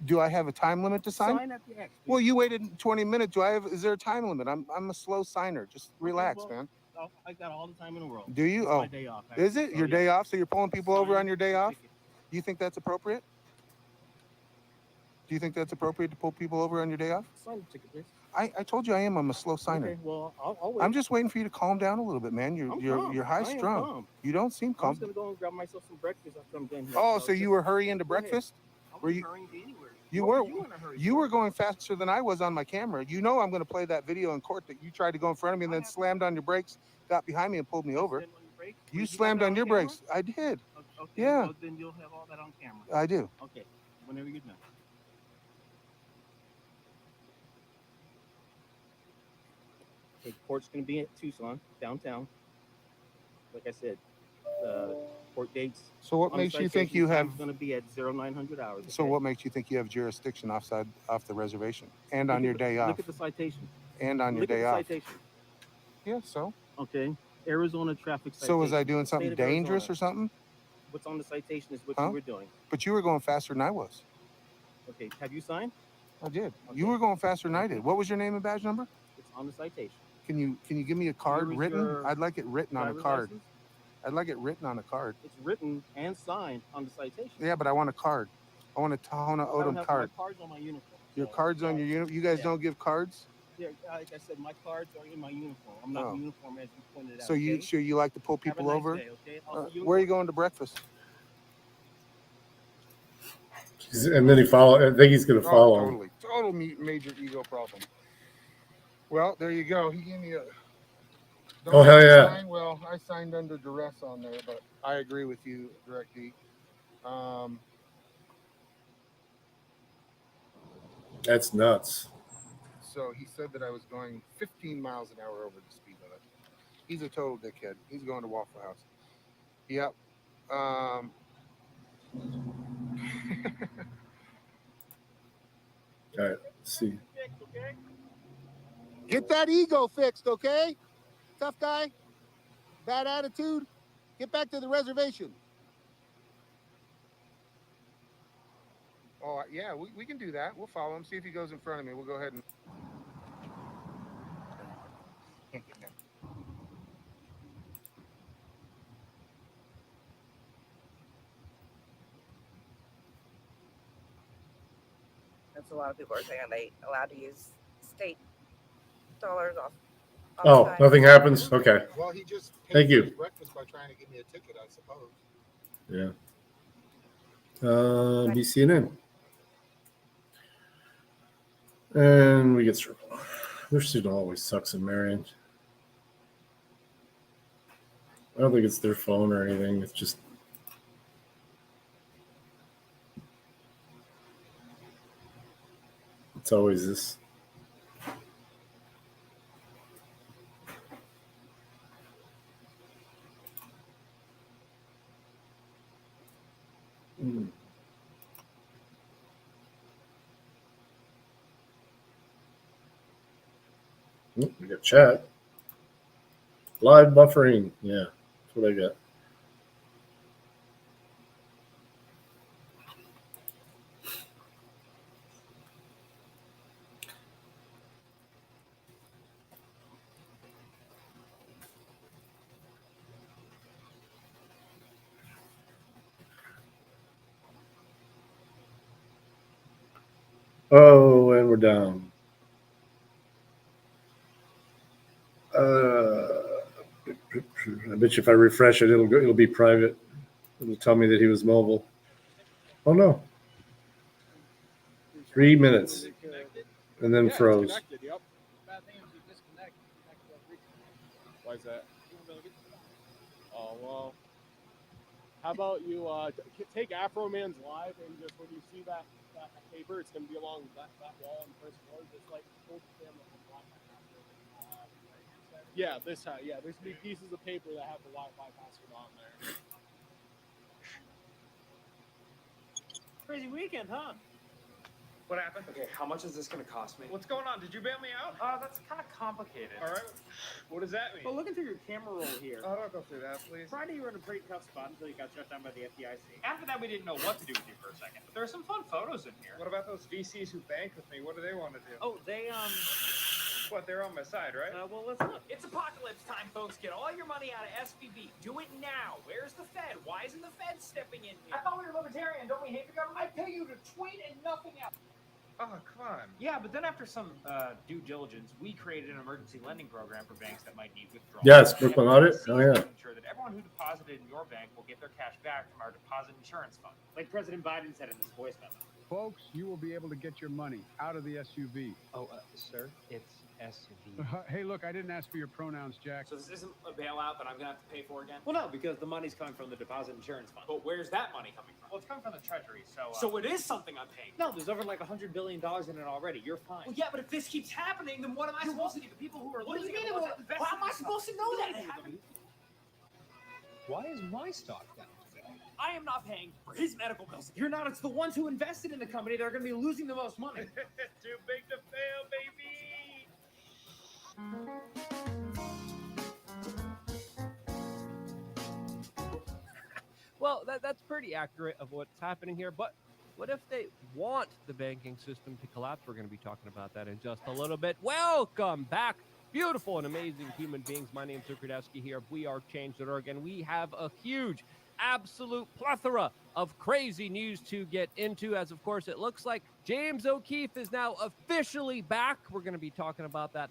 Do I have a time limit to sign? Sign at the X. Well, you waited 20 minutes. Is there a time limit? I'm a slow signer. Just relax, well, man. I got all the time in the world. Do you? It's Oh, my day off, is actually. it your day off? So you're pulling people over Sign on your day the off? ticket. Do you think that's appropriate? Do you think that's appropriate to pull people over on your day off? Sign the ticket, please. I told you I'm a slow signer. Okay, well, I'll wait. I'm just waiting for you to calm down a little bit, man. I'm You're calm. high I am strung. calm. You don't seem I'm calm. just gonna go and grab myself some breakfast after I'm done here. Oh, so you were hurrying to Go ahead. breakfast? I'll Were you? hurrying to anywhere. You What were. you in a hurry You for? were going faster than I was on my camera. You know I'm going to play that video in court that you tried to go in front of me and then slammed on your brakes, got behind me and pulled me over. Slammed on your brakes? You Wait, got slammed that on your camera? brakes. I did. Okay, Yeah. well, then you'll have all that on camera. I do. Okay, whenever you're done. Okay, court's going to be at Tucson, downtown. Like I said, court dates. So what on the makes you think you have? It's going to be at 0900 hours. So okay? what makes you think you have jurisdiction off the reservation and on Look your at the- day off Look at the citation. and on your Look at day the off? citation. Yeah. So. Okay, Arizona traffic citation. So was I doing State something of dangerous Arizona. or something? What's on the citation is what Huh? you were doing. But you were going faster than I was. Okay, have you signed? I did. Okay. You were going faster than I did. What was your name and badge number? It's on the citation. Can you give me a card Here is written? your I'd like it written on a driver's card. license. I'd like it written on a card. It's written and signed on the citation. Yeah, but I want a card. I want a Tahona I don't Odom have card. my cards on my uniform. Your so- cards on your uniform. You guys Yeah. don't give cards. Yeah, like I said, my cards are in my uniform. I'm not Oh. in uniform as you pointed out. So you okay? so you like to pull Have a people nice over? day, okay? I'll see you Where are you tomorrow. going to breakfast? And then I think he's going to follow him. Totally. Total major ego problem. Well, there you go. He gave me a. Oh, hell yeah. Sign. Well, I signed under duress on there, but I agree with you, Direct D. That's nuts. So he said that I was going 15 miles an hour over the speed limit. He's a total dickhead. He's going to Waffle House. Yep. All right, let's see. Get that ego fixed, okay? Tough guy, bad attitude. Get back to the reservation. Oh, yeah, we can do that. We'll follow him, see if he goes in front of me. We'll go ahead and. That's a lot of people are saying they allowed to use state dollars off. Oh, outside. nothing happens? Okay. Well, he just paid Thank for you. his breakfast by trying to give me a ticket, I suppose. Yeah. BCNN. And we get circle. Their signal always sucks in Marion. I don't think it's their phone or anything. It's just. It's always this. We got chat. Live buffering. Yeah, that's what I got. Oh, and we're down. I bet you if I refresh it, it'll be private. It'll tell me that he was mobile. Oh no. 3 minutes. And then froze. Yep. Why is that? Oh well. How about you take Afro Man's live and just when you see that paper, it's gonna be along that wall on the first floor. Just like hold the camera and block that. Yeah, this high. Yeah, there's gonna be pieces of paper that have the Wi-Fi password on there. Crazy weekend, huh? What happened? Okay, how much is this going to cost me? What's going on? Did you bail me out? That's kind of complicated. All right. What does that mean? Well, looking through your camera roll here. How do I go through that, please? Friday, you were in a pretty tough spot until you got shut down by the FDIC. After that, we didn't know what to do with you for a second. But there are some fun photos in here. What about those VCs who bank with me? What do they want to do? Oh, they What? They're on my side, right? well, let's look. It's apocalypse time, folks. Get all your money out of SVB. Do it now. Where's the Fed? Why isn't the Fed stepping in here? I thought we were libertarian. Don't we hate the government? I pay you to tweet and nothing else. Oh, come on. Yeah, but then after some due diligence, we created an emergency lending program for banks that might need withdrawal. Yes, Brooklyn Audit. Oh yeah. To ensure that everyone who deposited in your bank will get their cash back from our deposit insurance fund. Like President Biden said in his voice memo. Folks, you will be able to get your money out of the SUV. Oh, sir, it's SUV. Hey, look, I didn't ask for your pronouns, Jack. So this isn't a bailout that I'm gonna have to pay for again? Well, no, because the money's coming from the deposit insurance fund. But where's that money coming from? Well, it's coming from the Treasury, so... So it is something I'm paying. No, there's over like $100 billion in it already. You're fine. Well, yeah, but if this keeps happening, then what am I supposed to do? The people who are What do you losing mean it, it the ones won't- that invested How am I in supposed to it. know Well, that? they haven't. Why is my stock down today? I am not paying for his medical bills. You're not. It's the ones who invested in the company that are going to be losing the most money. Too big to fail, baby. Well, that's pretty accurate of what's happening here. But what if they want the banking system to collapse? We're going to be talking about that in just a little bit. Welcome back, beautiful and amazing human beings. My name's Zukradowski here. We are Change.org, and we have a huge, absolute plethora of crazy news to get into, as of course it looks like James O'Keefe is now officially back. We're going to be talking about that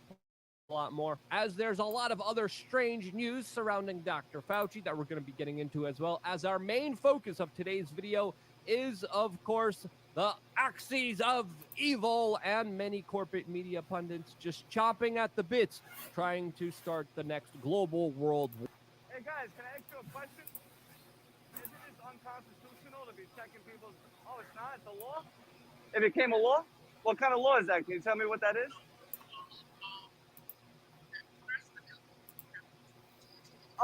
a lot more, as there's a lot of other strange news surrounding Dr. Fauci that we're going to be getting into, as well as our main focus of today's video is, of course, the axes of evil and many corporate media pundits just chopping at the bits, trying to start the next global world war. Hey guys, can I ask you a question? Isn't it unconstitutional to be checking people's... Oh, it's not? It's a law? It became a law? What kind of law is that? Can you tell me what that is?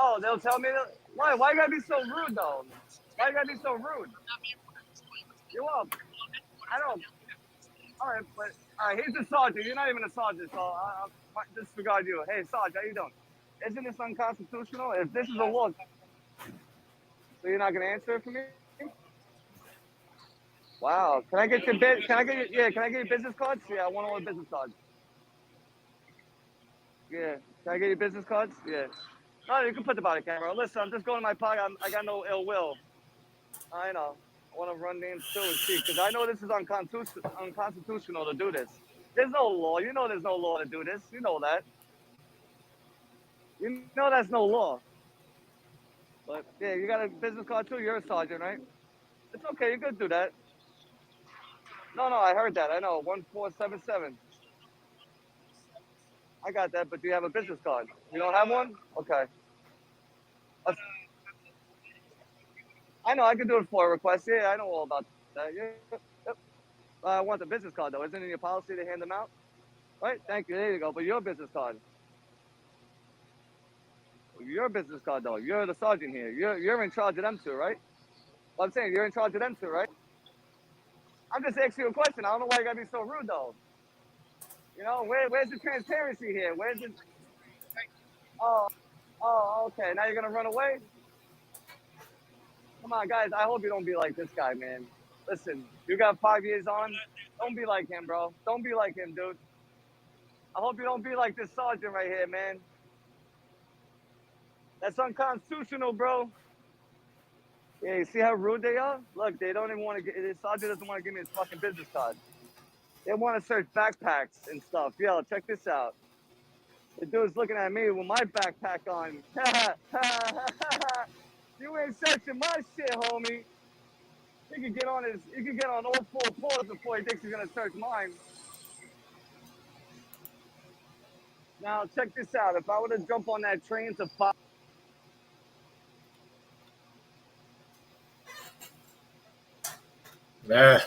Oh, they'll tell me that? Why? Why you gotta be so rude, though? Why you gotta be so rude? You're welcome. I don't... All right, but... All right, he's a sergeant. You're not even a sergeant, so I'll disregard you. Hey, Sarge, how you doing? Isn't this unconstitutional? If this is a law... So you're not gonna answer it for me? Wow. Can I get your bid? Can I get your, can I get your business cards? Yeah, I want all the business cards. Yeah. Can I get your business cards? Yeah. No, you can put the body camera. Listen, I'm just going to my pocket. I got no ill will. I know. I want to run names too and see, because I know this is unconstitutional to do this. There's no law. You know there's no law to do this. You know that. You know that's no law. But yeah, you got a business card too. You're a sergeant, right? It's okay. You could do that. No, I heard that. I know. 1477. I got that, but do you have a business card? You don't have one? Okay. I know. I can do it for a request. Yeah, I know all about that. Yeah. Yep. I want the business card, though. Isn't it in your policy to hand them out? Right? Thank you. There you go. But your business card. Your business card, though. You're the sergeant here. You're in charge of them two, right? Well, I'm saying you're in charge of them two, right? I'm just asking you a question. I don't know why you gotta be so rude, though. You know, where's the transparency here? Where's the... Oh, okay. Now you're gonna run away? Come on, guys. I hope you don't be like this guy, man. Listen, you got 5 years on. Don't be like him, bro. Don't be like him, dude. I hope you don't be like this sergeant right here, man. That's unconstitutional, bro. Yeah, you see how rude they are? Look, they don't even want to get... The sergeant doesn't want to give me his fucking business card. They want to search backpacks and stuff. Yo, check this out. The dude's looking at me with my backpack on. You ain't searching my shit, homie. He can get on all 4 paws before he thinks he's gonna search mine. Now check this out. If I were to jump on that train to pop. Nah.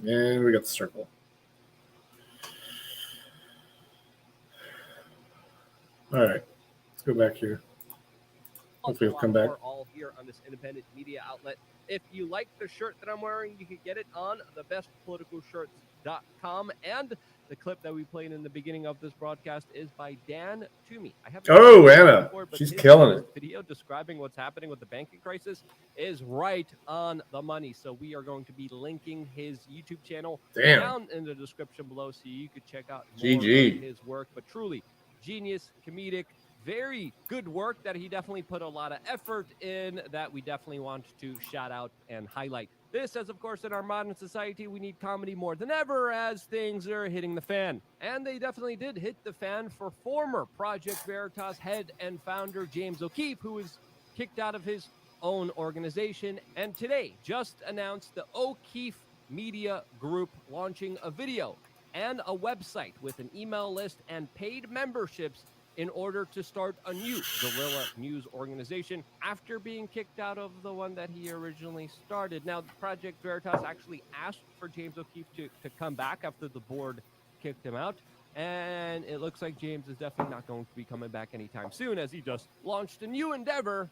And we got the circle. All right, let's go back here. Hopefully it'll come back. All here on this independent media outlet. If you like the shirt that I'm wearing, you can get it on thebestpoliticalshirts.com. And the clip that we played in the beginning of this broadcast is by Dan Toomey. I haven't Anna, before, but she's his killing it. Video describing what's happening with the banking crisis is right on the money. So we are going to be linking his YouTube channel down in the description below, so you could check out more of his work. But truly, genius, comedic, very good work that he definitely put a lot of effort in that we definitely want to shout out and highlight. This, as of course, in our modern society, we need comedy more than ever as things are hitting the fan. And they definitely did hit the fan for former Project Veritas head and founder James O'Keefe, who was kicked out of his own organization, and today just announced the O'Keefe Media Group launching a video and a website with an email list and paid memberships in order to start a new guerrilla news organization after being kicked out of the one that he originally started. Now, Project Veritas actually asked for James O'Keefe to come back after the board kicked him out, and it looks like James is definitely not going to be coming back anytime soon, as he just launched a new endeavor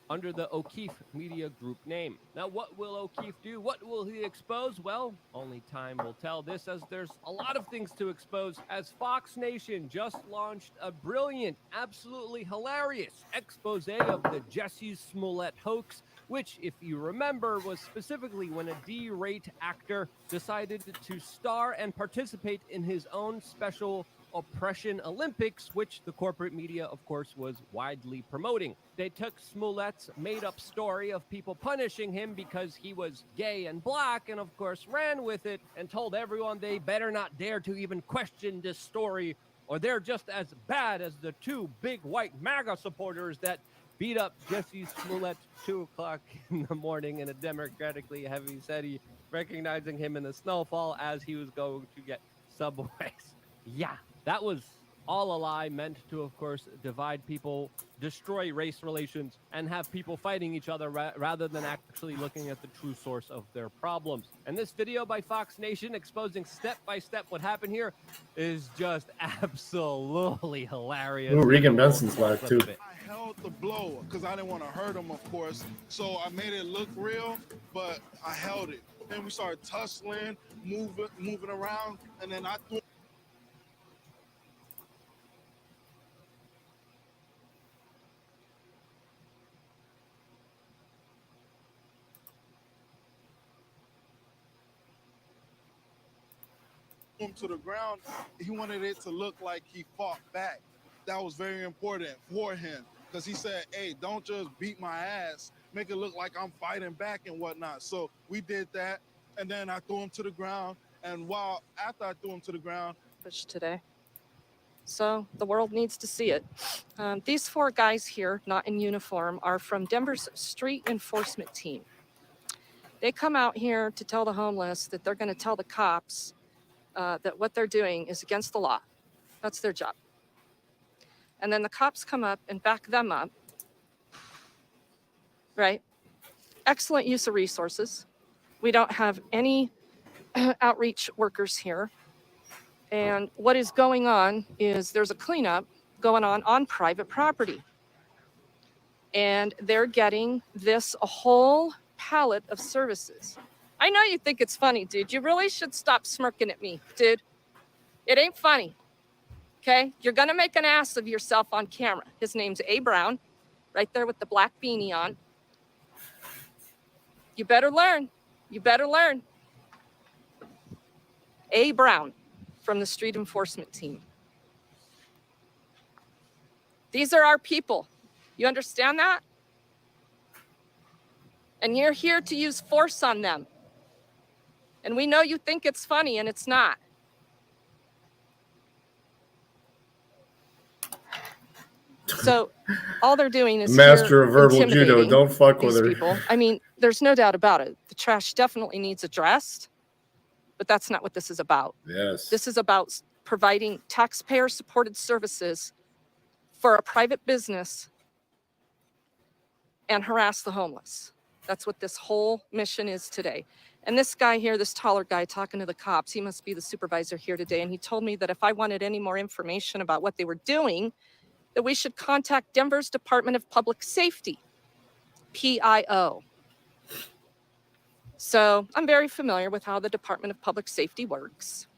under the O'Keefe Media Group name. Now, what will O'Keefe do? What will he expose? Well, only time will tell this, as there's a lot of things to expose, as Fox Nation just launched a brilliant, absolutely hilarious expose of the Jussie Smollett hoax, which, if you remember, was specifically when a D-rate actor decided to star and participate in his own special Oppression Olympics, which the corporate media, of course, was widely promoting. They took Smollett's made-up story of people punishing him because he was gay and black, and of course ran with it and told everyone they better not dare to even question this story, or they're just as bad as the two big white MAGA supporters that beat up Jussie Smollett 2 o'clock in the morning in a democratically heavy city, recognizing him in the snowfall as he was going to get Subways. Yeah, that was all a lie, meant to, of course, divide people, destroy race relations, and have people fighting each other rather than actually looking at the true source of their problems. And this video by Fox Nation exposing step-by-step what happened here is just absolutely hilarious. Ooh, Regan Benson's live, too. I held the blow because I didn't want to hurt him, of course. So I made it look real, but I held it. Then we started tussling, moving around, and then I threw him to the ground. He wanted it to look like he fought back. That was very important for him because he said, hey, don't just beat my ass, make it look like I'm fighting back and whatnot. So we did that, and then I threw him to the ground, and after I threw him to the ground today, so the world needs to see it. These four guys here, not in uniform, are from Denver's street enforcement team. They come out here to tell the homeless that they're going to tell the cops that what they're doing is against the law. That's their job. And then the cops come up and back them up, right? Excellent use of resources. We don't have any outreach workers here. And what is going on is there's a cleanup going on private property. And they're getting this a whole palette of services. I know you think it's funny, dude. You really should stop smirking at me, dude. It ain't funny. Okay? You're going to make an ass of yourself on camera. His name's A. Brown, right there with the black beanie on. You better learn. You better learn. A. Brown from the street enforcement team. These are our people. You understand that? And you're here to use force on them. And we know you think it's funny, and it's not. So all they're doing is Master of verbal judo. Don't fuck with her. People. I mean, there's no doubt about it. The trash definitely needs addressed, but that's not what this is about. Yes. This is about providing taxpayer-supported services for a private business and harass the homeless. That's what this whole mission is today. And this guy here, this taller guy talking to the cops, he must be the supervisor here today. And he told me that if I wanted any more information about what they were doing, that we should contact Denver's Department of Public Safety, PIO. So I'm very familiar with how the Department of Public Safety works.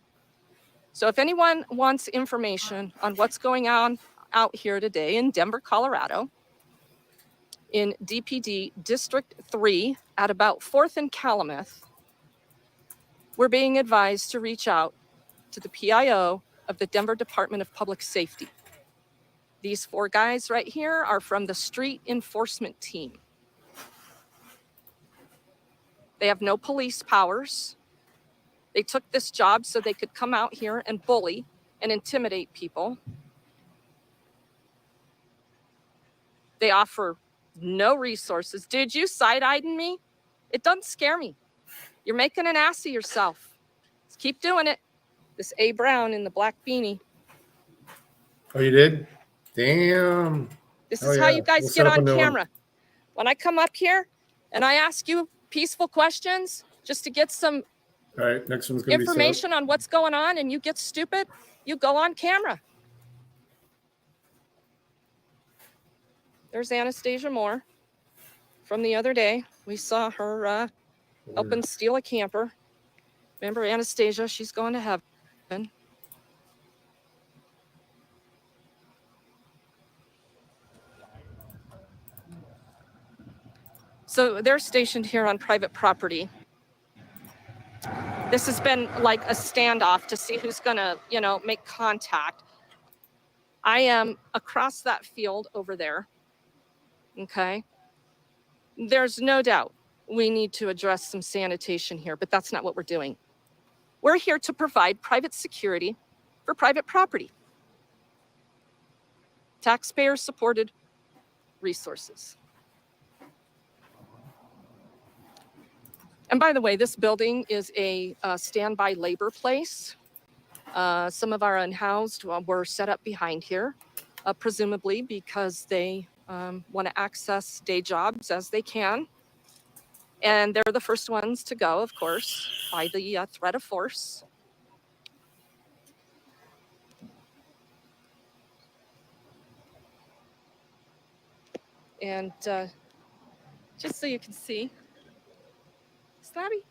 So if anyone wants information on what's going on out here today in Denver, Colorado, in DPD District 3 at about 4th and Calumet, we're being advised to reach out to the PIO of the Denver Department of Public Safety. These 4 guys right here are from the street enforcement team. They have no police powers. They took this job so they could come out here and bully and intimidate people. They offer no resources. Dude, you side-eyeing me? It doesn't scare me. You're making an ass of yourself. Just keep doing it. This A. Brown in the black beanie. Oh, you did? Damn. This Oh, is how yeah. you guys We'll get set up a on new one. camera. When I come up here and I ask you peaceful questions just to get some All right, next one's going to be set up. information on what's going on and you get stupid, you go on camera. There's Anastasia Moore from the other day. We saw her helping steal a camper. Remember Anastasia? She's going to heaven. So they're stationed here on private property. This has been like a standoff to see who's going to, make contact. I am across that field over there. Okay. There's no doubt we need to address some sanitation here, but that's not what we're doing. We're here to provide private security for private property. Taxpayer-supported resources. And by the way, this building is a standby labor place. Some of our unhoused were set up behind here, presumably because they want to access day jobs as they can. And they're the first ones to go, of course, by the threat of force. And just so you can see, Slabby,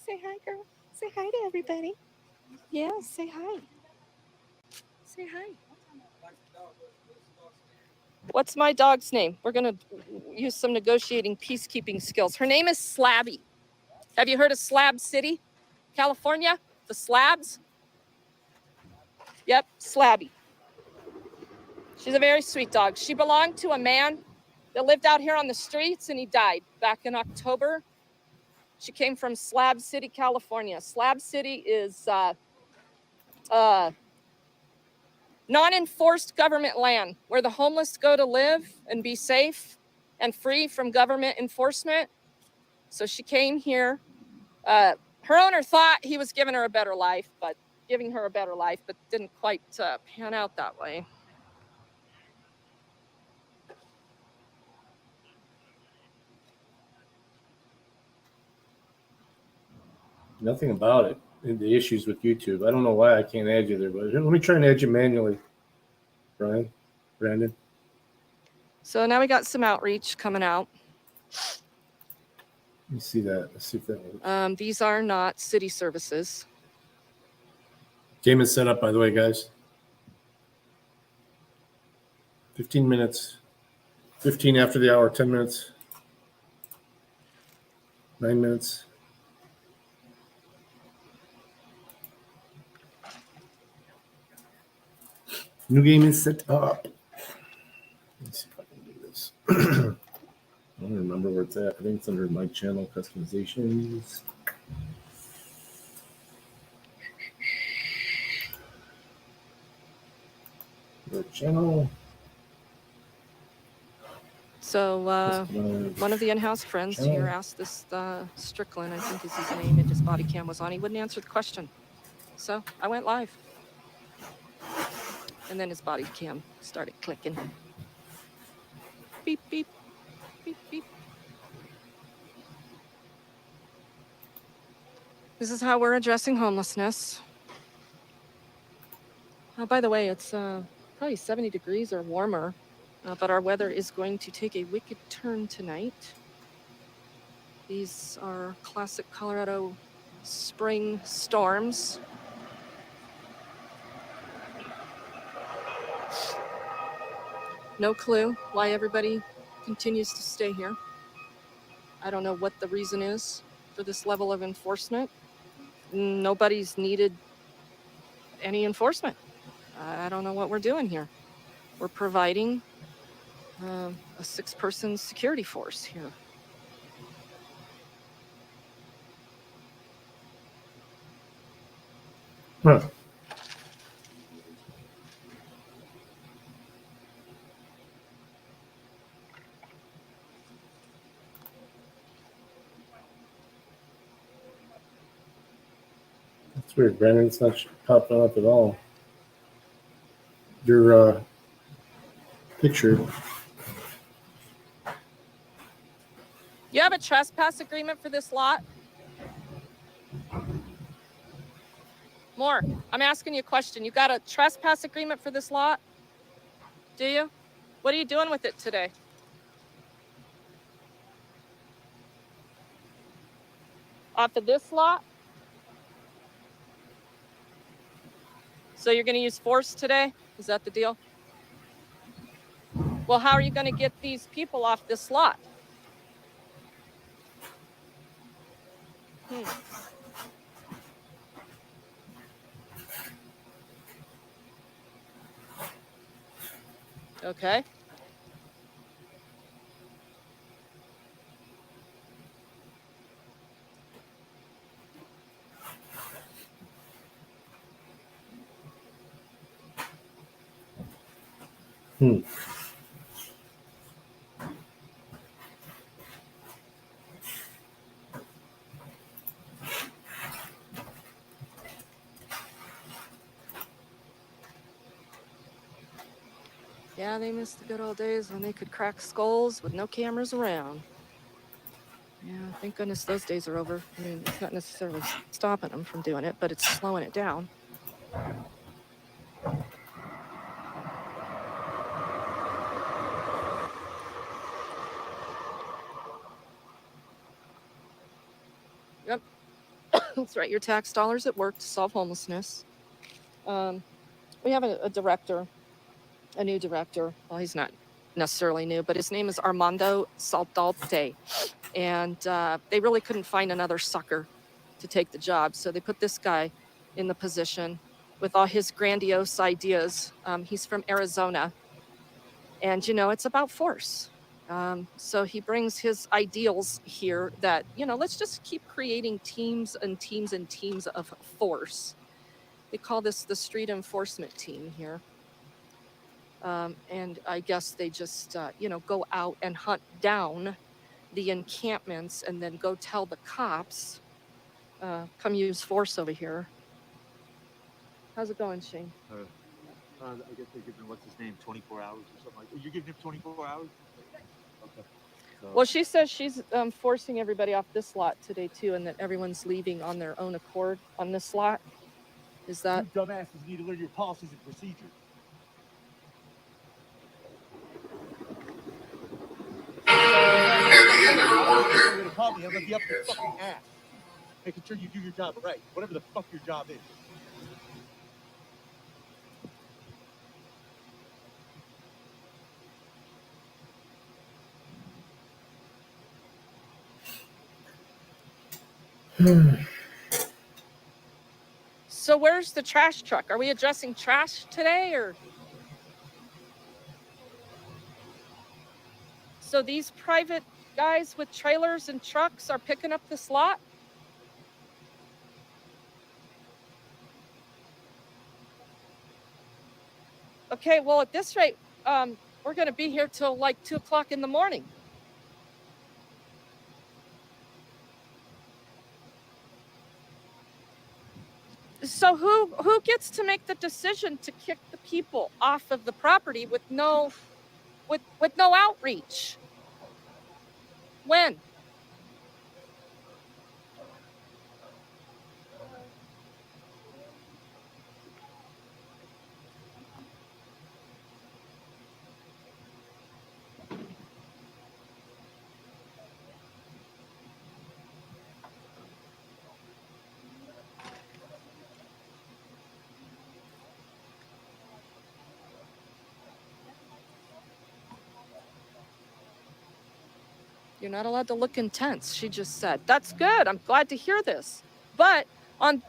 say hi, girl. Say hi to everybody. Yeah, say hi. Say hi. What's my dog's name? We're going to use some negotiating peacekeeping skills. Her name is Slabby. Have you heard of Slab City, California? The Slabs? Yep, Slabby. She's a very sweet dog. She belonged to a man that lived out here on the streets, and he died back in October. She came from Slab City, California. Slab City is non-enforced government land where the homeless go to live and be safe and free from government enforcement. So she came here. Her owner thought he was giving her a better life, but didn't quite pan out that way. Nothing about it. The issues with YouTube. I don't know why I can't add you there, but let me try and add you manually. Brandon. So now we got some outreach coming out. Let me see that. Let's see if that works. These are not city services. Game is set up, by the way, guys. 15 minutes. 15 after the hour, 10 minutes. 9 minutes. New game is set up. Let's see if I can do this. I don't remember where it's at. I think it's under my channel customizations. Your channel. So one of the in-house friends here asked this Strickland, I think is his name, if his body cam was on. He wouldn't answer the question. So I went live. And then his body cam started clicking. Beep, beep, beep, beep. This is how we're addressing homelessness. By the way, it's probably 70 degrees or warmer, but our weather is going to take a wicked turn tonight. These are classic Colorado spring storms. No clue why everybody continues to stay here. I don't know what the reason is for this level of enforcement. Nobody's needed any enforcement. I don't know what we're doing here. we're providing a 6-person security force here. Huh. That's weird, Brandon. It's not popping up at all. Your picture. You have a trespass agreement for this lot? More. I'm asking you a question. You got a trespass agreement for this lot? Do you? What are you doing with it today? Off of this lot? So you're going to use force today? Is that the deal? Well, how are you going to get these people off this lot? Okay. Yeah, they miss the good old days when they could crack skulls with no cameras around. Yeah, thank goodness those days are over. I mean, it's not necessarily stopping them from doing it, but it's slowing it down. Yep. That's right. Your tax dollars at work to solve homelessness. We have a director, a new director. Well, he's not necessarily new, but his name is Armando Saldalte. And they really couldn't find another sucker to take the job. So they put this guy in the position with all his grandiose ideas. He's from Arizona. And, you know, it's about force. So he brings his ideals here that, you know, let's just keep creating teams and teams and teams of force. They call this the street enforcement team here. And I guess they just, you know, go out and hunt down the encampments and then go tell the cops, come use force over here. How's it going, Shane? I guess they're giving what's his name 24 hours or something like that. You're giving him 24 hours? Okay. So, Well, she says she's forcing everybody off this lot today too, and that everyone's leaving on their own accord on this lot. Is that? you dumbasses need to learn your policies and procedures. You're gonna call me, I'm gonna be up your fucking ass. Making sure you do your job right, whatever the fuck your job is. So where's the trash truck? Are we addressing trash today, or? So these private guys with trailers and trucks are picking up this lot? Okay, well, at this rate, we're going to be here till like 2 o'clock in the morning. So who gets to make the decision to kick the people off of the property with no outreach? When? You're not allowed to look intense, she just said. That's good. I'm glad to hear this. But on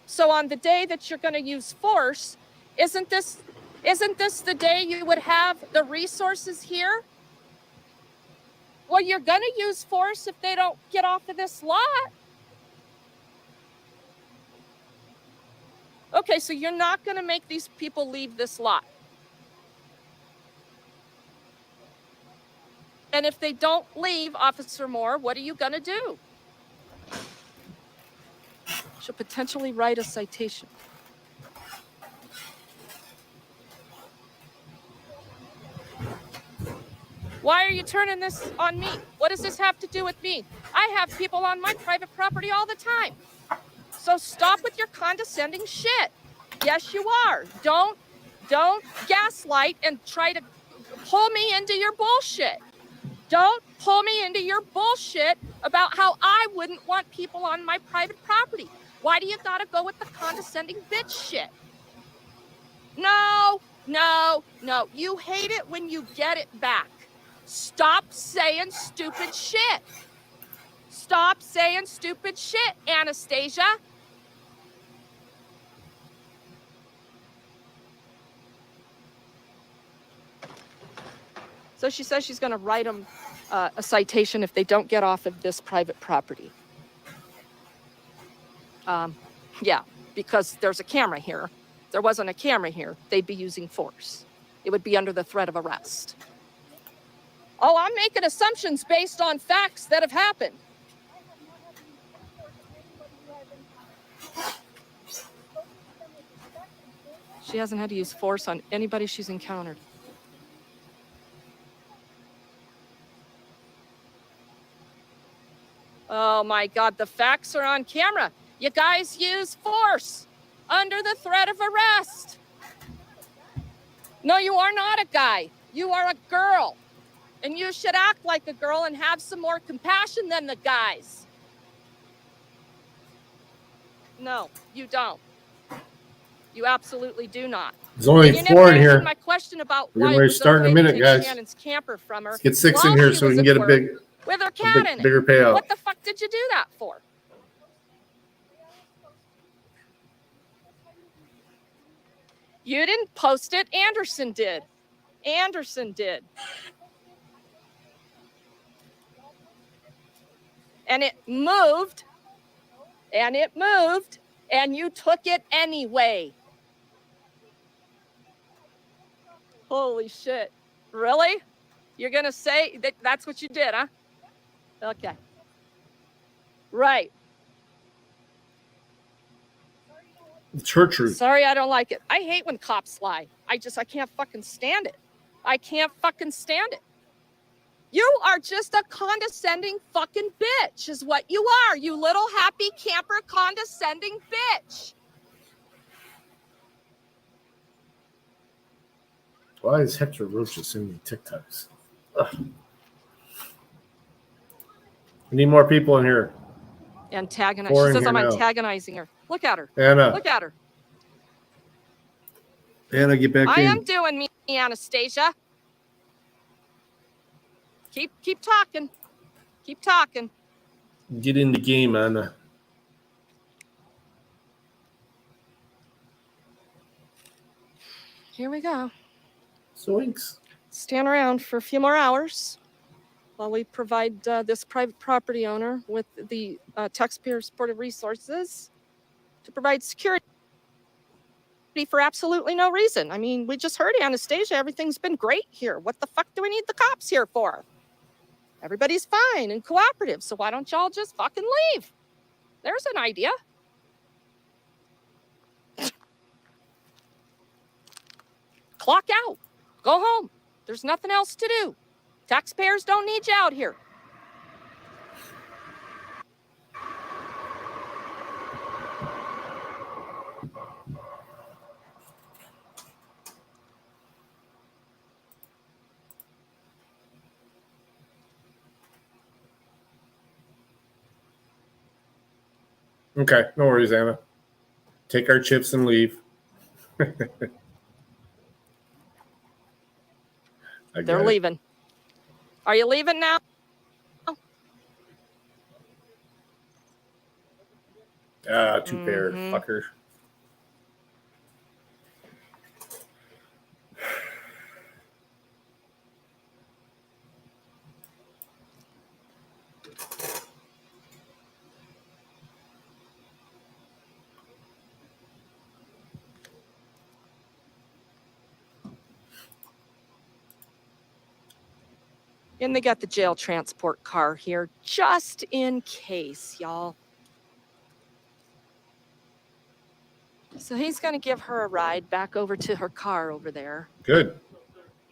the day that you're going to use force, isn't this Isn't this the day you would have the resources here? Well, you're going to use force if they don't get off of this lot. Okay, so you're not going to make these people leave this lot. And if they don't leave, Officer Moore, what are you going to do? She'll potentially write a citation. Why are you turning this on me? What does this have to do with me? I have people on my private property all the time. So stop with your condescending shit. Yes, you are. Don't gaslight and try to pull me into your bullshit. Don't pull me into your bullshit about how I wouldn't want people on my private property. Why do you gotta go with the condescending bitch shit? No. You hate it when you get it back. Stop saying stupid shit. Stop saying stupid shit, Anastasia. So she says she's going to write them a citation if they don't get off of this private property. Yeah, because there's a camera here. If there wasn't a camera here, they'd be using force. It would be under the threat of arrest. Oh, I'm making assumptions based on facts that have happened. She hasn't had to use force on anybody she's encountered. Oh my God, the facts are on camera. You guys use force under the threat of arrest. No, you are not a guy. You are a girl. And you should act like a girl and have some more compassion than the guys. No, you don't. You absolutely do not. There's only And you 4 never in answered here. my question about We're why getting it ready to was start in okay a to minute, take guys. Shannon's camper from her. Let's get 6 in while here she so we was can at get a work big, with her cat in it. bigger payout. What the fuck did you do that for? You didn't post it. Anderson did. Anderson did. And it moved. And it moved. And you took it anyway. Holy shit. Really? You're going to say that that's what you did, huh? Okay. Right. It's her truth. Sorry, I don't like it. I hate when cops lie. I can't fucking stand it. I can't fucking stand it. You are just a condescending fucking bitch is what you are. You little happy camper condescending bitch. Why is Hector Roach sending TikToks? Ugh. We need more people in here. Antagonize. 4 She in says here I'm now. antagonizing her. Look at her. Anna. Look at her. Anna, get back I in. am doing me, Anastasia. Keep talking. Keep talking. Get in the game, Anna. Here we go. Zoinks. Stand around for a few more hours while we provide this private property owner with the taxpayer-supported resources to provide security for absolutely no reason. I mean, we just heard Anastasia. Everything's been great here. What the fuck do we need the cops here for? Everybody's fine and cooperative, so why don't y'all just fucking leave? There's an idea. Clock out. Go home. There's nothing else to do. Taxpayers don't need you out here. Okay, no worries, Anna. Take our chips and leave. They're leaving. Are you leaving now? Two pair, fucker. And they got the jail transport car here just in case, y'all. So he's going to give her a ride back over to her car over there. Good.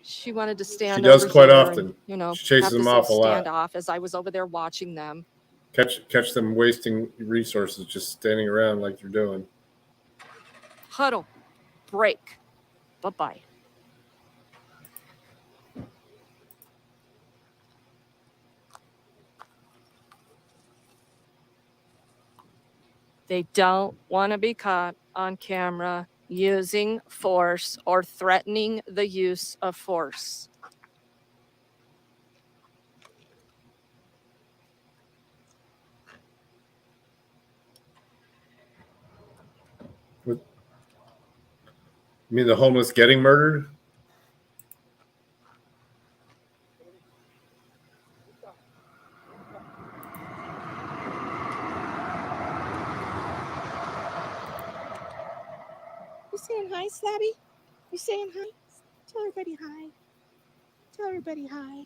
She wanted to stand She does over quite here often. and, you know, She chases have them this off a little lot. standoff as I was over there watching them. Catch them wasting resources just standing around like you're doing. Huddle. Break. Bye-bye. They don't want to be caught on camera using force or threatening the use of force. You mean the homeless getting murdered? You saying hi, Slabby? You saying hi? Tell everybody hi. Tell everybody hi.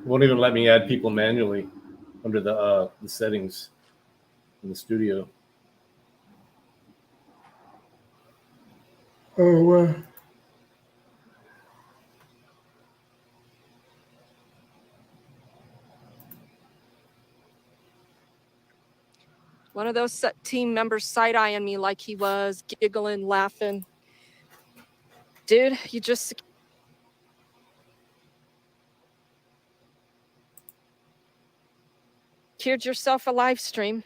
Won't even let me add people manually under the settings in the studio. Oh, One of those team members side-eyeing me like he was, giggling, laughing. Dude, you just secured yourself a live stream.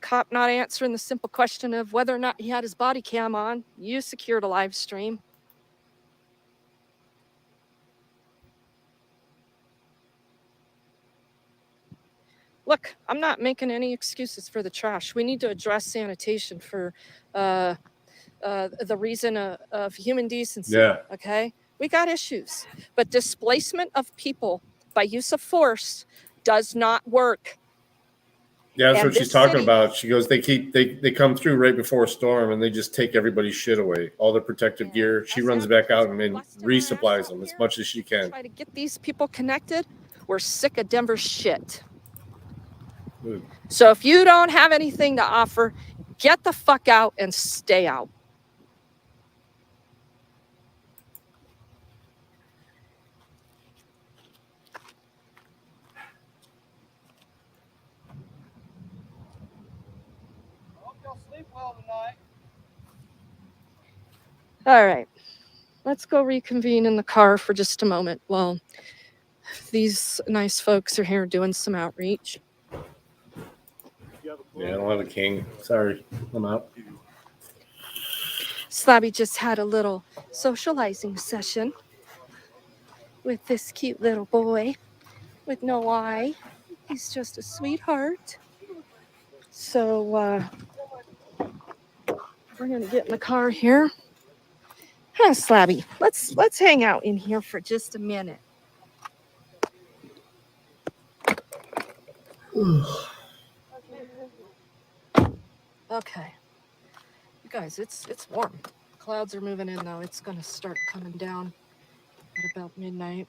Cop not answering the simple question of whether or not he had his body cam on. You secured a live stream. Look, I'm not making any excuses for the trash. We need to address sanitation for the reason of human decency. Yeah. Okay? We got issues. But displacement of people by use of force does not work. Yeah, that's And what she's this talking city- about. She goes, they come through right before a storm and they just take everybody's shit away, all their protective gear. She runs back out and then resupplies them as much as she can. Try to get these people connected. We're sick of Denver's shit. Good. So if you don't have anything to offer, get the fuck out and stay out. Hope y'all sleep well tonight. All right, let's go reconvene in the car for just a moment while these nice folks are here doing some outreach. Yeah, I don't have a king. Sorry, I'm out. Slabby just had a little socializing session with this cute little boy with no eye. He's just a sweetheart. So we're gonna get in the car here. Huh, Slabby, let's hang out in here for just a minute. Okay, you guys, it's warm. Clouds are moving in though. It's gonna start coming down at about midnight.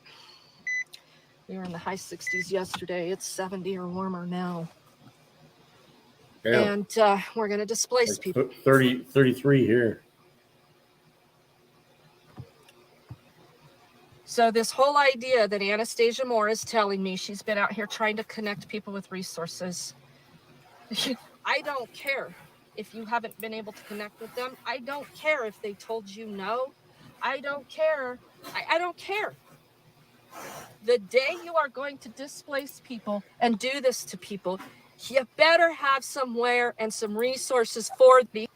We were in the high 60s yesterday. It's 70 or warmer now. Yeah. And we're gonna displace Like people. 33 here. So this whole idea that Anastasia Moore is telling me she's been out here trying to connect people with resources. I don't care if you haven't been able to connect with them. I don't care if they told you no. I don't care. I don't care. The day you are going to displace people and do this to people, you better have somewhere and some resources for the.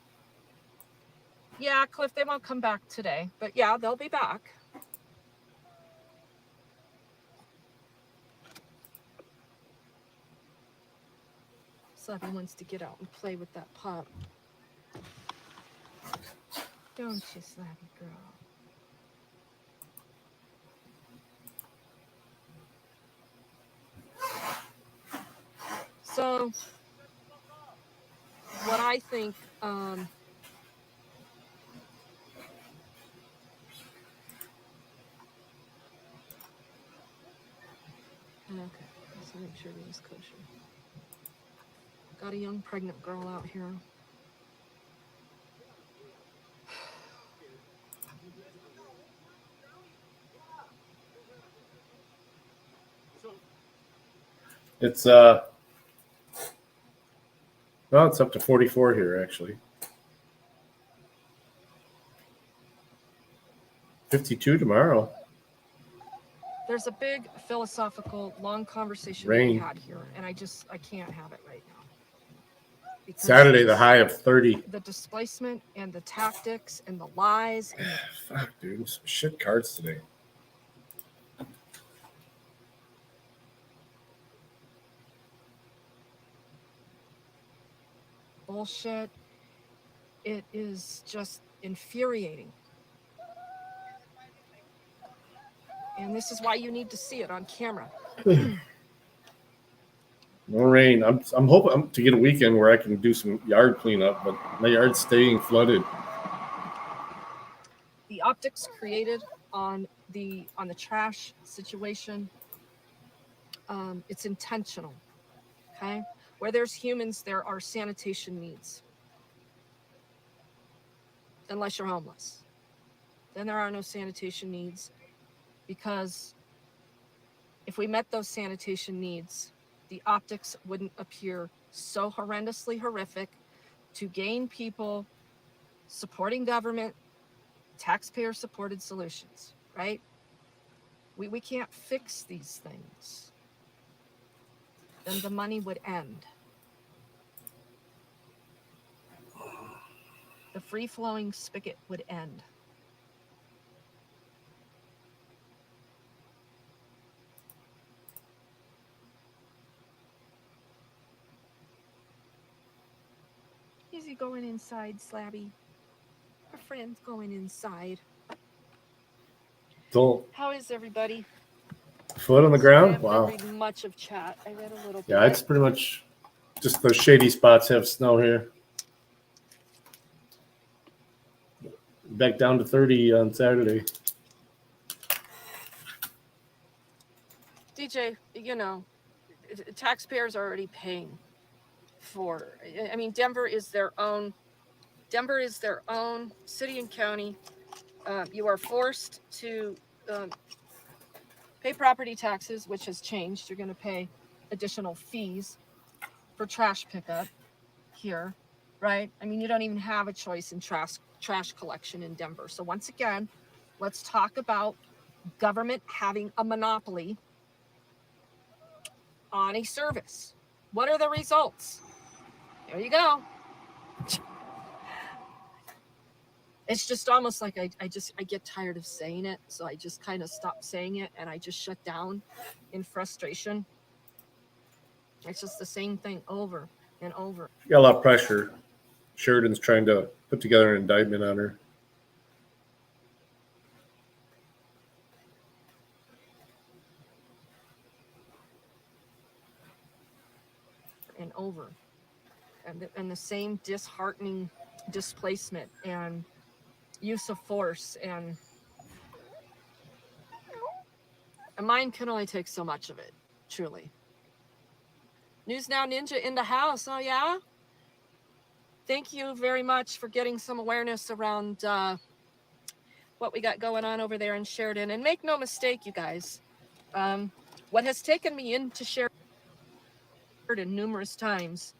Yeah, Cliff, they won't come back today, but yeah, they'll be back. Slabby wants to get out and play with that pup. Don't you, Slabby girl? So, what I think Just make sure everything's kosher. Got a young pregnant girl out here. It's well, it's up to 44 here actually. 52 tomorrow. There's a big philosophical, long conversation Rain. to be had here, and I can't have it right now. Because Saturday, the high of 30. The displacement and the tactics and the lies. And Fuck, dude. Some shit cards today. bullshit. It is just infuriating. And this is why you need to see it on camera. No rain. I'm hoping to get a weekend where I can do some yard cleanup, but my yard's staying flooded. The optics created on the trash situation, it's intentional. Okay, where there's humans, there are sanitation needs. Unless you're homeless, then there are no sanitation needs, because if we met those sanitation needs, the optics wouldn't appear so horrendously horrific to gain people supporting government, taxpayer-supported solutions, right? We can't fix these things. Then the money would end. The free-flowing spigot would end. Is he going inside, Slabby? Our friend's going inside. Don't. How is everybody? Foot on the ground? Sorry, I Wow. didn't read much of chat. I read a little bit. Yeah, it's pretty much just those shady spots have snow here. Back down to 30 on Saturday. DJ, you know, taxpayers are already paying for, I mean, Denver is their own city and county. You are forced to pay property taxes, which has changed. You're going to pay additional fees for trash pickup here, right? I mean, you don't even have a choice in trash collection in Denver. So once again, let's talk about government having a monopoly on a service. What are the results? There you go. It's just almost like I get tired of saying it, so I just kind of stop saying it and I just shut down in frustration. It's just the same thing over and over. Got a lot of pressure. Sheridan's trying to put together an indictment on her. And over. And the same disheartening displacement and use of force, and a mind can only take so much of it, truly. News Now Ninja in the house. Oh yeah, thank you very much for getting some awareness around what we got going on over there in Sheridan. And make no mistake, you guys, what has taken me into Sheridan numerous times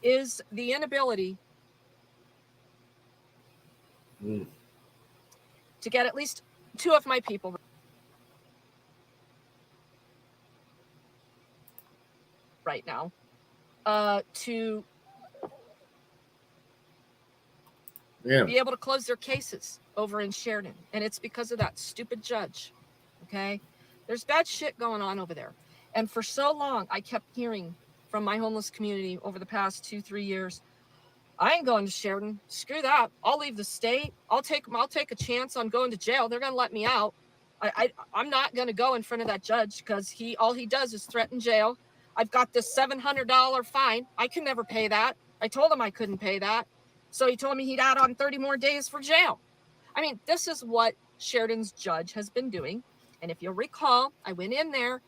is the inability to get at least two of my people right now to be able to close their cases over in Sheridan. And it's because of that stupid judge. Okay, there's bad shit going on over there. And for so long, I kept hearing from my homeless community over the past 2-3 years, I ain't going to Sheridan. Screw that. I'll leave the state. I'll take a chance on going to jail. They're gonna let me out. I'm not gonna go in front of that judge because all he does is threaten jail. I've got this $700 fine. I can never pay that. I told him I couldn't pay that. So he told me he'd add on 30 more days for jail. I mean, this is what Sheridan's judge has been doing. And if you'll recall, I went in there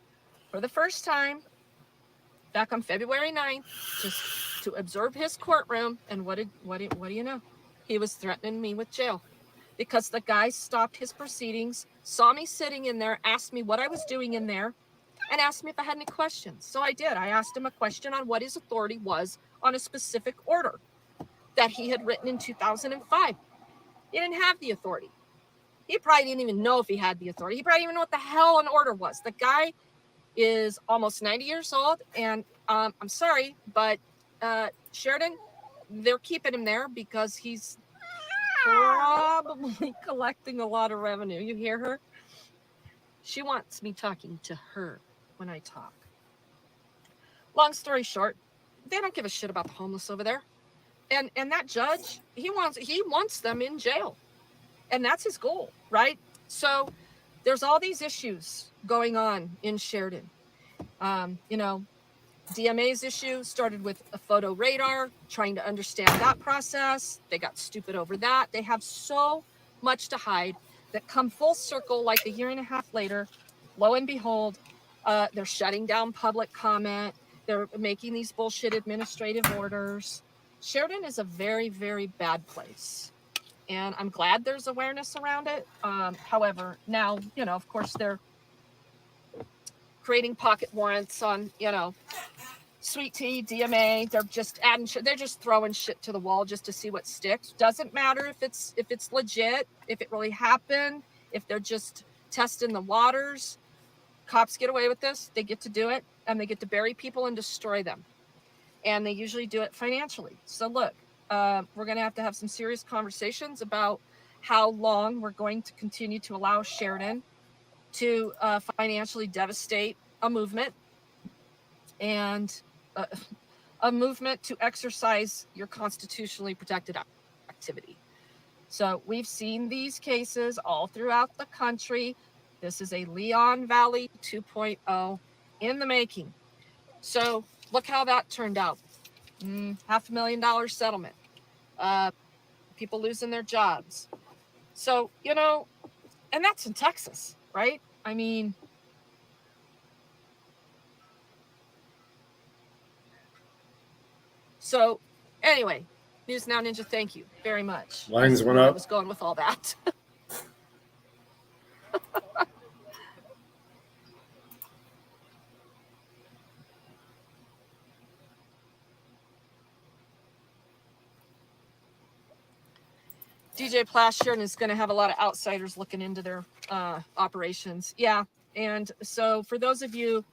for the first time back on February 9th, just to observe his courtroom. And what do you know? He was threatening me with jail because the guy stopped his proceedings, saw me sitting in there, asked me what I was doing in there, and asked me if I had any questions. So I did. I asked him a question on what his authority was on a specific order that he had written in 2005. He didn't have the authority. He probably didn't even know if he had the authority. He probably didn't even know what the hell an order was. The guy is almost 90 years old, and I'm sorry, but Sheridan, they're keeping him there because he's probably collecting a lot of revenue. You hear her? She wants me talking to her when I talk. Long story short, they don't give a shit about the homeless over there. And that judge, he wants them in jail. And that's his goal, right? So there's all these issues going on in Sheridan. DMA's issue started with a photo radar, trying to understand that process. They got stupid over that. They have so much to hide that come full circle like a year and a half later, lo and behold, they're shutting down public comment. They're making these bullshit administrative orders. Sheridan is a very, very bad place. And I'm glad there's awareness around it. However, now, of course, they're creating pocket warrants on, Sweet Tea, DMA. They're just adding shit. They're just throwing shit to the wall just to see what sticks. Doesn't matter if it's legit, if it really happened, if they're just testing the waters. Cops get away with this. They get to do it, and they get to bury people and destroy them. And they usually do it financially. So look, we're going to have some serious conversations about how long we're going to continue to allow Sheridan to financially devastate a movement and a movement to exercise your constitutionally protected activity. So we've seen these cases all throughout the country. This is a Leon Valley 2.0 in the making. So look how that turned out. $500,000 settlement. People losing their jobs. So, and that's in Texas, right? I mean, so anyway, News Now Ninja, thank you very much. Lines went up. I was going with all that. DJ Plashern is going to have a lot of outsiders looking into their operations. Yeah. And so for those of you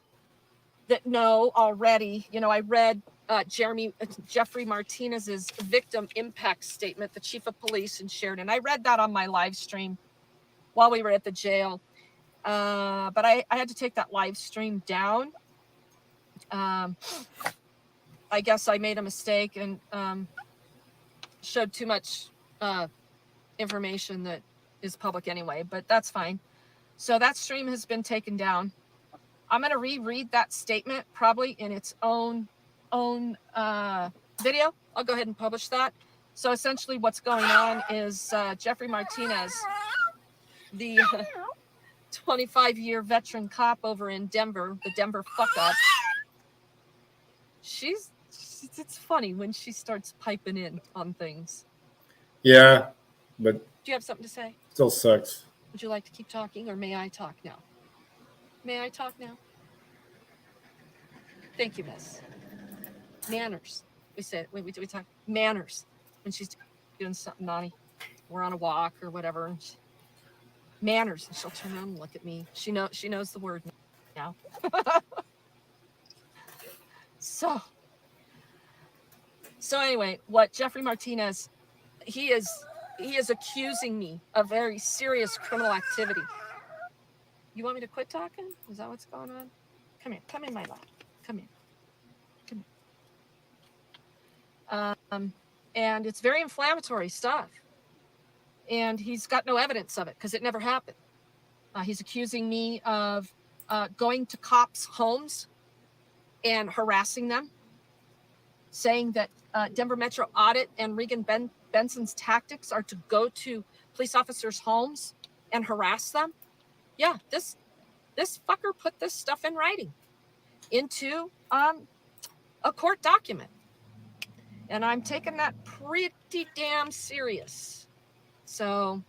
that know already, I read Jeffrey Martinez's victim impact statement, the chief of police in Sheridan. I read that on my live stream while we were at the jail. But I had to take that live stream down. I guess I made a mistake and showed too much information that is public anyway, but that's fine. So that stream has been taken down. I'm going to reread that statement probably in its own video. I'll go ahead and publish that. So essentially what's going on is Jeffrey Martinez, the 25-year veteran cop over in Denver, the Denver fuck up. It's funny when she starts piping in on things. Yeah, but do you have something to say? Still sucks. Would you like to keep talking, or may I talk now? May I talk now? Thank you, miss. Manners. We talk manners when she's doing something naughty. We're on a walk or whatever. And manners. And she'll turn around and look at me. She knows the word now. So anyway, what Jeffrey Martinez, he is accusing me of very serious criminal activity. You want me to quit talking? Is that what's going on? Come here. Come in my lap. Come here. And it's very inflammatory stuff. And he's got no evidence of it because it never happened. He's accusing me of going to cops' homes and harassing them, saying that Denver Metro Audit and Regan Benson's tactics are to go to police officers' homes and harass them. Yeah, this fucker put this stuff in writing into a court document. And I'm taking that pretty damn serious. So,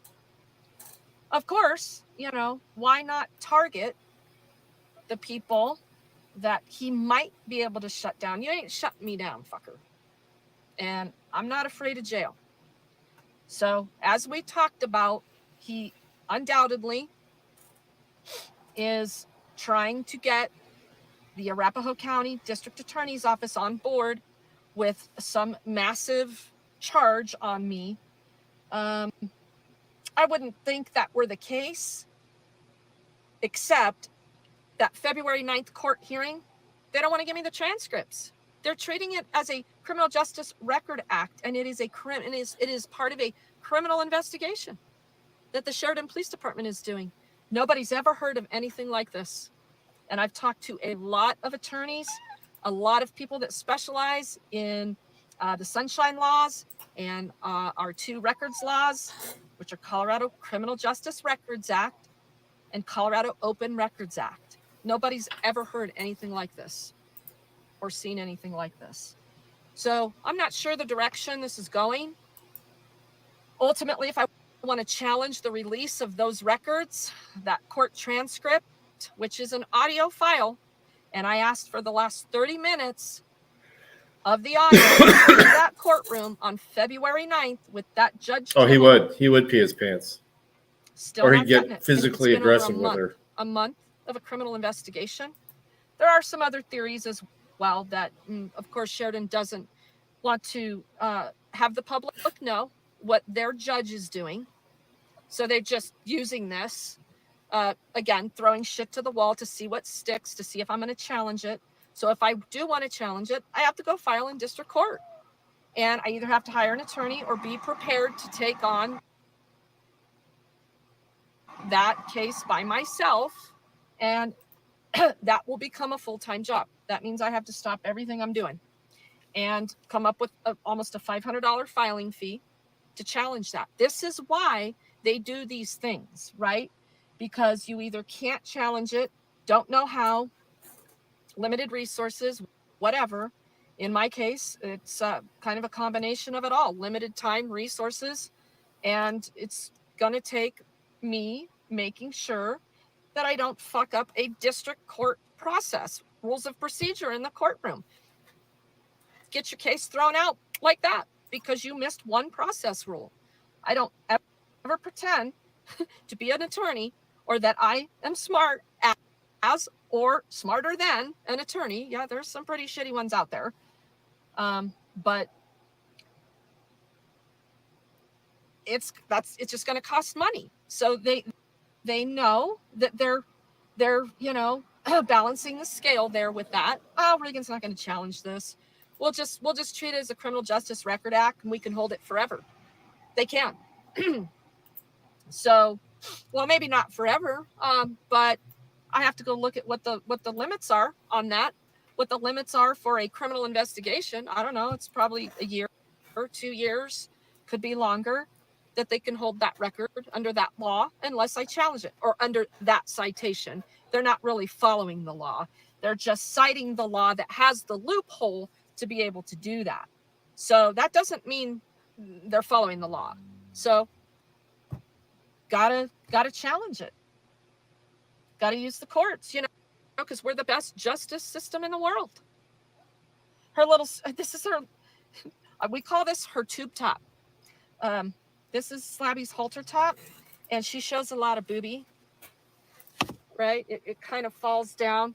of course, why not target the people that he might be able to shut down? You ain't shutting me down, fucker. And I'm not afraid of jail. So, as we talked about, he undoubtedly is trying to get the Arapahoe County District Attorney's Office on board with some massive charge on me. I wouldn't think that were the case, except that February 9th court hearing, they don't want to give me the transcripts. They're treating it as a Criminal Justice Record Act, and it is part of a criminal investigation that the Sheridan Police Department is doing. Nobody's ever heard of anything like this. And I've talked to a lot of attorneys, a lot of people that specialize in the Sunshine Laws and our two records laws, which are Colorado Criminal Justice Records Act and Colorado Open Records Act. Nobody's ever heard anything like this or seen anything like this. So I'm not sure the direction this is going. Ultimately, if I want to challenge the release of those records, that court transcript, which is an audio file, and I asked for the last 30 minutes of the audio in that courtroom on February 9th with that judge. Oh, he would pee his pants. Still or not he'd get gotten it. physically It's been over aggressive with her. A month of a criminal investigation. There are some other theories as well that, of course, Sheridan doesn't want to have the public know what their judge is doing. So they're just using this, again, throwing shit to the wall to see what sticks, to see if I'm going to challenge it. So if I do want to challenge it, I have to go file in district court. And I either have to hire an attorney or be prepared to take on that case by myself. And that will become a full-time job. That means I have to stop everything I'm doing and come up with almost a $500 filing fee to challenge that. This is why they do these things, right? Because you either can't challenge it, don't know how, limited resources, whatever. In my case, it's kind of a combination of it all. Limited time, resources, and it's going to take me making sure that I don't fuck up a district court process, rules of procedure in the courtroom. Get your case thrown out like that because you missed one process rule. I don't ever pretend to be an attorney or that I am smart as or smarter than an attorney. Yeah, there's some pretty shitty ones out there. But it's just going to cost money. So they know that they're balancing the scale there with that. Oh, Reagan's not going to challenge this. We'll just treat it as a Criminal Justice Record Act and we can hold it forever. They can. So, well, maybe not forever, but I have to go look at what the limits are on that, what the limits are for a criminal investigation. I don't know. It's probably a year or 2 years, could be longer, that they can hold that record under that law unless I challenge it, or under that citation. They're not really following the law. They're just citing the law that has the loophole to be able to do that. So that doesn't mean they're following the law. So gotta challenge it. Gotta use the courts, because we're the best justice system in the world. This is her, we call this her tube top. This is Slabby's halter top, and she shows a lot of boobie, right? It kind of falls down.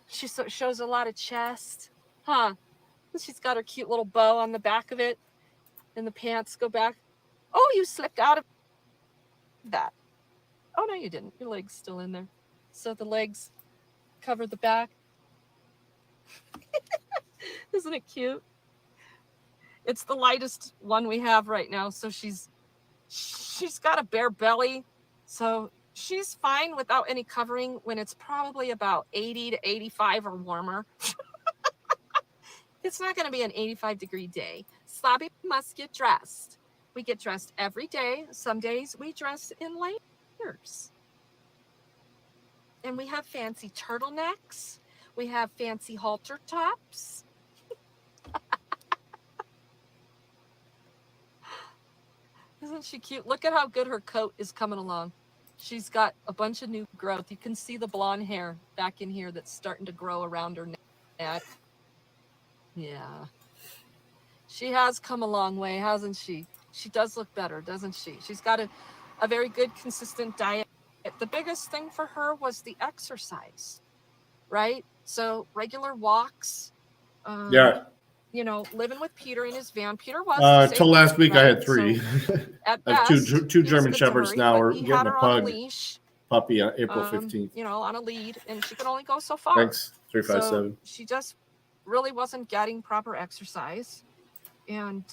She shows a lot of chest. She's got her cute little bow on the back of it, and the pants go back. Oh, you slipped out of that. Oh, no, you didn't. Your leg's still in there. So the legs cover the back. Isn't it cute? It's the lightest one we have right now. So she's got a bare belly. So she's fine without any covering when it's probably about 80 to 85 or warmer. It's not going to be an 85-degree day. Slabby must get dressed. We get dressed every day. Some days we dress in layers. And we have fancy turtlenecks. We have fancy halter tops. Isn't she cute? Look at how good her coat is coming along. She's got a bunch of new growth. You can see the blonde hair back in here that's starting to grow around her neck. Yeah. She has come a long way, hasn't she? She does look better, doesn't she? She's got a very good, consistent diet. The biggest thing for her was the exercise, right? So regular walks. Yeah. You know, living with Peter in his van. Peter was Till disabled, last week, I right? had 3. So at I have best, two he was German good to Shepherds her, now. but We're he getting had a her on a pug leash. puppy on April 15th. You know, on a lead, and she can only go so far. Thanks, 357. So she just really wasn't getting proper exercise, and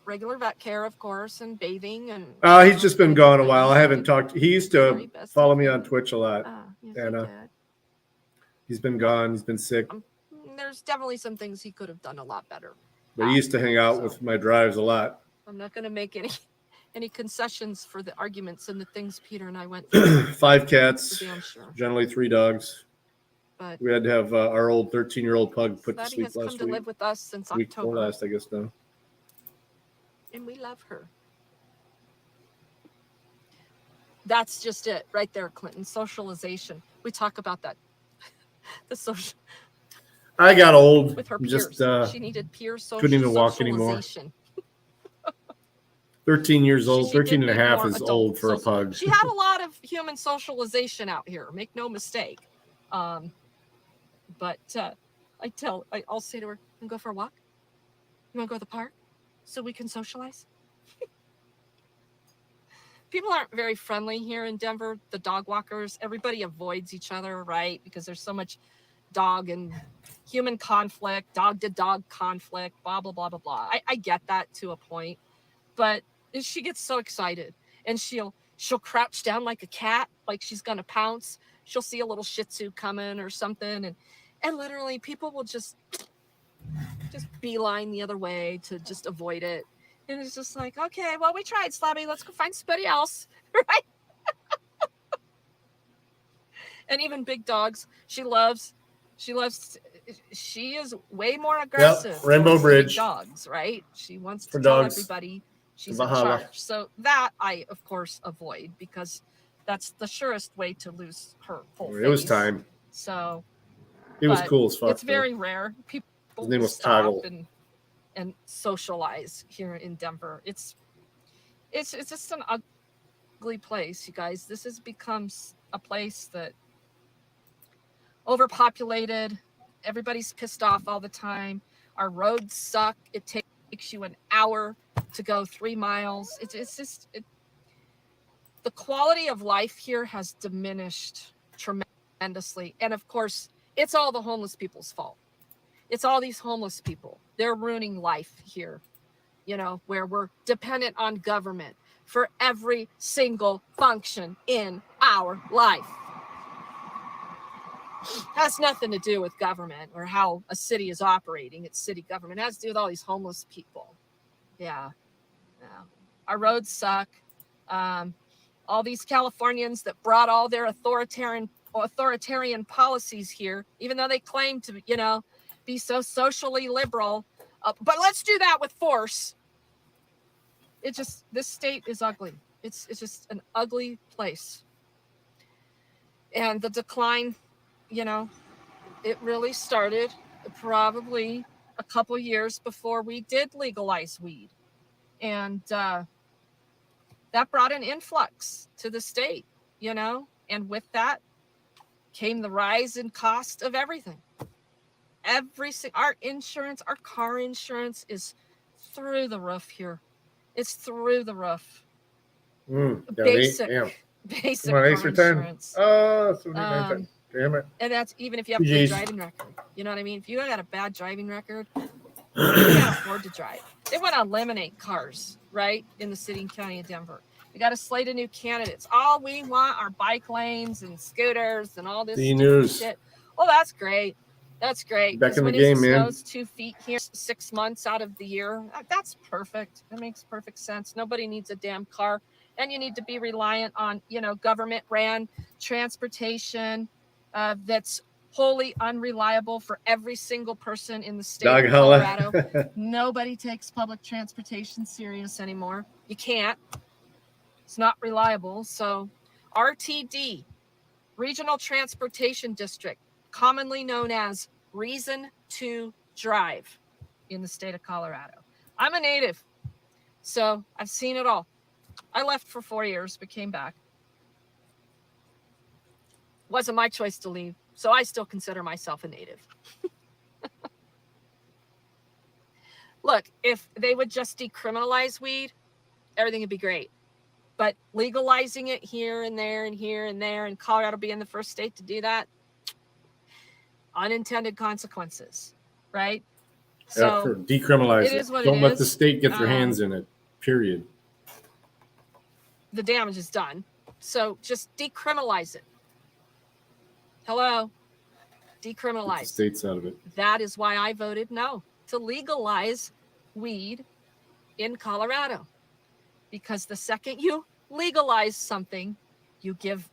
regular vet care, of course, and bathing. And He's just been gone a while. I haven't talked. He used to follow me on Twitch a lot, and he's been gone. He's been sick. There's definitely some things he could have done a lot better. But he used to hang out with my drives a lot. I'm not going to make any concessions for the arguments and the things Peter and I went through. 5 cats, for damn sure. generally 3 dogs. But we had to have our old 13-year-old pug put to Fatty sleep has come last to week. live with us since Week October. before last, I guess now. And we love her. That's just it right there, Clinton. Socialization. We talk about that. The social. I got old. With her peers. Just she needed peer couldn't even walk anymore. socialization. 13 years old, She 13 did and a need half more is adult old for a social- pug. She had a lot of human socialization out here. Make no mistake. But I'll say to her, "You wanna go for a walk? You want to go to the park so we can socialize?" People aren't very friendly here in Denver. The dog walkers, everybody avoids each other, right? Because there's so much dog and human conflict, dog to dog conflict, blah, blah, blah, blah, blah. I get that to a point, but she gets so excited and she'll crouch down like a cat, like she's going to pounce. She'll see a little Shih Tzu coming or something. And literally people will just beeline the other way to just avoid it. And it's just like, okay, well, we tried, Slabby. Let's go find somebody else, right? And even big dogs, she is way more aggressive. Yep, Rainbow towards Bridge. big dogs, right? She wants to For tell dogs. everybody she's in Valhalla. charge. So that I, of course, avoid because that's the surest way to lose her whole face. It was time. So He was but cool as fuck. It's though. very rare. People His name will was stop Toggle. and socialize here in Denver. It's just an ugly place, you guys. This has become a place that overpopulated. Everybody's pissed off all the time. Our roads suck. It takes you an hour to go 3 miles. It's just the quality of life here has diminished tremendously. And of course, it's all the homeless people's fault. It's all these homeless people. They're ruining life here, you know, where we're dependent on government for every single function in our life. Has nothing to do with government or how a city is operating. It's city government. It has to do with all these homeless people. Yeah. Our roads suck. All these Californians that brought all their authoritarian policies here, even though they claim to, you know, be so socially liberal, but let's do that with force. This state is ugly. It's just an ugly place. And the decline, you know, it really started probably a couple years before we did legalize weed. And that brought an influx to the state, you know, and with that came the rise in cost of everything. Our insurance, our car insurance is through the roof here. It's through the roof. Basic car insurance. Oh, 79. Damn it. And that's even if you have a good driving record. You know what I mean? If you got a bad driving record, you can't afford to drive. They want to eliminate cars, right, in the city and county of Denver. We got a slate of new candidates. All we want are bike lanes and scooters and all this stupid shit. Well, that's great. That's great. Back in the when game, it man. snows 2 feet here 6 months out of the year, that's perfect. That makes perfect sense. Nobody needs a damn car. And you need to be reliant on, you know, government ran transportation that's wholly unreliable for every single person in the state of Colorado. Nobody takes public transportation serious anymore. You can't. It's not reliable. So RTD, Regional Transportation District, commonly known as Reason to Drive in the state of Colorado. I'm a native, so I've seen it all. I left for 4 years, but came back. Wasn't my choice to leave, so I still consider myself a native. Look, if they would just decriminalize weed, everything would be great. But legalizing it here and there and here and there, and Colorado being the first state to do that, unintended consequences, right? Yeah, for decriminalize it is what Don't it let is. the state get their hands in it, period. The damage is done. So just decriminalize it. Hello? Decriminalize. Get the states out of it. That is why I voted no to legalize weed in Colorado. Because the second you legalize something, you give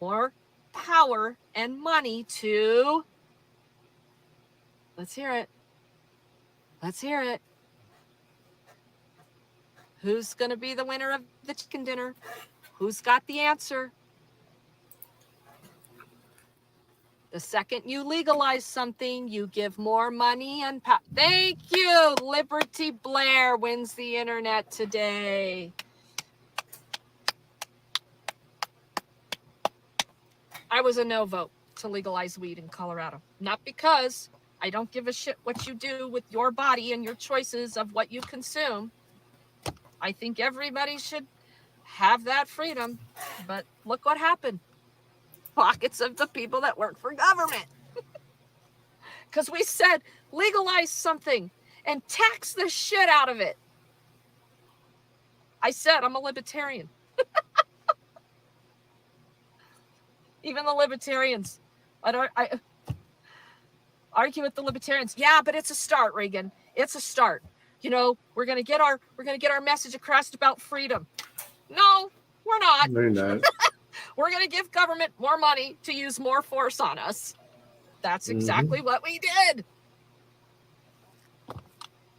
more power and money to, let's hear it. Let's hear it. Who's going to be the winner of the chicken dinner? Who's got the answer? The second you legalize something, you give more money and power. Thank you. Liberty Blair wins the internet today. I was a no vote to legalize weed in Colorado. Not because I don't give a shit what you do with your body and your choices of what you consume. I think everybody should have that freedom. But look what happened. Pockets of the people that work for government. Because we said legalize something and tax the shit out of it. I said I'm a libertarian. Even the libertarians. I argue with the libertarians. Yeah, but it's a start, Reagan. It's a start. You know, we're gonna get our message across about freedom. No, we're not. They're not. We're gonna give government more money to use more force on us. That's exactly what we did.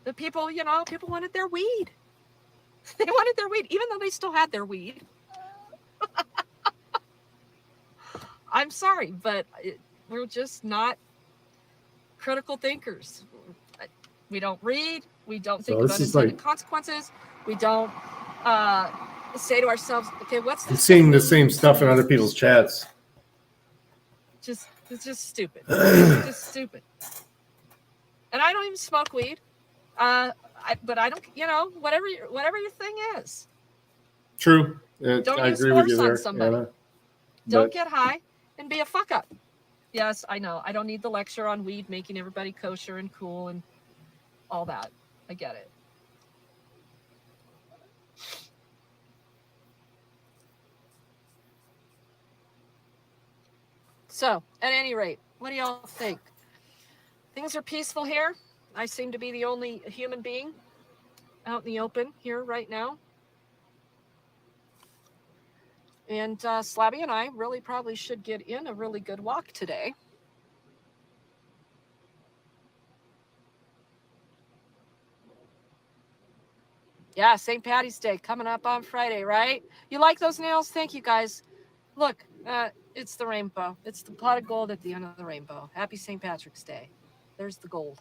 The people, people wanted their weed. They wanted their weed, even though they still had their weed. I'm sorry, but we're just not critical thinkers. We don't read. We don't think about unintended consequences. We don't say to ourselves, okay, what's I'm seeing the same stuff in other people's chats. It's just stupid. It's just stupid. And I don't even smoke weed. But I don't, whatever your thing is. True. Don't I use agree with you force there. on somebody. Anna. Don't get high and be a fuck up. Yes, I know. I don't need the lecture on weed making everybody kosher and cool and all that. I get it. So, at any rate, what do y'all think? Things are peaceful here. I seem to be the only human being out in the open here right now. And Slabby and I really probably should get in a really good walk today. Yeah, St. Patty's Day coming up on Friday, right? You like those nails? Thank you, guys. Look, it's the rainbow. It's the pot of gold at the end of the rainbow. Happy St. Patrick's Day. There's the gold.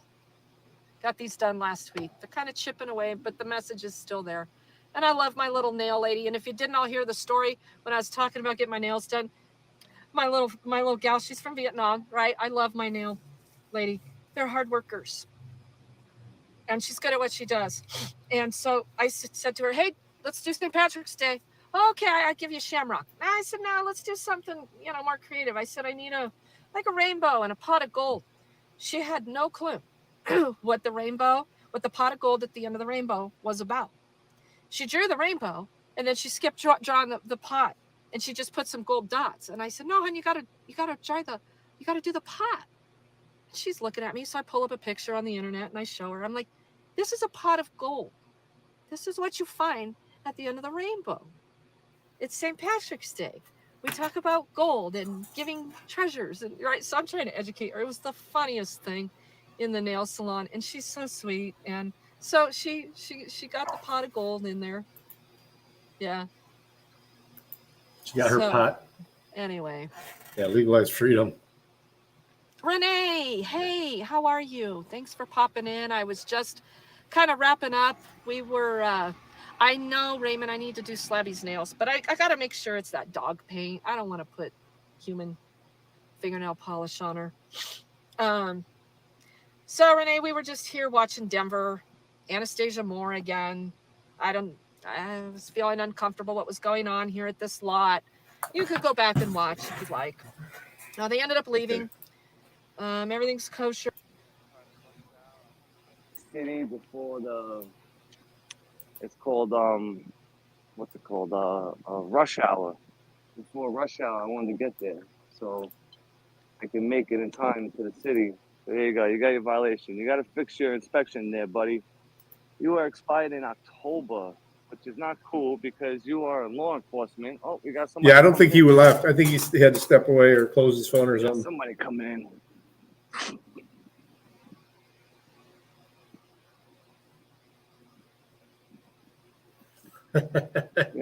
Got these done last week. They're kind of chipping away, but the message is still there. And I love my little nail lady. And if you didn't all hear the story when I was talking about getting my nails done, my little gal, she's from Vietnam, right? I love my nail lady. They're hard workers. And she's good at what she does. And so I said to her, hey, let's do St. Patrick's Day. Okay, I give you a shamrock. And I said, no, let's do something, more creative. I said, I need a rainbow and a pot of gold. She had no clue what the pot of gold at the end of the rainbow was about. She drew the rainbow and then she skipped drawing the pot and she just put some gold dots. And I said, no, hon, you gotta do the pot. And she's looking at me. So I pull up a picture on the internet and I show her. I'm like, this is a pot of gold. This is what you find at the end of the rainbow. It's St. Patrick's Day. We talk about gold and giving treasures, and right. So I'm trying to educate her. It was the funniest thing in the nail salon, and she's so sweet. And so she got the pot of gold in there, Yeah. She got her pot. Anyway. Yeah, legalized freedom. Renee, hey, how are you? Thanks for popping in. I was just kind of wrapping up. We were, I know, Raymond, I need to do Slabby's nails, but I got to make sure it's that dog paint. I don't want to put human fingernail polish on her. So, Renee, we were just here watching Denver. Anastasia Moore again. I was feeling uncomfortable what was going on here at this lot. You could go back and watch if you'd like. Now, they ended up leaving. Everything's kosher. City before the, it's called, what's it called? Rush hour. Before rush hour, I wanted to get there. So I can make it in time to the city. So there you go. You got your violation. You got to fix your inspection there, buddy. You are expired in October, which is not cool because you are law enforcement. Oh, we got somebody. Yeah, I don't think he coming in. left. I think he had to step away or close his phone or Yeah, something. somebody coming in.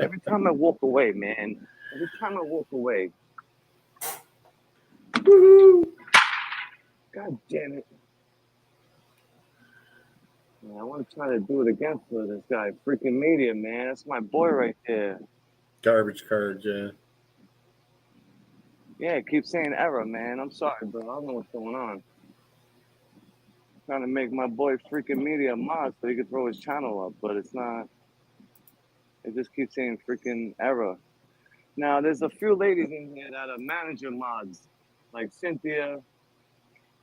Every time I walk away, man. Every time I walk away. God damn it. Man, I want to try to do it again for this guy. Freaking media, man. That's my boy right there. Garbage cards, yeah. Yeah, it keeps saying error, man. I'm sorry, bro. I don't know what's going on. I'm trying to make my boy freaking media mod so he can throw his channel up, but it's not. It just keeps saying freaking error. Now, there's a few ladies in here that are manager mods, like Cynthia,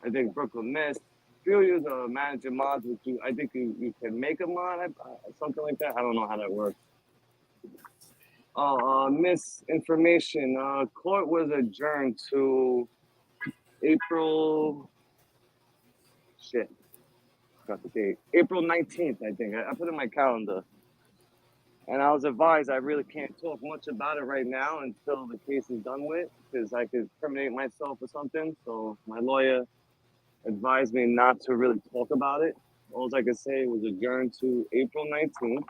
I think Brooklyn Miss. Few of you are manager mods, which I think you can make a mod, something like that. I don't know how that works. Misinformation. Court was adjourned to April. Shit, got the date. April 19th, I think. I put it in my calendar. And I was advised I really can't talk much about it right now until the case is done with, because I could terminate myself or something. So my lawyer advised me not to really talk about it. All I could say was adjourned to April 19th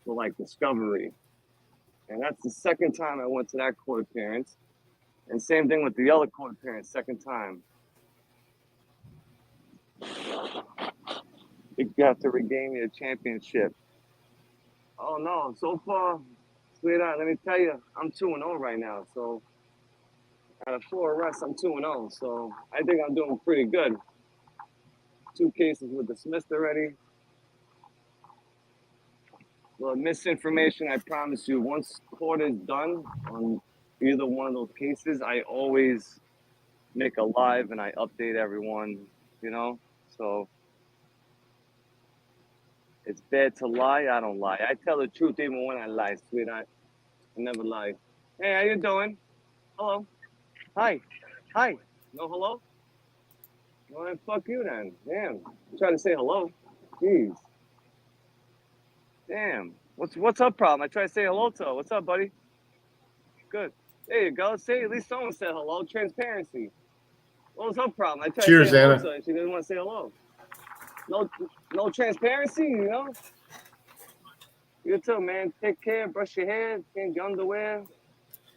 for like discovery. And that's the second time I went to that court appearance. And same thing with the other court appearance, second time. You have to regain your championship. Oh no, so far, sweetheart, let me tell you, I'm 2-0 right now. So out of 4 arrests, I'm 2-0. So I think I'm doing pretty good. 2 cases were dismissed already. Well, misinformation, I promise you, once court is done on either one of those cases, I always make a live and I update everyone, you know? So it's bad to lie. I don't lie. I tell the truth even when I lie, sweetheart. I never lie. Hey, how you doing? Hello. Hi. Hi. No hello? Well, then fuck you then. Damn. I'm trying to say hello. Jeez. Damn. What's up, problem? I try to say hello to her. What's up, buddy? Good. There you go. See, at least someone said hello. Transparency. What was her problem? I tried Cheers, to say hello Anna. to her and she didn't want to say hello. No transparency, you know? You too, man. Take care. Brush your hair. Change your underwear.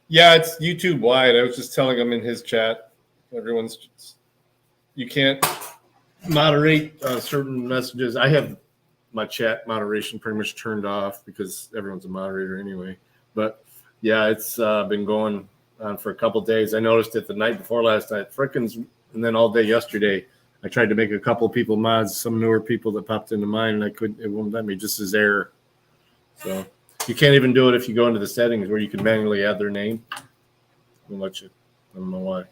Yeah, it's YouTube wide. I was just telling him in his chat. You can't moderate certain messages. I have my chat moderation pretty much turned off because everyone's a moderator anyway. But yeah, it's been going on for a couple of days. I noticed it the night before last night, frickin', and then all day yesterday. I tried to make a couple of people mods, some newer people that popped into mine, and it won't let me, just as error. So you can't even do it if you go into the settings where you can manually add their name. It won't let you. I don't know why.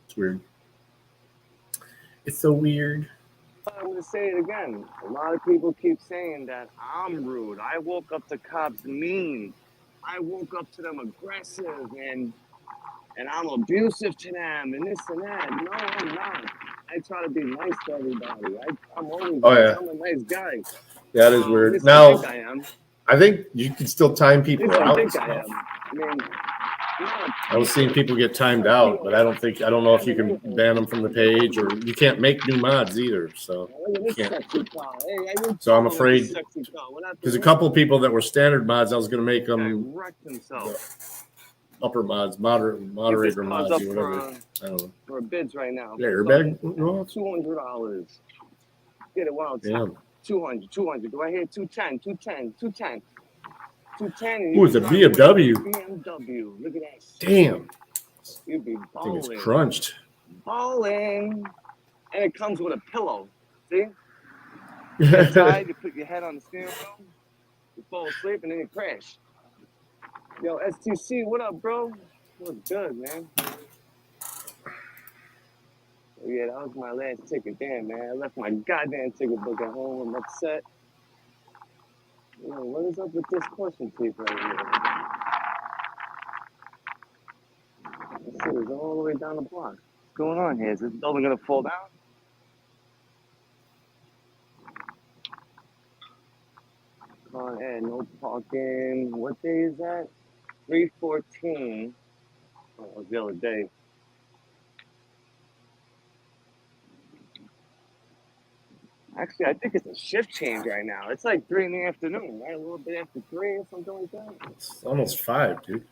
It's weird. It's so weird. I'm going to say it again. A lot of people keep saying that I'm rude. I woke up to cops mean. I woke up to them aggressive and I'm abusive to them and this and that. No, I'm not. I try to be nice to everybody. I'm always nice. I'm a nice guy. Yeah, that is weird. At least Now, I think I am. I think you can still time At people least I out. think I am. I mean, I was seeing people get timed out, but I don't know if you can ban them from the page, or you can't make new mods either. So you can't. So I'm afraid there's a couple of people that were standard mods. I was going to make them upper mods, moderator mods, or whatever. I don't know. For bids right now. Yeah, airbag. $200. Get it wild. Yeah. 200. Do I hear 210? 210. 210. Ooh, it's a BMW. BMW. Look at that. Damn. You'd be I think it's balling. crunched. Balling. And it comes with a pillow. See? You get tired, you put your head on the steering wheel, you fall asleep, and then you crash. Yo, STC, what up, bro? What's good, man? Oh, yeah, that was my last ticket. Damn, man. I left my goddamn ticket book at home. I'm upset. Yo, what is up with this caution tape right here? This shit is all the way down the block. What's going on here? Is this building gonna fall down? Con Ed, no parking. What day is that? 3/14. Oh, it was the other day. Actually, I think it's a shift change right now. It's like 3 in the afternoon, right? A little bit after 3 or something like that. It's almost 5, dude.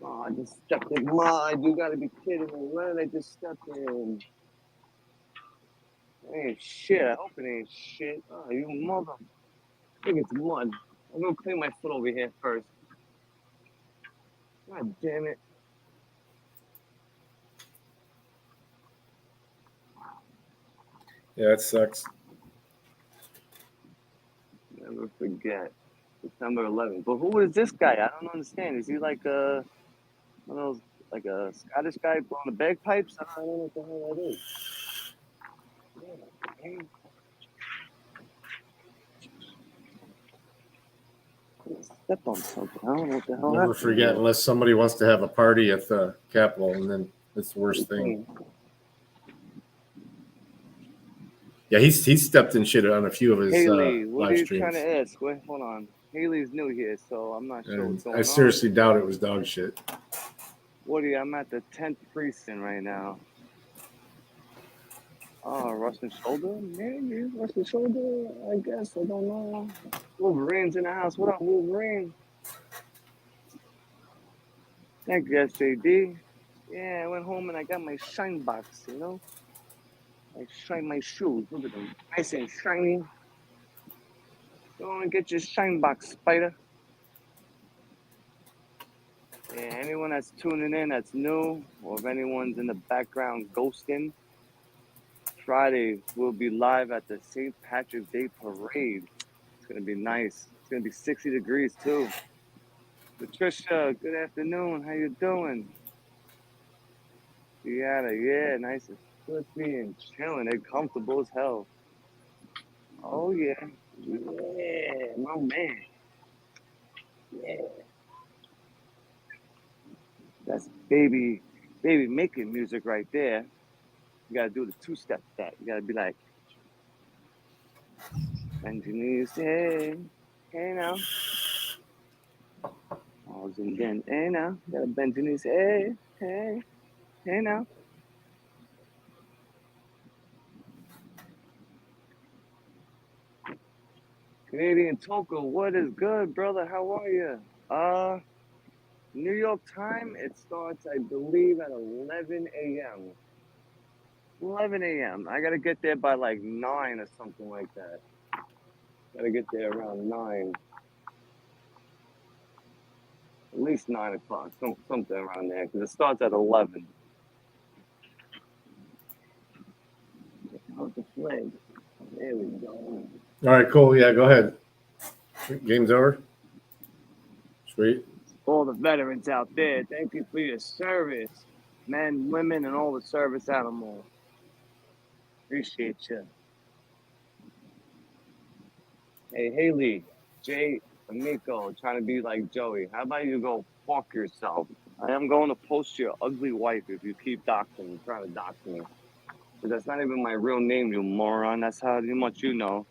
Oh, I just stepped in mud. You gotta be kidding me. Where did I just step in? Ain't shit. I hope it ain't shit. Oh, you mother. I think it's mud. I'm gonna clean my foot over here first. God damn it. Yeah, it sucks. Never forget. September 11th. But who is this guy? I don't understand. Is he like one of those, like a Scottish guy blowing the bagpipes? I don't know what the hell that is. Yeah, step on something. I don't know what the hell Never happened forget, here. unless somebody wants to have a party at the Capitol, and then it's the worst thing. Yeah, he's stepped in shit on a few of his Haley, what are live you streams. trying to ask? Wait, hold on. Haley's new here, so I'm not sure what's going I on. seriously doubt it was dog shit. Woody, I'm at the 10th precinct right now. Oh, Rustin Shoulder? Maybe. Rustin Shoulder? I guess. I don't know. Wolverine's in the house. What up, Wolverine? Thank you, SJD. Yeah, I went home and I got my shine box, you know? I shine my shoes. Look at them. Nice and shiny. Go and get your shine box, Spider. Yeah, anyone that's tuning in that's new, or if anyone's in the background ghosting, Friday we'll be live at the St. Patrick's Day Parade. It's gonna be nice. It's gonna be 60 degrees too. Patricia, good afternoon. How you doing? Yeah, nice and flippy and chilling. They're comfortable as hell. Oh yeah, yeah, my man. Yeah, that's baby making music right there. You gotta do the two-step that. You gotta be like, bend your knees, hey now. Pause and then, hey now. You gotta bend your knees, hey now. Canadian Toka, what is good, brother? How are you? New York time, it starts, I believe, at 11 a.m. 11 a.m. I gotta get there by like 9 or something like that. Gotta get there around 9. At least 9 o'clock, something around there, because it starts at 11. How's the flag? There we go. All right, cool. Yeah, go ahead. Game's over. Sweet. All the veterans out there, thank you for your service. Men, women, and all the service animals. Appreciate you. Hey, Haley, Jay, Amico, trying to be like Joey. How about you go fuck yourself? I am going to post your ugly wife if you keep doxing, trying to dox me. But that's not even my real name, you moron. That's how much you know.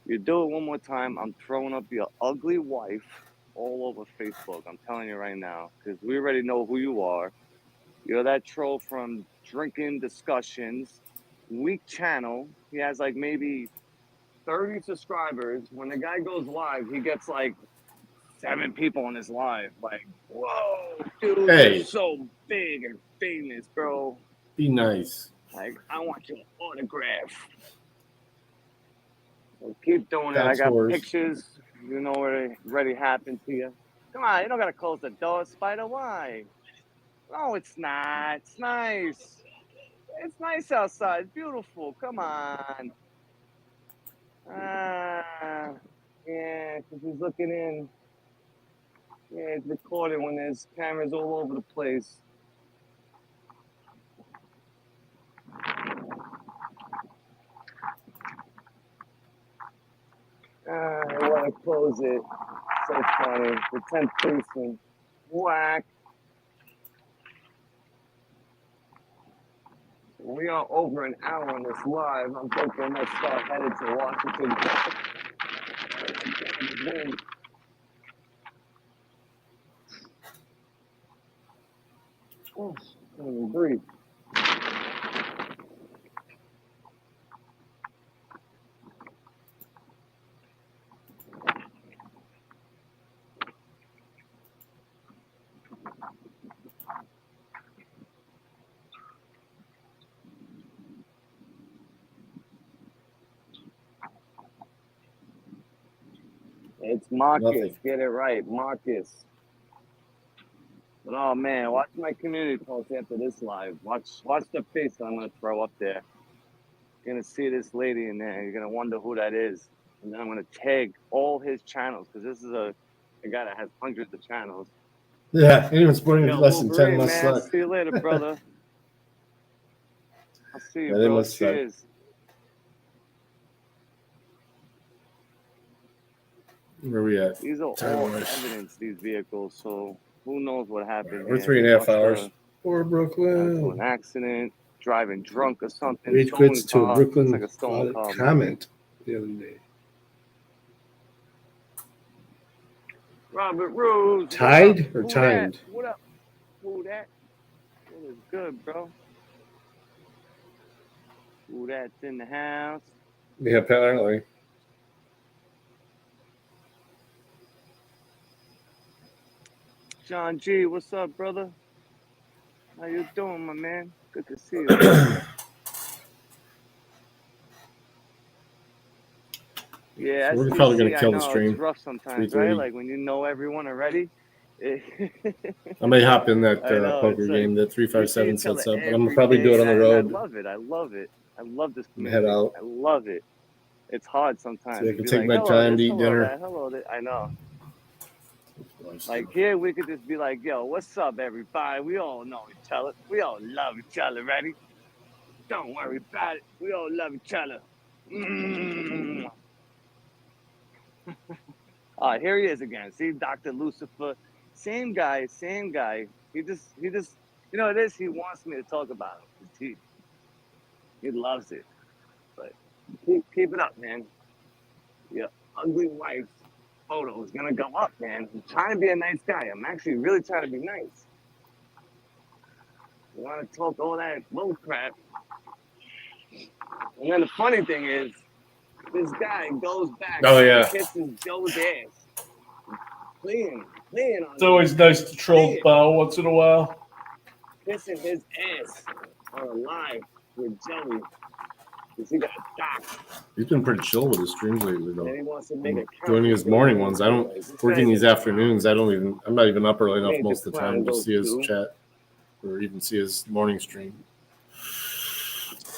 You do it one more time, I'm throwing up your ugly wife all over Facebook. I'm telling you right now, because we already know who you are. You're that troll from Drinking Discussions. Weak channel. He has like maybe 30 subscribers. When the guy goes live, he gets like 7 people on his live. Like, whoa, dude, you're Hey, so big and famous, bro. be nice. Like, I want your autograph. So keep doing it. I That's got horse. pictures. You know what already happened to you. Come on, you don't gotta close the door, Spider. Why? No, it's not. It's nice. It's nice outside. It's beautiful. Come on. Ah, yeah, because he's looking in. Yeah, it's recording when there's cameras all over the place. I want to close it. So funny. The 10th policeman. Whack. We are over an hour on this live. I'm thinking let's start headed to Washington. Oh, I can't even breathe. It's Marcus. Nothing. Get it right, Marcus. But oh man, watch my community post after this live. Watch the face that I'm gonna throw up there. You're gonna see this lady in there. You're gonna wonder who that is. And then I'm gonna tag all his channels because this is a guy that has hundreds of channels. Yeah, anyone sporting Yo, less than 10 Wolverine, must man. suck. See you later, brother. I'll see you, Yeah, they bro. must suck. Cheers. Where are we at? These are Time all wise. evidence, these vehicles, so who knows what happened We're here. 3.5 They hours. must Or have got into an Brooklyn. accident, driving drunk or something, Rage stolen quits to a car. Looks Brooklyn like a stolen car, man. comment the other day. Robert Rose. Tied or Who timed? that? What up? Who that? What is good, bro? Who that's in the house? Yeah, apparently. John G, what's up, brother? How you doing, my man? Good to see you, bro. Yeah, So we're probably going SDC, to I kill the know it's stream. rough sometimes, right? 3:30. Like when you know everyone already. I may hop in that I know poker it's like game that you see 357 each other sets up, but I'm every gonna probably do day, it on the and I road. love it. I love it. I love this And head community. out I love it. It's hard so sometimes I to can be take like, my hello time this, to eat hello dinner. that, hello that. I know. Like here, we could just be like, yo, what's up, everybody? We all know each other. We all love each other, ready? Don't worry about it. We all love each other. Mm. Here he is again. See, Dr. Lucifer. Same guy, same guy. He just, you know, it is. He wants me to talk about him. He loves it. But keep it up, man. Your ugly wife's photo is gonna go up, man. I'm trying to be a nice guy. I'm actually really trying to be nice. You want to talk all that bull crap. And then the funny thing is, this guy goes back Oh, and yeah. kisses Joe's ass. Playing on It's always nice to troll Bow once in a while. kissing his ass on a live with Joey. Because he got doxxed. He's been pretty chill with his streams lately, And then though. he wants to make a Doing his morning ones. I don't working these afternoons. I'm not even up early enough Made the most of the clown time to go see his too. chat or even see his morning stream.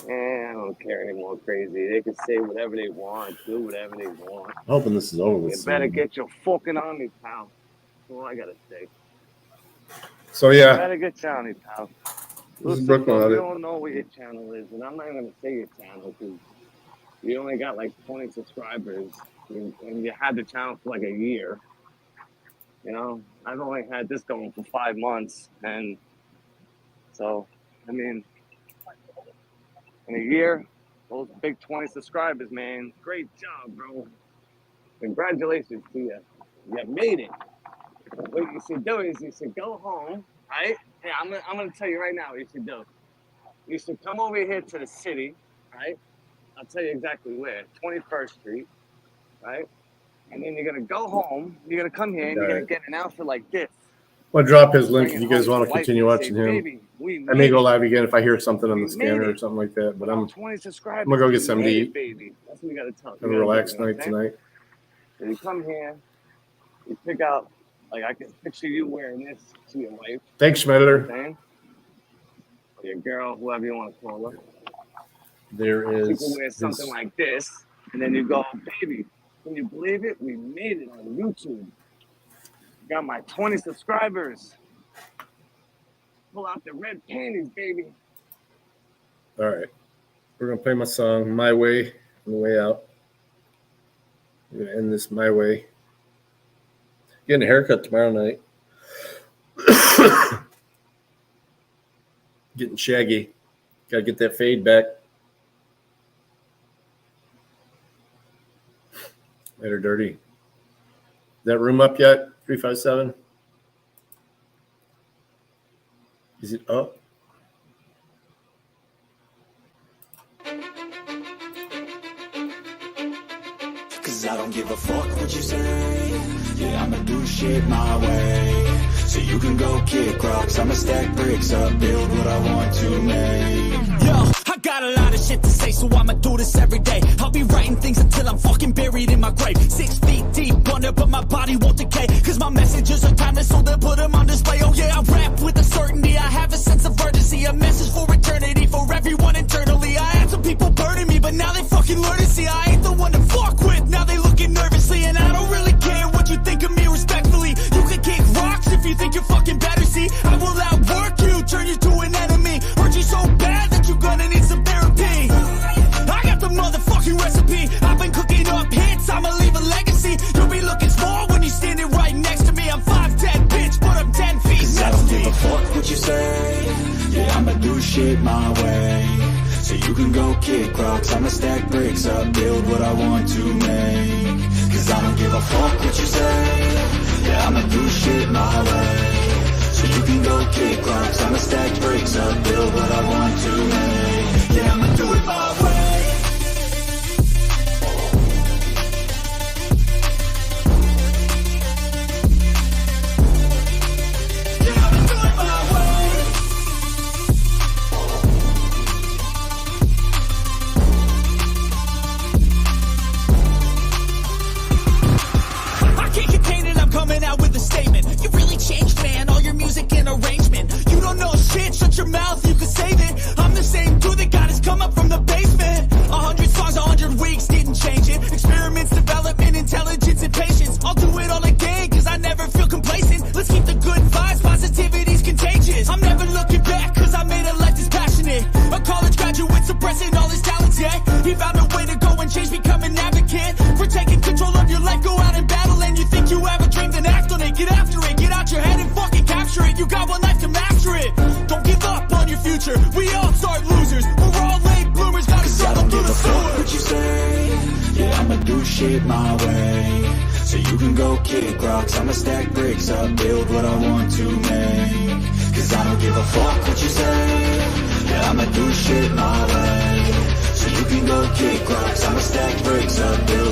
I don't care anymore, crazy. They can say whatever they want, do whatever they want. I'm hoping this is over with You better soon. get your fucking on me, pal. That's all I gotta say. So You yeah, better get your on me, pal. this is Lucifer, Brooklyn of we it. don't know what your channel is, and I'm not gonna say your channel because you only got like 20 subscribers, and you had the channel for like a year. You know, I've only had this going for 5 months, and so I mean, in a year, Those big 20 subscribers, man. Great job, bro. Congratulations to you. You made it. What you should do is you should go home, right? Yeah, I'm gonna tell you right now what you should do. You should come over here to the city, right? I'll tell you exactly where. 21st Street, right? And then you're gonna go home. You're gonna come here and you're gonna get an outfit like this. I'll drop his link if you guys want to continue watching him. I may go live again if I hear something on the scanner or something like that. But I'm 20 subscribers. gonna go get something to eat. Baby. That's what you gotta tell. Have a relaxed night tonight. So you come here, you pick out, like I can picture you wearing this to your wife. Thanks, Schmidler. Or your girl, whoever you want to call her. There is. You can wear something like this, and then you go, baby, can you believe it? We made it on YouTube. Got my 20 subscribers. Pull out the red panties, baby. All right. We're going to play my song, My Way, on the way out. I'm going to end this my way. Getting a haircut tomorrow night. Getting shaggy. Got to get that fade back. Later, dirty. Is that room up yet? 357? Is it up? Cause I don't give a fuck what you say. Yeah, I'ma do shit my way. So you can go kick rocks, I'ma stack bricks up, build what I want to make. Yo, I got a lot of shit to say, so I'ma do this every day. I'll be writing things until I'm fucking buried in my grave. 6 feet deep under, but my body won't decay. Cause my messages are timeless, so they'll put them on display. Oh yeah, I rap with a certainty, I have a sense of urgency. A message for eternity, for everyone internally. I had some people burning me, but now they fucking learn to see I ain't the one to fuck with. Now they looking nervously, and I don't really care what you think of me respectfully. You can kick rocks if you think you're fucking better, see. I will outwork you, turn you to an enemy. Hurt you so bad that you're gonna need some therapy. I got the motherfucking recipe. I've been cooking up hits, I'ma leave a legacy. You'll be looking small when you're standing right next to me. I'm 5'10", bitch, but I'm 10 feet next to me. I don't give a fuck what you say. Yeah, I'ma do shit my way. So you can go kick rocks, I'ma stack bricks up, build what I want to make. Cause I don't give a fuck what you say. Yeah, I'ma do shit my way. So you can go kick rocks, I'ma stack bricks up, build what I want to make. Yeah, I'ma do it my way. Coming out with a statement. You really changed, man, all your music and arrangement. You don't know shit, shut your mouth, you can save it. I'm the same dude that got his come up from the basement. 100 songs, 100 weeks, didn't change it. Experiments, development, intelligence, and patience. I'll do it all again, cause I never feel complacent. Let's keep the good vibes, positivity's contagious. I'm never looking back, cause I made a life that's passionate. A college graduate suppressing all his talents, yeah. He found a way to go and change, become an advocate. For taking control of your life, go out and battle. And you think you have a dream, then act on it. Get after it, get out your head and fucking capture it. You got one life to master it. Don't give up on your future. We all start losers. We're all late bloomers, gotta struggle through the sewer. What you say? Yeah, I'ma do shit my way. So you can go kick rocks, I'ma stack bricks up, build what I want to make. Cause I don't give a fuck what you say. Yeah, I'ma do shit my way. So you can go kick rocks, I'ma stack bricks up, build